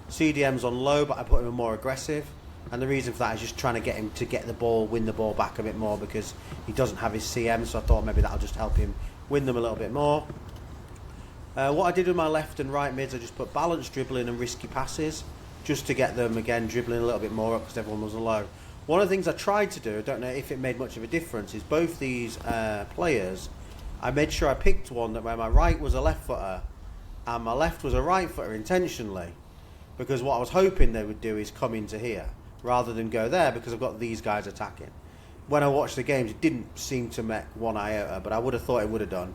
CDM's on low, but I put him in more aggressive. And the reason for that is just trying to get him to get the ball, win the ball back a bit more because he doesn't have his CM, so I thought maybe that'll just help him win them a little bit more. What I did with my left and right mids, I just put balanced dribbling and risky passes just to get them, again, dribbling a little bit more up because everyone was low. One of the things I tried to do, I don't know if it made much of a difference, is both these players, I made sure I picked one that where my right was a left footer and my left was a right footer intentionally, because what I was hoping they would do is come into here rather than go there because I've got these guys attacking. When I watched the games, it didn't seem to make one iota, but I would have thought it would have done.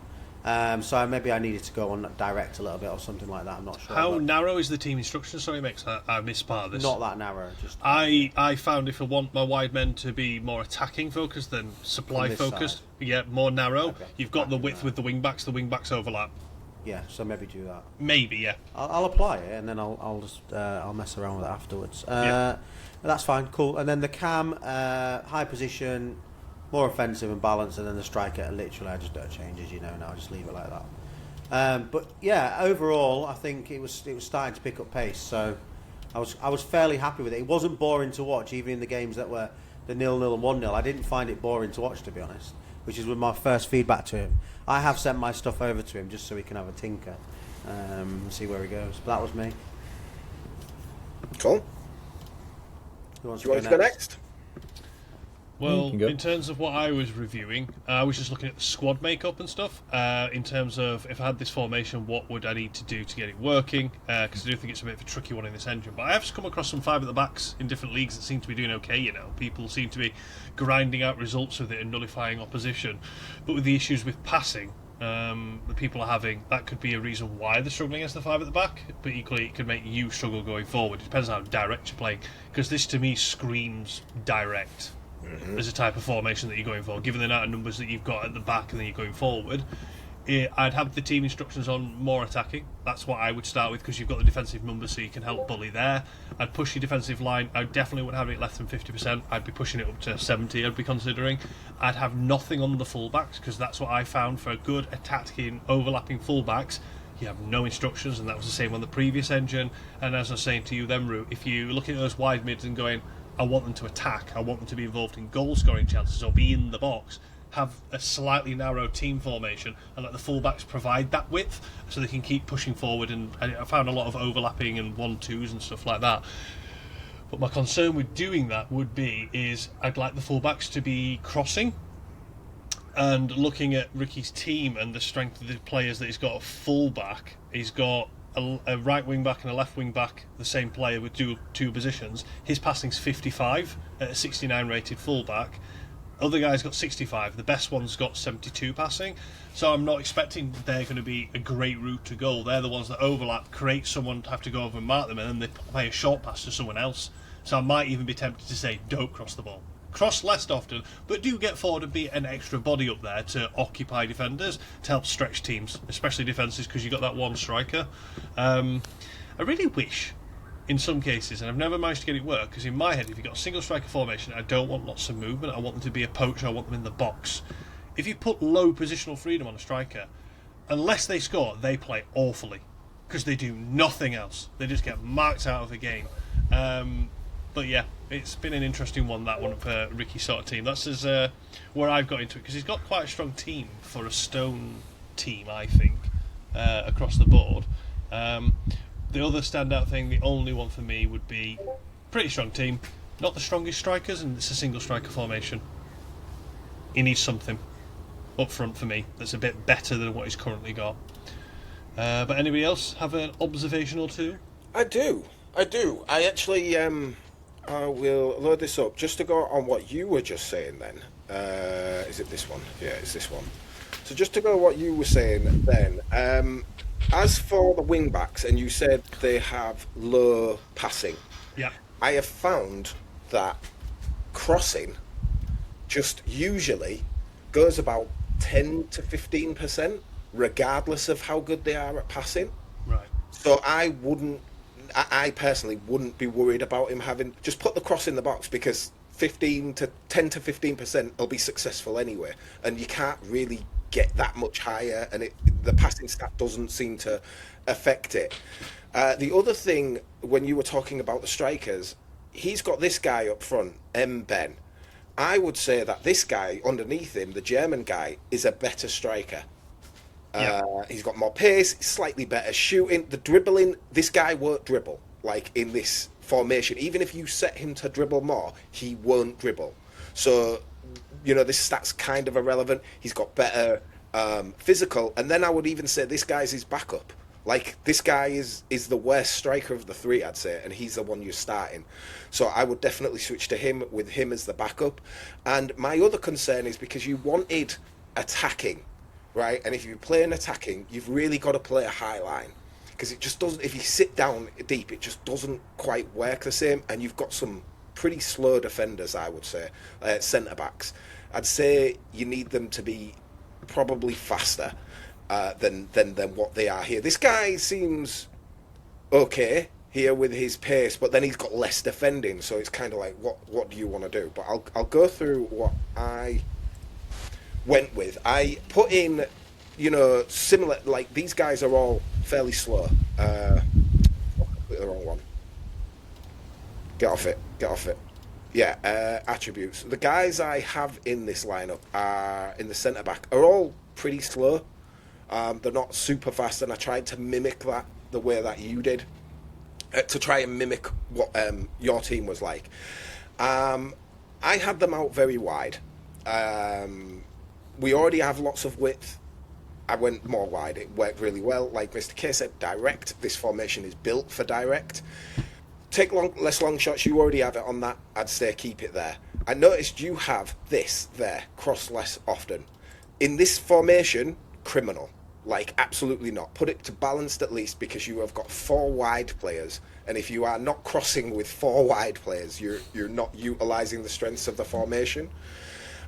So maybe I needed to go on direct a little bit or something like that. I'm not sure. How narrow is the team instruction? Sorry, makes I missed part of this. Not that narrow. Just I found if I want my wide men to be more attacking focused than supply focused, yeah, more narrow. Okay. You've got the width with the wing backs. The wing backs overlap. Yeah, so maybe do that. Maybe, yeah. I'll apply it and then I'll just I'll mess around with it afterwards. Yeah. That's fine, cool. And then the cam, high position, more offensive and balanced, and then the striker, literally I just don't change, as you know now, I just leave it like that. But yeah, overall I think it was starting to pick up pace, so I was fairly happy with it. It wasn't boring to watch, even in the games that were the 0-0 and 1-0. I didn't find it boring to watch, to be honest, which is with my first feedback to him. I have sent my stuff over to him just so he can have a tinker and see where he goes. But that was me. Cool. Who wants Do you want to go next? Well, in terms of what I was reviewing, I was just looking at the squad makeup and stuff. In terms of if I had this formation, what would I need to do to get it working? Because I do think it's a bit of a tricky one in this engine. But I have come across some 5 at the backs in different leagues that seem to be doing okay. You know, people seem to be grinding out results with it and nullifying opposition. But with the issues with passing that people are having, that could be a reason why they're struggling against the 5 at the back. But equally, it could make you struggle going forward. It depends on how direct you're playing. Because this, to me, screams direct. As a type of formation that you're going for, given the amount of numbers that you've got at the back and then you're going forward, I'd have the team instructions on more attacking. That's what I would start with, because you've got the defensive numbers so you can help bully there. I'd push your defensive line. I definitely wouldn't have it less than 50%. I'd be pushing it up to 70, I'd be considering. I'd have nothing on the fullbacks, because that's what I found for good attacking, overlapping fullbacks. You have no instructions, and that was the same on the previous engine. And as I was saying to you then, Root, if you look at those wide mids and going, I want them to attack, I want them to be involved in goal scoring chances or be in the box, have a slightly narrow team formation and let the fullbacks provide that width so they can keep pushing forward. And I found a lot of overlapping and 1-2s and stuff like that. But my concern with doing that would be is I'd like the fullbacks to be crossing. And looking at Ricky's team and the strength of the players that he's got at fullback, he's got a right wing back and a left wing back, the same player with two positions. His passing's 55 at a 69 rated fullback. Other guys got 65. The best one's got 72 passing. So I'm not expecting they're going to be a great route to goal. They're the ones that overlap, create someone to have to go over and mark them, and then they play a short pass to someone else. So I might even be tempted to say, don't cross the ball. Cross less often, but do get forward and be an extra body up there to occupy defenders, to help stretch teams, especially defences, because you've got that one striker. I really wish, in some cases, and I've never managed to get it work, because in my head, if you've got a single striker formation, I don't want lots of movement, I want them to be a poacher, I want them in the box. If you put low positional freedom on a striker, unless they score, they play awfully, because they do nothing else. They just get marked out of the game. But yeah, it's been an interesting one, that one, for Ricky's sort of team. That's where I've got into it, because he's got quite a strong team for a stone team, I think, across the board. The other standout thing, the only one for me, would be pretty strong team. Not the strongest strikers, and it's a single striker formation. He needs something up front for me that's a bit better than what he's currently got. But anybody else have an observation or two? I do. I actually I will load this up just to go on what you were just saying then. Is it this one? Yeah, it's this one. So just to go on what you were saying then, as for the wing backs, and you said they have low passing. Yeah. I have found that crossing just usually goes about 10 to 15%, regardless of how good they are at passing. Right. So I personally wouldn't be worried about him having, just put the cross in the box, because 10 to 15% will be successful anyway, and you can't really get that much higher, and the passing stat doesn't seem to affect it. The other thing, when you were talking about the strikers, he's got this guy up front, Ben. I would say that this guy underneath him, the German guy, is a better striker. Yeah. He's got more pace, slightly better shooting. The dribbling, this guy won't dribble, like in this formation. Even if you set him to dribble more, he won't dribble. So, this stat's kind of irrelevant. He's got better physical. And then I would even say this guy's his backup. Like, this guy is the worst striker of the three, I'd say, and he's the one you're starting. So I would definitely switch to him, with him as the backup. And my other concern is, because you wanted attacking, right? And if you're playing attacking, you've really got to play a high line, because it just doesn't, if you sit down deep, it just doesn't quite work the same. And you've got some pretty slow defenders, I would say, centre-backs. I'd say you need them to be probably faster than what they are here. This guy seems okay here with his pace, but then he's got less defending, so it's kind of like, what do you want to do? But I'll go through what I went with. I put in, similar, like, these guys are all fairly slow. The wrong one. Get off it. Yeah, attributes. The guys I have in this lineup are in the centre back are all pretty slow. They're not super fast, and I tried to mimic that the way that you did, to try and mimic what your team was like. I had them out very wide. We already have lots of width. I went more wide. It worked really well. Like Mr. K said, direct. This formation is built for direct. Take less long shots. You already have it on that. I'd say keep it there. I noticed you have this there, cross less often. In this formation, criminal. Like, absolutely not. Put it to balanced at least, because you have got 4 wide players, and if you are not crossing with 4 wide players, you're not utilising the strengths of the formation.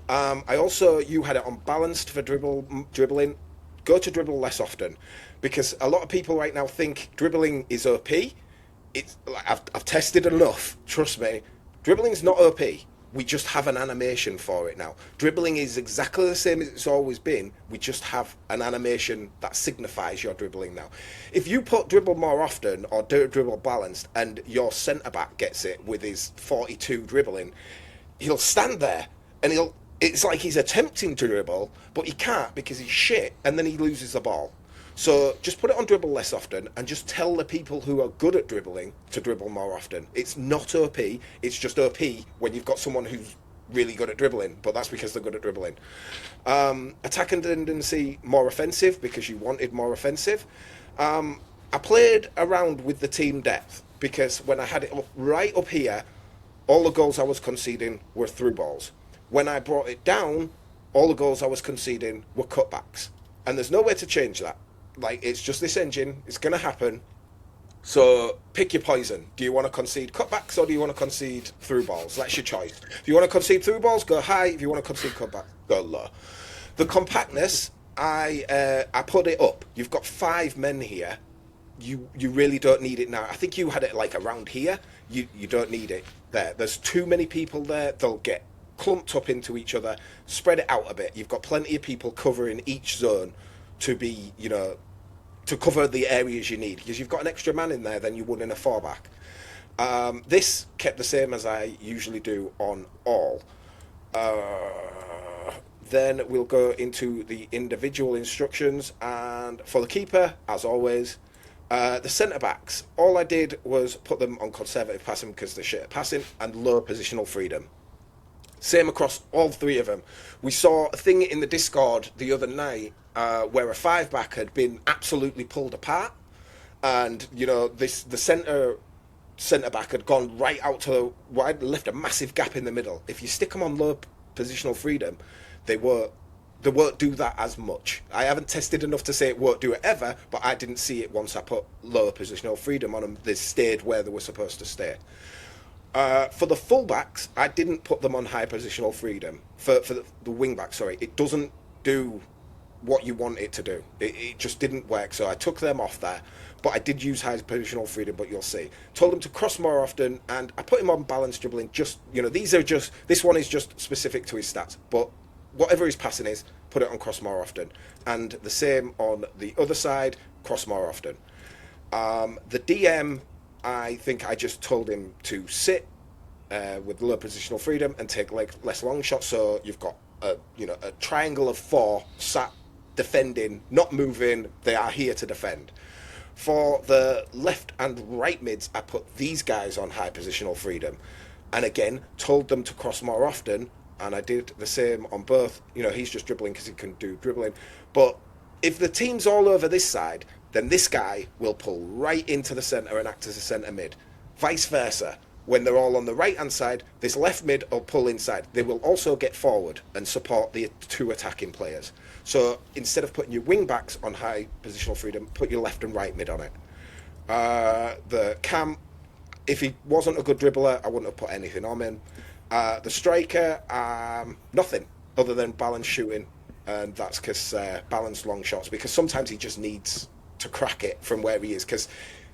You had it on balanced for dribbling. Go to dribble less often, because a lot of people right now think dribbling is OP. I've tested enough, trust me. Dribbling's not OP. We just have an animation for it now. Dribbling is exactly the same as it's always been. We just have an animation that signifies your dribbling now. If you put dribble more often, or do dribble balanced, and your centre-back gets it with his 42 dribbling, he'll stand there, and it's like he's attempting to dribble, but he can't because he's shit, and then he loses the ball. So just put it on dribble less often, and just tell the people who are good at dribbling to dribble more often. It's not OP, it's just OP when you've got someone who's really good at dribbling, but that's because they're good at dribbling. Attacking tendency, more offensive, because you wanted more offensive. I played around with the team depth, because when I had it right up here, all the goals I was conceding were through balls. When I brought it down, all the goals I was conceding were cutbacks. And there's no way to change that. Like, it's just this engine. It's going to happen. So pick your poison. Do you want to concede cutbacks, or do you want to concede through balls? That's your choice. If you want to concede through balls, go high. If you want to concede cutbacks, go low. The compactness, I put it up. You've got 5 men here. You really don't need it now. I think you had it like around here. You don't need it there. There's too many people there. They'll get clumped up into each other. Spread it out a bit. You've got plenty of people covering each zone to be, to cover the areas you need, because you've got an extra man in there than you would in a 4-back. This kept the same as I usually do on all. Then we'll go into the individual instructions, and for the keeper, as always, the centre-backs, all I did was put them on conservative passing because they're shit at passing, and low positional freedom. Same across all three of them. We saw a thing in the Discord the other night where a 5-back had been absolutely pulled apart, and, you know, the centre-back had gone right out to the wide, left a massive gap in the middle. If you stick them on low positional freedom, they won't do that as much. I haven't tested enough to say it won't do it ever, but I didn't see it once I put lower positional freedom on them. They stayed where they were supposed to stay. For the fullbacks, I didn't put them on high positional freedom. For the wing-back, sorry, it doesn't do what you want it to do. It just didn't work, so I took them off there. But I did use high positional freedom, but you'll see. Told him to cross more often, and I put him on balance dribbling. Just, you know, this one is just specific to his stats, but whatever his passing is, put it on cross more often. And the same on the other side, cross more often. The DM, I think I just told him to sit with low positional freedom and take less long shots. So you've got a triangle of 4 sat defending, not moving. They are here to defend. For the left and right mids, I put these guys on high positional freedom, and again told them to cross more often. And I did the same on both. You know, he's just dribbling because he can do dribbling. But if the team's all over this side, then this guy will pull right into the centre and act as a centre mid. Vice versa. When they're all on the right-hand side, this left mid will pull inside. They will also get forward and support the 2 attacking players. So instead of putting your wing-backs on high positional freedom, put your left and right mid on it. The Cam, if he wasn't a good dribbler, I wouldn't have put anything on him. The striker, nothing other than balance shooting, and that's because balanced long shots, because sometimes he just needs to crack it from where he is, because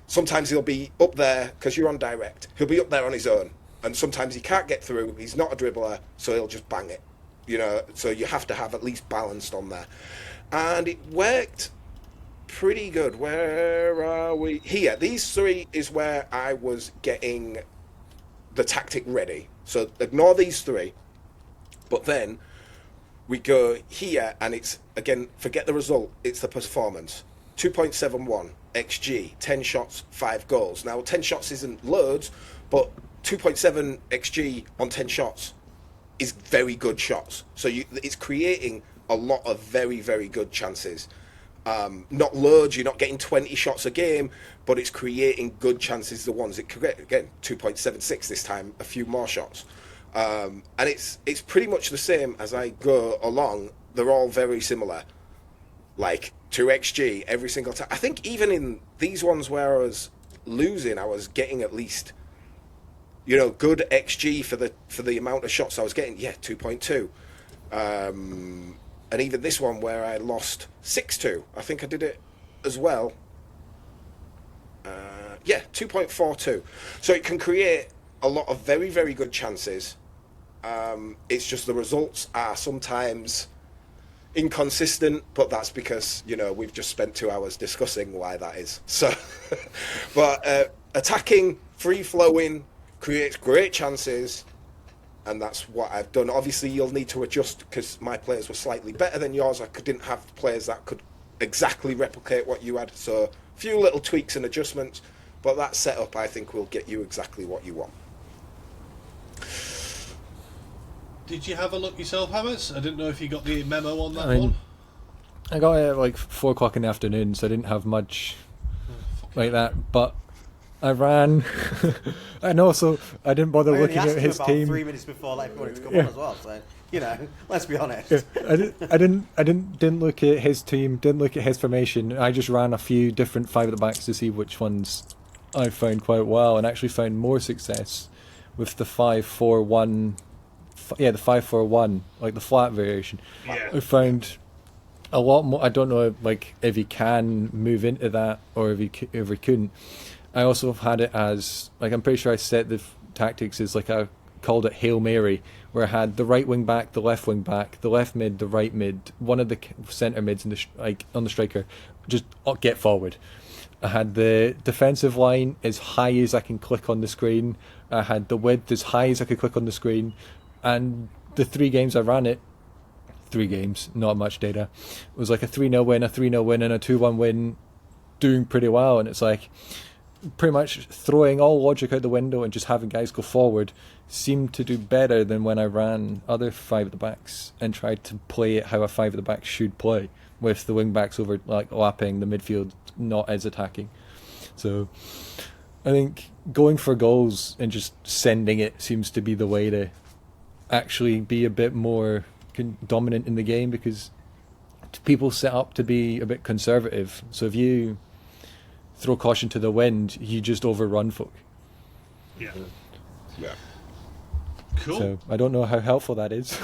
sometimes he'll be up there, because you're on direct, he'll be up there on his own, and sometimes he can't get through, he's not a dribbler, so he'll just bang it, you know, so you have to have at least balanced on there. And it worked pretty good. Where are we? Here, these 3 is where I was getting the tactic ready. So ignore these 3, but then we go here, and it's, again, forget the result, it's the performance. 2.71 XG, 10 shots, 5 goals. Now, 10 shots isn't loads, but 2.7 XG on 10 shots is very good shots. So it's creating a lot of very, very good chances. Not loads, you're not getting 20 shots a game, but it's creating good chances, the ones it created. Again, 2.76 this time, a few more shots. And it's pretty much the same as I go along. They're all very similar. Like 2xG every single time. I think even in these ones where I was losing, I was getting at least, you know, good xG for the amount of shots I was getting. Yeah, 2.2. And even this one where I lost 6-2, I think I did it as well. 2.42. So it can create a lot of very, very good chances. It's just the results are sometimes inconsistent, but that's because, you know, we've just spent 2 hours discussing why that is. So, but attacking, free-flowing, creates great chances, and that's what I've done. Obviously, you'll need to adjust because my players were slightly better than yours. I didn't have players that could exactly replicate what you had, so a few little tweaks and adjustments, but that setup, I think, will get you exactly what you want. Did you have a look yourself, Hamez? I didn't know if you got the memo on that one. I got it at like 4 o'clock in the afternoon, so I didn't have much like that, but I ran, and also I didn't bother looking at his team. 3 minutes before like everyone to come on as well. So you know, let's be honest. Yeah, I didn't look at his team. Didn't look at his formation. I just ran a few different 5 at the backs to see which ones I found quite well, and actually found more success with the 5-4-1. Yeah, the 5-4-1, like the flat variation. Yeah. I found a lot more. I don't know, like if he can move into that or if he couldn't. I also had it as, like, I'm pretty sure I set the tactics as like I called it Hail Mary, where I had the right wing back, the left wing back, the left mid, the right mid, one of the centre mids, and like on the striker, just get forward. I had the defensive line as high as I can click on the screen. I had the width as high as I could click on the screen. And the 3 games I ran it, 3 games, not much data. It was like a 3-0 win, a 3-0 win, and a 2-1 win, doing pretty well. And it's like pretty much throwing all logic out the window and just having guys go forward seemed to do better than when I ran other 5 at the backs and tried to play it how a 5 at the back should play, with the wing backs over like lapping the midfield, not as attacking. So I think going for goals and just sending it seems to be the way to actually be a bit more dominant in the game, because people set up to be a bit conservative. So if you throw caution to the wind, you just overrun folk. Yeah. Yeah. Cool. So I don't know how helpful that is.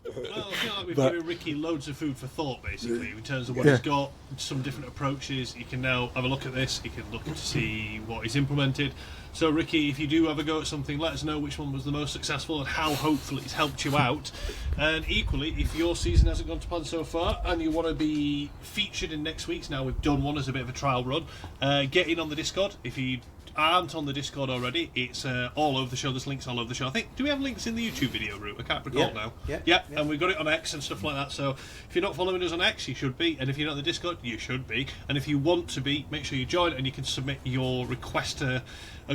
Well, I feel like we've given Ricky loads of food for thought, basically, in terms of what he's got, some different approaches. He can now have a look at this, he can look to see what he's implemented. So, Ricky, if you do have a go at something, let us know which one was the most successful and how hopefully it's helped you out. And equally, if your season hasn't gone to plan so far and you want to be featured in next week's, now we've done one as a bit of a trial run, get in on the Discord. If you aren't on the Discord already, it's all over the show. There's links all over the show. I think, do we have links in the YouTube video, Root? I can't recall now. Yeah, and we've got it on X and stuff like that. So if you're not following us on X, you should be. And if you're not on the Discord, you should be. And if you want to be, make sure you join, and you can submit your request, a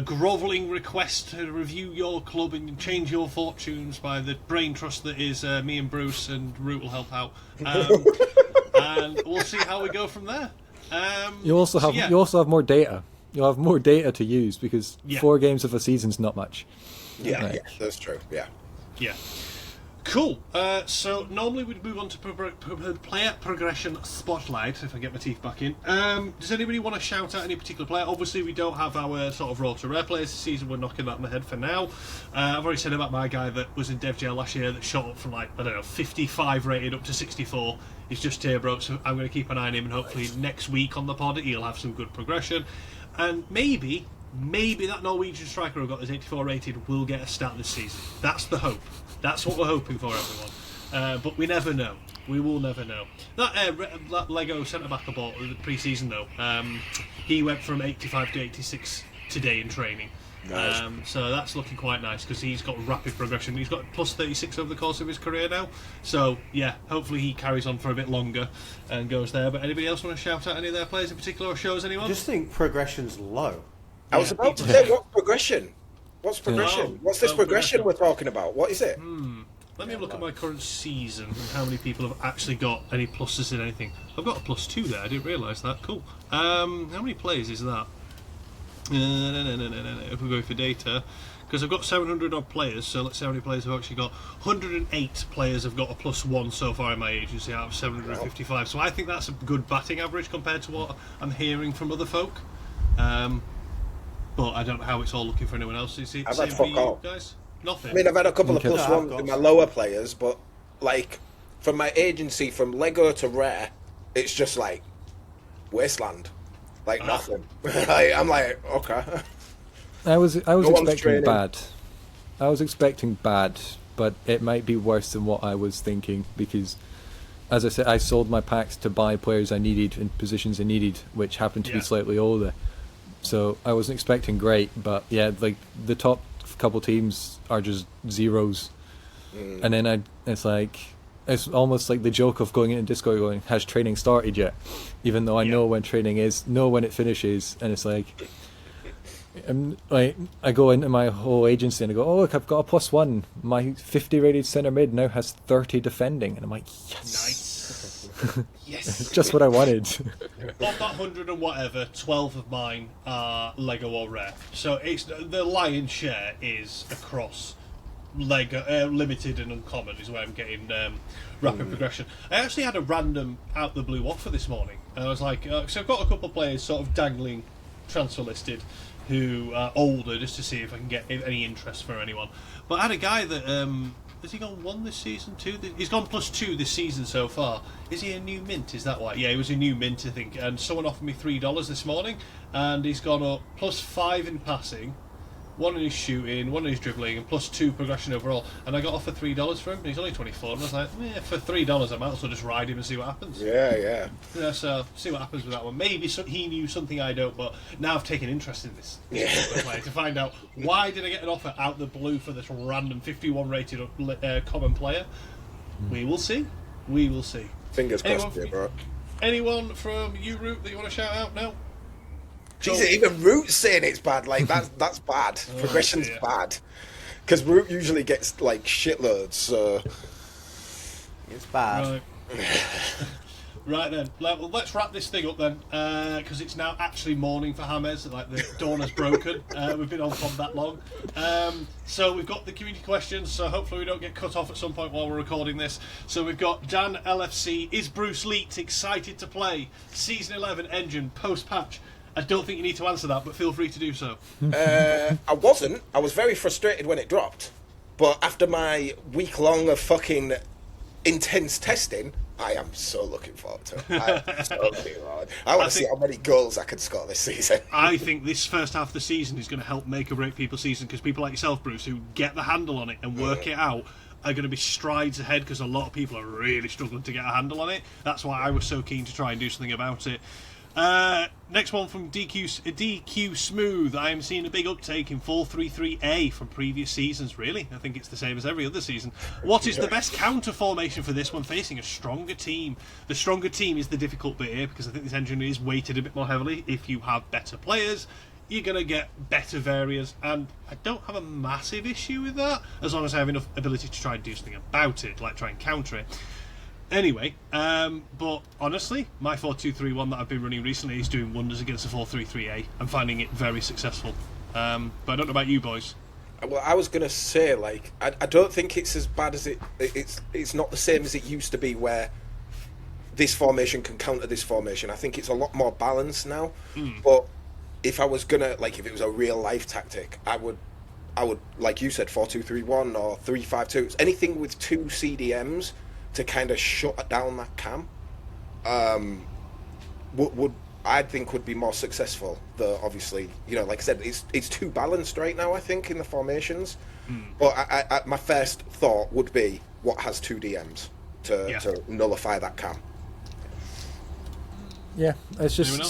grovelling request to review your club and change your fortunes by the brain trust that is me and Bruce, and Root will help out. And we'll see how we go from there. You also have more data. You'll have more data to use, because 4 games of a season's not much. Yeah, that's true. Yeah. Cool. So normally we'd move on to player progression spotlight, if I get my teeth back in. Does anybody want to shout out any particular player? Obviously we don't have our sort of raw to rare players this season. We're knocking that in the head for now. I've already said about my guy that was in Dev Jail last year that shot up from 55 rated up to 64. He's just tear broke, so I'm going to keep an eye on him, and hopefully next week on the pod he'll have some good progression. And maybe that Norwegian striker who got his 84 rated will get a start this season. That's the hope. That's what we're hoping for, everyone. But we never know. We will never know. That Lego centre-back I bought in the pre-season, though, he went from 85 to 86 today in training. Nice. So that's looking quite nice, because he's got rapid progression. He's got plus 36 over the course of his career now. So, yeah, hopefully he carries on for a bit longer and goes there. But anybody else want to shout out any of their players in particular, or shows anyone? I just think progression's low. I was about to say, what progression? What's progression? What's this progression we're talking about? What is it? Let me have a look at my current season and how many people have actually got any pluses in anything. I've got a +2 there, I didn't realise that. Cool. How many players is that? If we go for data, because I've got 700 odd players, so let's see how many players have actually got. 108 players have got a +1 so far in my agency out of 755. So I think that's a good batting average compared to what I'm hearing from other folk. But I don't know how it's all looking for anyone else. Is it same for you guys? Nothing. I mean, I've had a couple of +1s in my lower players, but like from my agency, from Lego to rare, it's just like wasteland, like nothing. I'm like, okay. I was expecting training. bad. I was expecting bad, but it might be worse than what I was thinking, because, as I said, I sold my packs to buy players I needed in positions I needed, which happened to be slightly older. So I wasn't expecting great, but yeah, like the top couple teams are just zeros, and then it's almost like the joke of going into Discord going, has training started yet? Even though I know when training is, know when it finishes, and it's like, I go into my whole agency and I go, oh look, I've got a +1. My 50 rated centre mid now has 30 defending, and I'm like, yes. Nice. Yes. Just what I wanted. Of that 100 and whatever, 12 of mine are Lego or rare. So it's the lion's share is across Lego, limited and uncommon is where I'm getting rapid progression. I actually had a random out the blue offer this morning. I was like, so I've got a couple of players sort of dangling transfer listed who are older, just to see if I can get any interest for anyone. But I had a guy that has he gone 1 this season, 2? He's gone +2 this season so far. Is he a new mint? Is that why? Yeah, he was a new mint, I think. And someone offered me $3 this morning, and he's gone up +5 in passing, 1 in his shooting, 1 in his dribbling, and plus 2 progression overall. And I got offered $3 for him, and he's only 24. And I was like, for $3, I might as well just ride him and see what happens. Yeah. Yeah, so see what happens with that one. Maybe he knew something I don't, but now I've taken interest in this player to find out why did I get an offer out the blue for this random 51 rated common player. We will see. Fingers crossed, bro. Anyone from you, Root, that you want to shout out now? Jesus, even Root saying it's bad, like that's bad. Progression's bad. Because Root usually gets like shitloads, so It's bad. Right then, well, let's wrap this thing up then, because it's now actually morning for Hamez, like the dawn has broken. We've been on pod that long. So we've got the community questions, so hopefully we don't get cut off at some point while we're recording this. So we've got Dan LFC, is Bruce Leet excited to play Season 11 engine post-patch? I don't think you need to answer that, but feel free to do so. I wasn't. I was very frustrated when it dropped. But after my week-long of fucking intense testing, I am so looking forward to it. I want to see how many goals I can score this season. I think this first half of the season is going to help make or break people's season, because people like yourself, Bruce, who get the handle on it and work it out, are going to be strides ahead, because a lot of people are really struggling to get a handle on it. That's why I was so keen to try and do something about it. Next one from DQ Smooth. I am seeing a big uptake in 4-3-3-A from previous seasons. Really? I think it's the same as every other season. What is the best counter formation for this one facing a stronger team? The stronger team is the difficult bit here, because I think this engine is weighted a bit more heavily. If you have better players, you're going to get better variants, and I don't have a massive issue with that, as long as I have enough ability to try and do something about it, like try and counter it. Anyway, but honestly, my 4-2-3-1 that I've been running recently is doing wonders against the 4-3-3-A. I'm finding it very successful. But I don't know about you boys. Well, I was gonna say, like, I don't think it's as bad as it's not the same as it used to be, where this formation can counter this formation. I think it's a lot more balanced now. But if I was gonna, like, if it was a real life tactic, I would, like you said, 4-2-3-1 or 3-5-2, anything with 2 CDMs to kind of shut down that cam, would I think would be more successful. Though obviously, you know, like I said, it's too balanced right now, I think, in the formations. But I, my first thought would be what has 2 DMs to nullify that cam. Yeah, it's just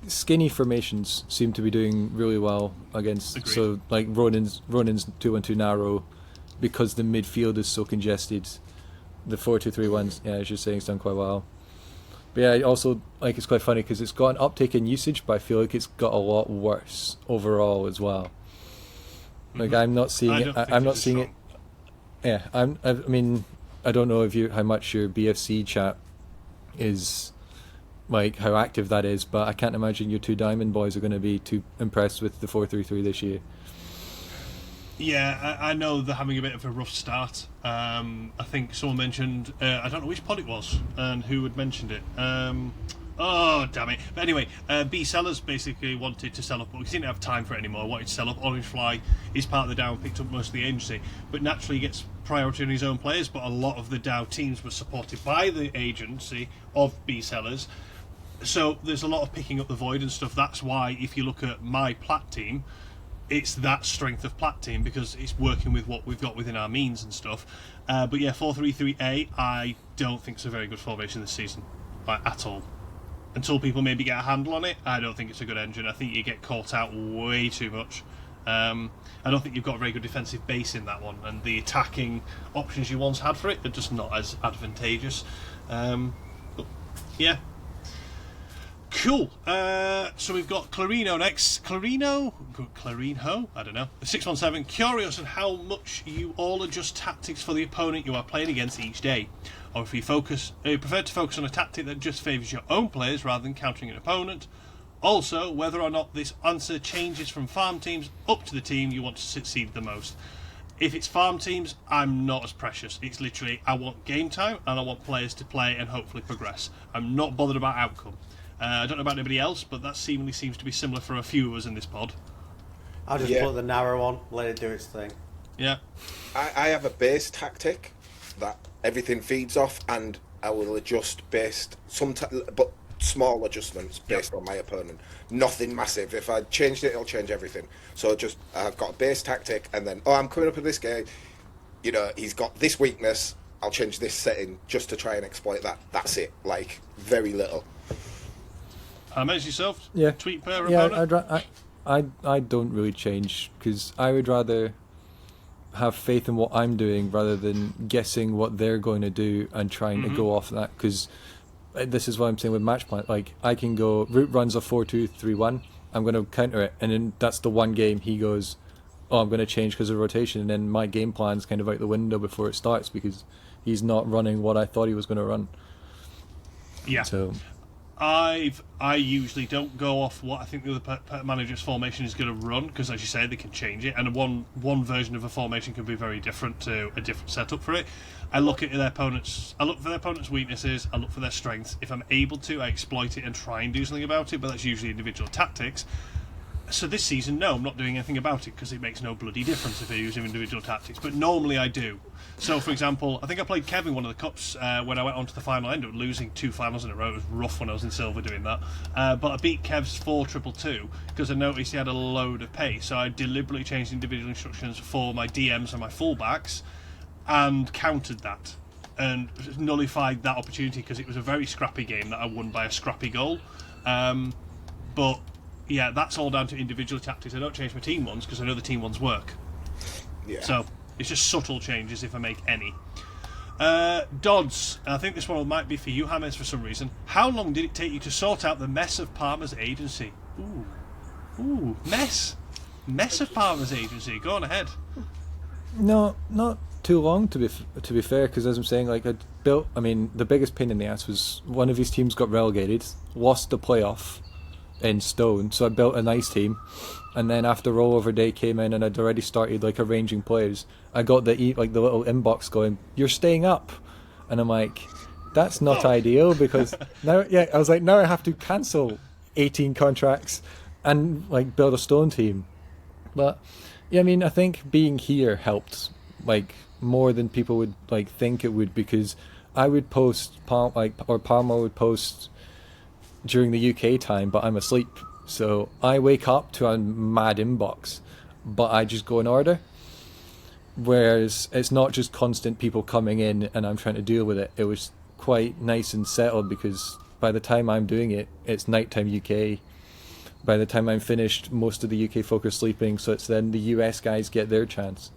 skinny formations seem to be doing really well against. Agreed. So like Ronin's 2-1-2 narrow, because the midfield is so congested. The 4-2-3-1s, yeah, as you're saying, it's done quite well. But yeah, also, like, it's quite funny because it's got an uptake in usage, but I feel like it's got a lot worse overall as well. Like, I'm not seeing it. I'm not seeing it. Yeah, I mean, I don't know how much your BFC chat is, like, how active that is, but I can't imagine your 2 Diamond boys are going to be too impressed with the 4-3-3 this year. Yeah, I know they're having a bit of a rough start. I think someone mentioned, I don't know which pod it was and who had mentioned it. Oh, damn it. But anyway, B Sellers basically wanted to sell up, but he didn't have time for it anymore. Wanted to sell up. Orange Fly is part of the DAO and picked up most of the agency, but naturally he gets priority on his own players. But a lot of the DAO teams were supported by the agency of B Sellers. So there's a lot of picking up the void and stuff. That's why if you look at my Plat team, it's that strength of Plat team, because it's working with what we've got within our means and stuff. But yeah, 4-3-3-A, I don't think it's a very good formation this season, like, at all. Until people maybe get a handle on it, I don't think it's a good engine. I think you get caught out way too much. I don't think you've got a very good defensive base in that one, and the attacking options you once had for it are just not as advantageous. But yeah. Cool. So we've got Clarino next. Clarinho? I don't know. 617. Curious on how much you all adjust tactics for the opponent you are playing against each day, or if you prefer to focus on a tactic that just favours your own players rather than countering an opponent. Also, whether or not this answer changes from farm teams up to the team you want to succeed the most. If it's farm teams, I'm not as precious. It's literally, I want game time and I want players to play and hopefully progress. I'm not bothered about outcome. I don't know about anybody else, but that seemingly seems to be similar for a few of us in this pod. I'll just put the narrow on, let it do its thing. Yeah. I have a base tactic that everything feeds off, and I will adjust based but small adjustments based on my opponent. Nothing massive. If I changed it, it'll change everything. So just I've got a base tactic, and then I'm coming up with this guy. You know, he's got this weakness. I'll change this setting just to try and exploit that. That's it. Like very little. Hamez, yourself? Yeah. Tweet per Yeah, opponent? I don't really change because I would rather have faith in what I'm doing rather than guessing what they're going to do and trying to go off that. Because this is what I'm saying with match plan. Like I can go root runs a 4-2-3-1. I'm going to counter it, and then that's the one game he goes, oh, I'm going to change because of rotation, and then my game plan's kind of out the window before it starts because he's not running what I thought he was going to run. Yeah. So I usually don't go off what I think the other manager's formation is going to run, because as you say, they can change it, and one version of a formation can be very different to a different setup for it. I look at their opponents. I look for their opponents' weaknesses. I look for their strengths. If I'm able to, I exploit it and try and do something about it. But that's usually individual tactics. So this season, no, I'm not doing anything about it because it makes no bloody difference if I use individual tactics. But normally I do. So, for example, I think I played Kevin one of the cups when I went on to the final. I ended up losing 2 finals in a row. It was rough when I was in silver doing that. But I beat Kev's 4-2-2 because I noticed he had a load of pace. So I deliberately changed individual instructions for my DMs and my fullbacks and countered that and nullified that opportunity because it was a very scrappy game that I won by a scrappy goal. But yeah, that's all down to individual tactics. I don't change my team ones because I know the team ones work. Yeah. So it's just subtle changes if I make any. Dodds, I think this one might be for you, Hamez, for some reason. How long did it take you to sort out the mess of Palmer's agency? Ooh, mess of Palmer's agency. Go on ahead. no, not too long to be fair, because as I'm saying, like the biggest pain in the ass was one of his teams got relegated, lost the playoff in Stone, so I built a nice team, and then after rollover day came in and I'd already started like arranging players, I got the little inbox going, you're staying up, and I'm like, that's not ideal because now I was like, now I have to cancel 18 contracts and like build a Stone team. But yeah, I mean, I think being here helped like more than people would like think it would, because I would post Palmer would post during the UK time, but I'm asleep, so I wake up to a mad inbox, but I just go in order, whereas it's not just constant people coming in and I'm trying to deal with it. It was quite nice and settled because by the time I'm doing it, it's nighttime UK. By the time I'm finished, most of the UK folk are sleeping, so it's then the US guys get their chance.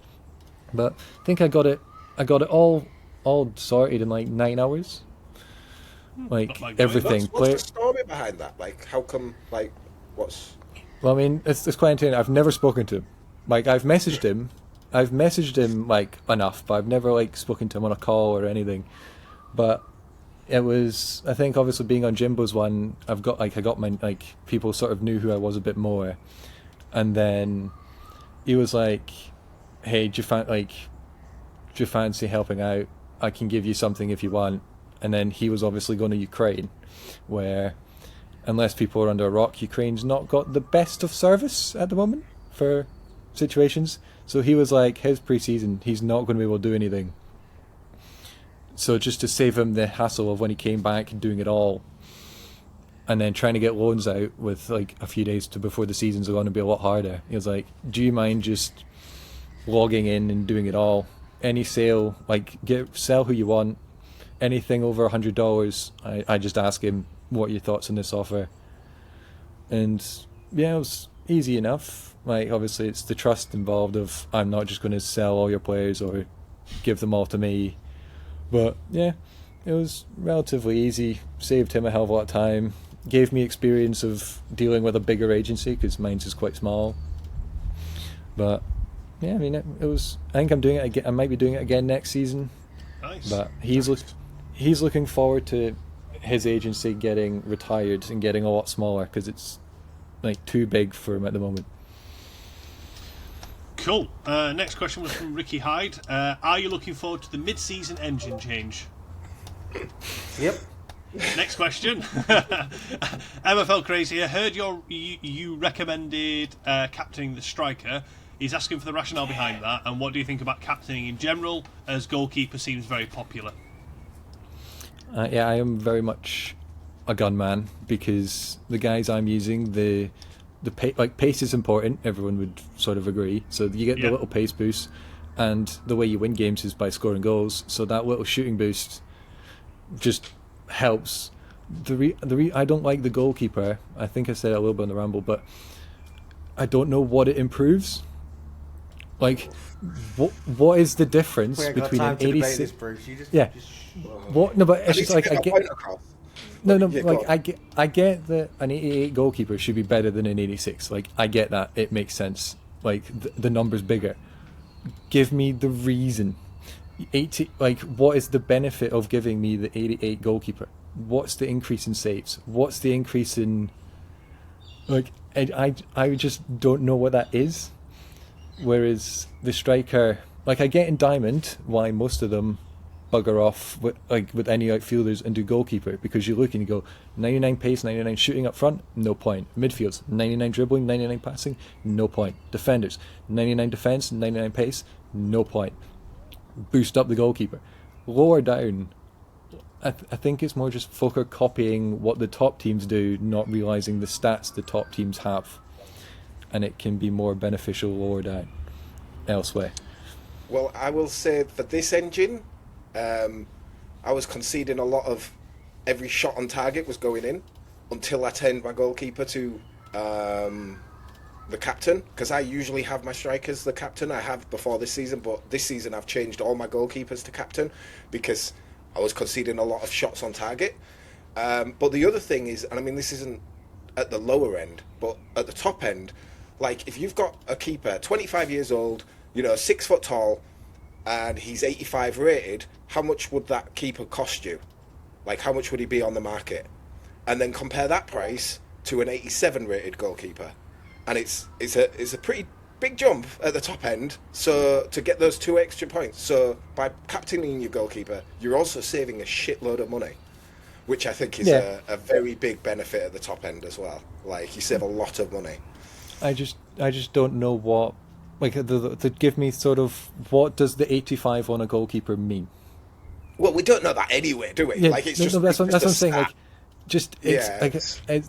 But I think I got it all sorted in like 9 hours. Like everything. What's the story behind that? Like, how come? Like, what's? Well, I mean, it's quite entertaining. I've never spoken to him. Like, I've messaged him like enough, but I've never like spoken to him on a call or anything. But it was, I think, obviously being on Jimbo's one, I got my like people sort of knew who I was a bit more, and then he was like, "Hey, do you fancy helping out? I can give you something if you want." And then he was obviously going to Ukraine, where, unless people are under a rock, Ukraine's not got the best of service at the moment for situations. So he was like, his pre-season, he's not going to be able to do anything. So just to save him the hassle of when he came back and doing it all, and then trying to get loans out with like a few days before the season's going to be a lot harder, he was like, do you mind just logging in and doing it all? Any sale, like sell who you want. Anything over $100, I just ask him, what are your thoughts on this offer? And yeah, it was easy enough. Like, obviously it's the trust involved of, I'm not just going to sell all your players or give them all to me. But yeah, it was relatively easy, saved him a hell of a lot of time, gave me experience of dealing with a bigger agency because mine's is quite small. But yeah, I mean, it was, I think I'm doing it again. I might be doing it again next season. Nice. But he's looking forward to his agency getting retired and getting a lot smaller because it's like too big for him at the moment. Cool. Next question was from Ricky Hyde. Are you looking forward to the mid-season engine change? Yep. Next question. MFL Crazy. I heard you recommended captaining the striker. He's asking for the rationale behind that, and what do you think about captaining in general, as goalkeeper seems very popular? Yeah, I am very much a gunman because the guys I'm using, the pace is important. Everyone would sort of agree. So you get the little pace boost, and the way you win games is by scoring goals. So that little shooting boost just helps. I don't like the goalkeeper. I think I said it a little bit on the ramble, but I don't know what it improves. Like, what is the difference between an 86? What? No, but it's just like I get. No, like I get that an 88 goalkeeper should be better than an 86. Like, I get that, it makes sense. Like the number's bigger. Give me the reason. 80. Like, what is the benefit of giving me the 88 goalkeeper? What's the increase in saves? What's the increase in? Like, I just don't know what that is. Whereas the striker, like, I get in Diamond why most of them bugger off with any outfielders and do goalkeeper, because you look and you go 99 pace, 99 shooting up front, no point. Midfields 99 dribbling, 99 passing, no point. Defenders 99 defense, 99 pace, no point. Boost up the goalkeeper. Lower down, I think it's more just folk are copying what the top teams do, not realising the stats the top teams have, and it can be more beneficial lower down elsewhere. Well, I will say for this engine, I was conceding a lot of every shot on target was going in until I turned my goalkeeper to the captain, because I usually have my strikers the captain. I have before this season, but this season I've changed all my goalkeepers to captain because I was conceding a lot of shots on target. But the other thing is, and I mean this isn't at the lower end, but at the top end, like if you've got a keeper 25 years old, 6 foot tall, and he's 85 rated, how much would that keeper cost you? Like, how much would he be on the market? And then compare that price to an 87 rated goalkeeper, and it's a pretty big jump at the top end. So to get those 2 extra points, so by captaining your goalkeeper, you're also saving a shitload of money, which I think is a very big benefit at the top end as well. Like, you save a lot of money. I just don't know what, like, to give me sort of, what does the 85 on a goalkeeper mean? Well, we don't know that anyway, do we? Yeah, like, it's no, just that's what I'm saying. stat. Like, just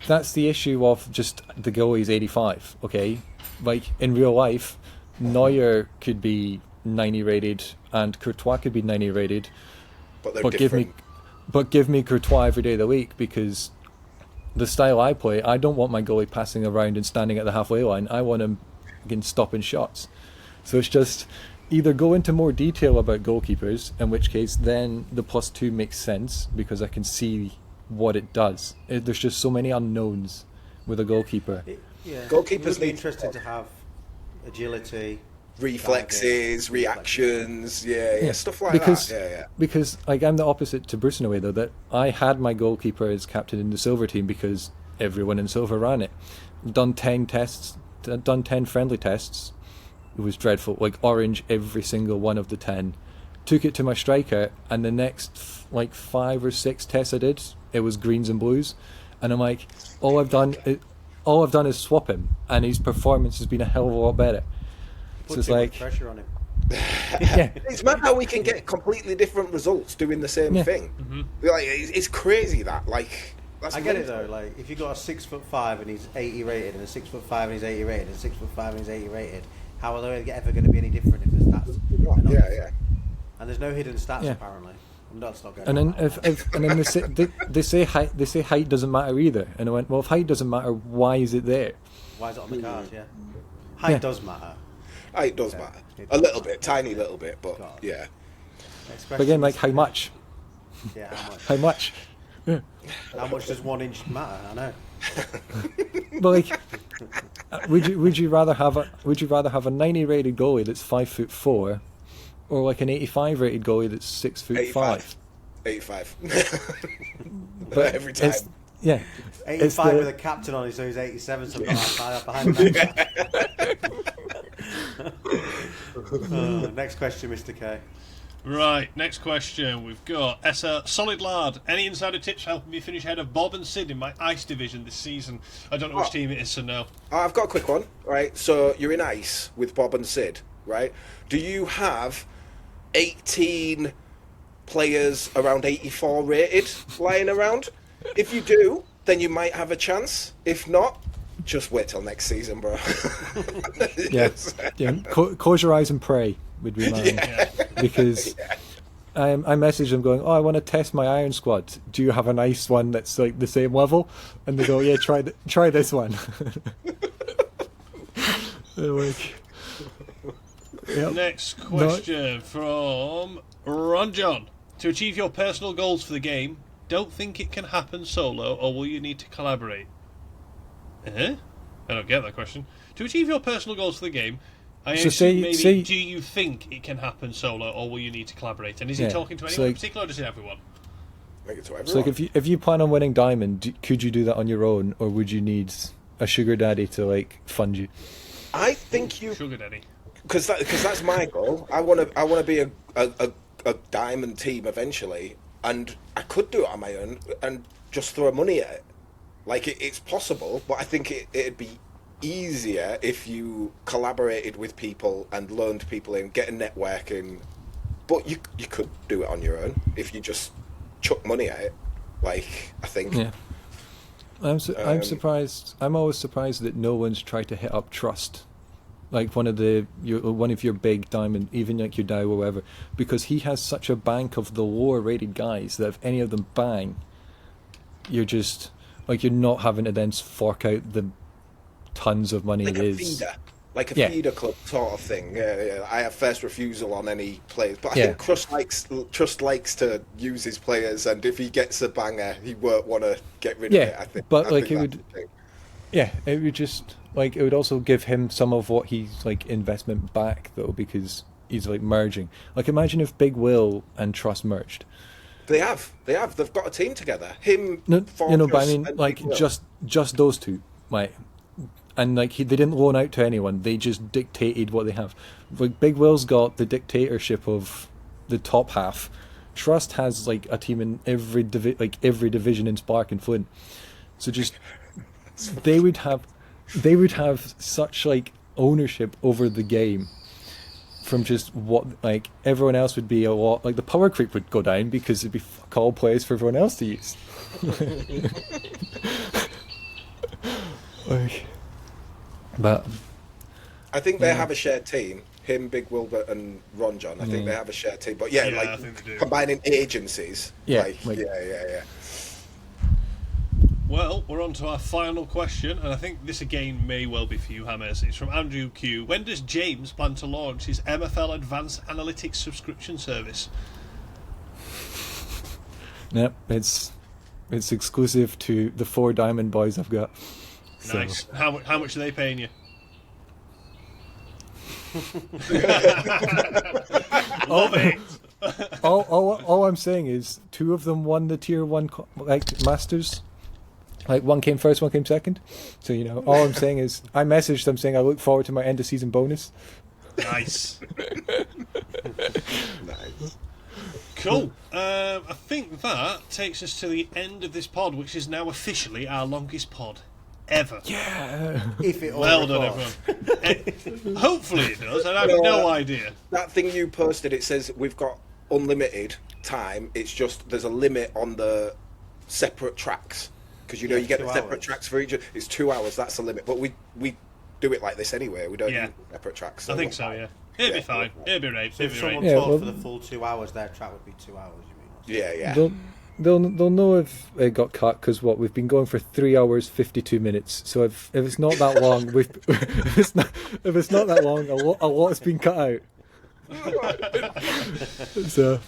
that's the issue of just the goalie's 85. Okay, like in real life, Neuer could be 90 rated and Courtois could be 90 rated, but give me Courtois every day of the week, because the style I play, I don't want my goalie passing around and standing at the halfway line. I want him stopping shots. So it's just either go into more detail about goalkeepers, in which case then the +2 makes sense because I can see what it does. There's just so many unknowns with a goalkeeper. Goalkeepers be need interested to have agility, reflexes, reactions, stuff like that. Because like I'm the opposite to Bruce in a way, though, that I had my goalkeeper as captain in the silver team because everyone in silver ran it. Done 10 friendly tests. It was dreadful. Like orange every single one of the 10. Took it to my striker, and the next 5 or 6 tests I did, it was greens and blues, and I'm like, all I've done is swap him, and his performance has been a hell of a lot better. Put so it's too like much pressure on him. It's mad how we can get completely different results doing the same thing. Mm-hmm. Like, it's crazy that, like, that's I get it though. Like, if you got a 6'5" and he's 80 rated, and a 6'5" and he's 80 rated, and a 6'5" and he's 80 rated, how are they ever going to be any different if the stats? Yeah. And there's no hidden stats apparently. That's not going. And then they say height doesn't matter either. And I went, well, if height doesn't matter, why is it there? Why is it on the card? Yeah, height does matter. Height does matter a little bit, tiny little bit, but yeah. But again, like how much? Yeah, how much? How much does 1 inch matter? I know. But like, would you rather have a 90 rated goalie that's 5'4", or like an 85 rated goalie that's 6'5"? 85. But every time. 85 with a captain on it, so he's 87. So behind that. Next question, Mr. K. Right, next question. We've got Essa, solid lad. Any insider tips helping me finish ahead of Bob and Sid in my ice division this season? I don't know which team it is, so no. I've got a quick one, right? So you're in ice with Bob and Sid, right? Do you have 18 players around 84 rated lying around? If you do, then you might have a chance. If not, just wait till next season, bro. Yeah, close your eyes and pray would be mine. Because I messaged them going, oh, I want to test my Iron Squad. Do you have a nice one that's like the same level? And they go, yeah, try this one. They're like, yep. Next question from Ron John. To achieve your personal goals for the game, don't think it can happen solo, or will you need to collaborate? I don't get that question. To achieve your personal goals for the game, do you think it can happen solo, or will you need to collaborate? And is he talking to anyone in particular, or just everyone? Make it to everyone. So like if you plan on winning Diamond, could you do that on your own, or would you need a sugar daddy to like fund you? I think you sugar daddy, because that's my goal. I want to be a Diamond team eventually, and I could do it on my own and just throw money at it. Like it's possible, but I think it'd be easier if you collaborated with people and loaned people in, get a network in. But you could do it on your own if you just chuck money at it. Like I think. Yeah. I'm surprised. I'm always surprised that no one's tried to hit up Trust, like one of your big Diamond, even like your Dow or whatever, because he has such a bank of the lower rated guys that if any of them bang, you're just. Like, you're not having to then fork out the tons of money like it a is. Feeder. Like a feeder club sort of thing. Yeah. I have first refusal on any players. But I think Trust likes to use his players, and if he gets a banger, he won't want to get rid of it, I think. But, like, it would just... Like, it would also give him some of what he's, like, investment back, though, because he's, like, merging. Like, imagine if Big Will and Trust merged. They have. They've got a team together. But I mean, like just those two, like, and like they didn't loan out to anyone. They just dictated what they have. Like Big Will's got the dictatorship of the top half. Trust has like a team in every division in Spark and Flint. So just they would have such like ownership over the game. From just what like everyone else would be a lot like the power creep would go down because it'd be fuck all plays for everyone else to use. But I think they have a shared team. Him, Big Wilbert, and Ron John. I think they have a shared team. But like combining agencies. Yeah. Well, we're on to our final question, and I think this again may well be for you, Hamez. It's from Andrew Q. When does James plan to launch his MFL Advanced Analytics subscription service? Yep, it's exclusive to the 4 Diamond boys I've got. Nice. So. How much are they paying you? Love it. All I'm saying is 2 of them won the tier 1 like Masters. Like one came first, one came second. So all I'm saying is I messaged them saying I look forward to my end of season bonus. Nice. Nice. Cool. I think that takes us to the end of this pod, which is now officially our longest pod ever. Yeah. If it all well done, everyone. Hopefully it does. I have no idea. That thing you posted, it says we've got unlimited time. It's just there's a limit on the separate tracks. Because you get the separate tracks for each. It's 2 hours. That's the limit. But we do it like this anyway. We don't need separate tracks. So I think so. Yeah, it'll be fine. It'll be right. So if someone talked for the full 2 hours, their track would be 2 hours. You mean? Yeah. They'll know if it got cut because we've been going for 3 hours 52 minutes. So if it's not that long, if it's not that long, a lot has been cut out. So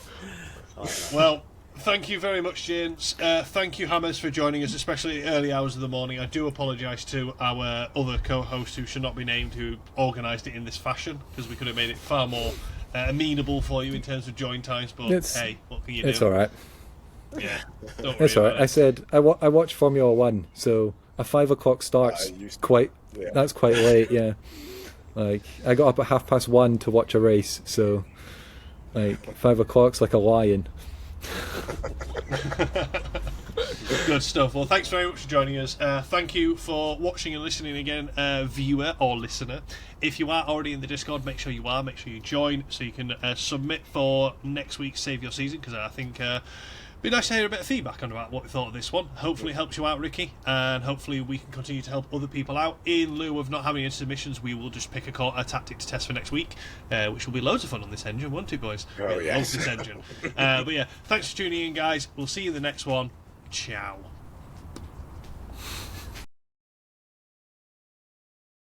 well. Thank you very much, James. Thank you, Hamez, for joining us, especially at the early hours of the morning. I do apologise to our other co-host who should not be named, who organised it in this fashion, because we could have made it far more amenable for you in terms of join times. But hey, what can you do? It's all right. Yeah, don't worry. It's all right. I said I watch Formula 1, so a 5 o'clock start's that's quite late. Yeah, like I got up at 1:30 to watch a race, so like 5 o'clock's like a lion. Good stuff. Well, thanks very much for joining us. Thank you for watching and listening again, viewer or listener. If you are already in the Discord, make sure you join so you can submit for next week's Save Your Season, because I think Be nice to hear a bit of feedback on about what we thought of this one. Hopefully it helps you out, Ricky, and hopefully we can continue to help other people out. In lieu of not having any submissions, we will just pick a tactic to test for next week, which will be loads of fun on this engine, won't it, boys? Oh, yes. Love this engine. But yeah, thanks for tuning in, guys. We'll see you in the next one. Ciao.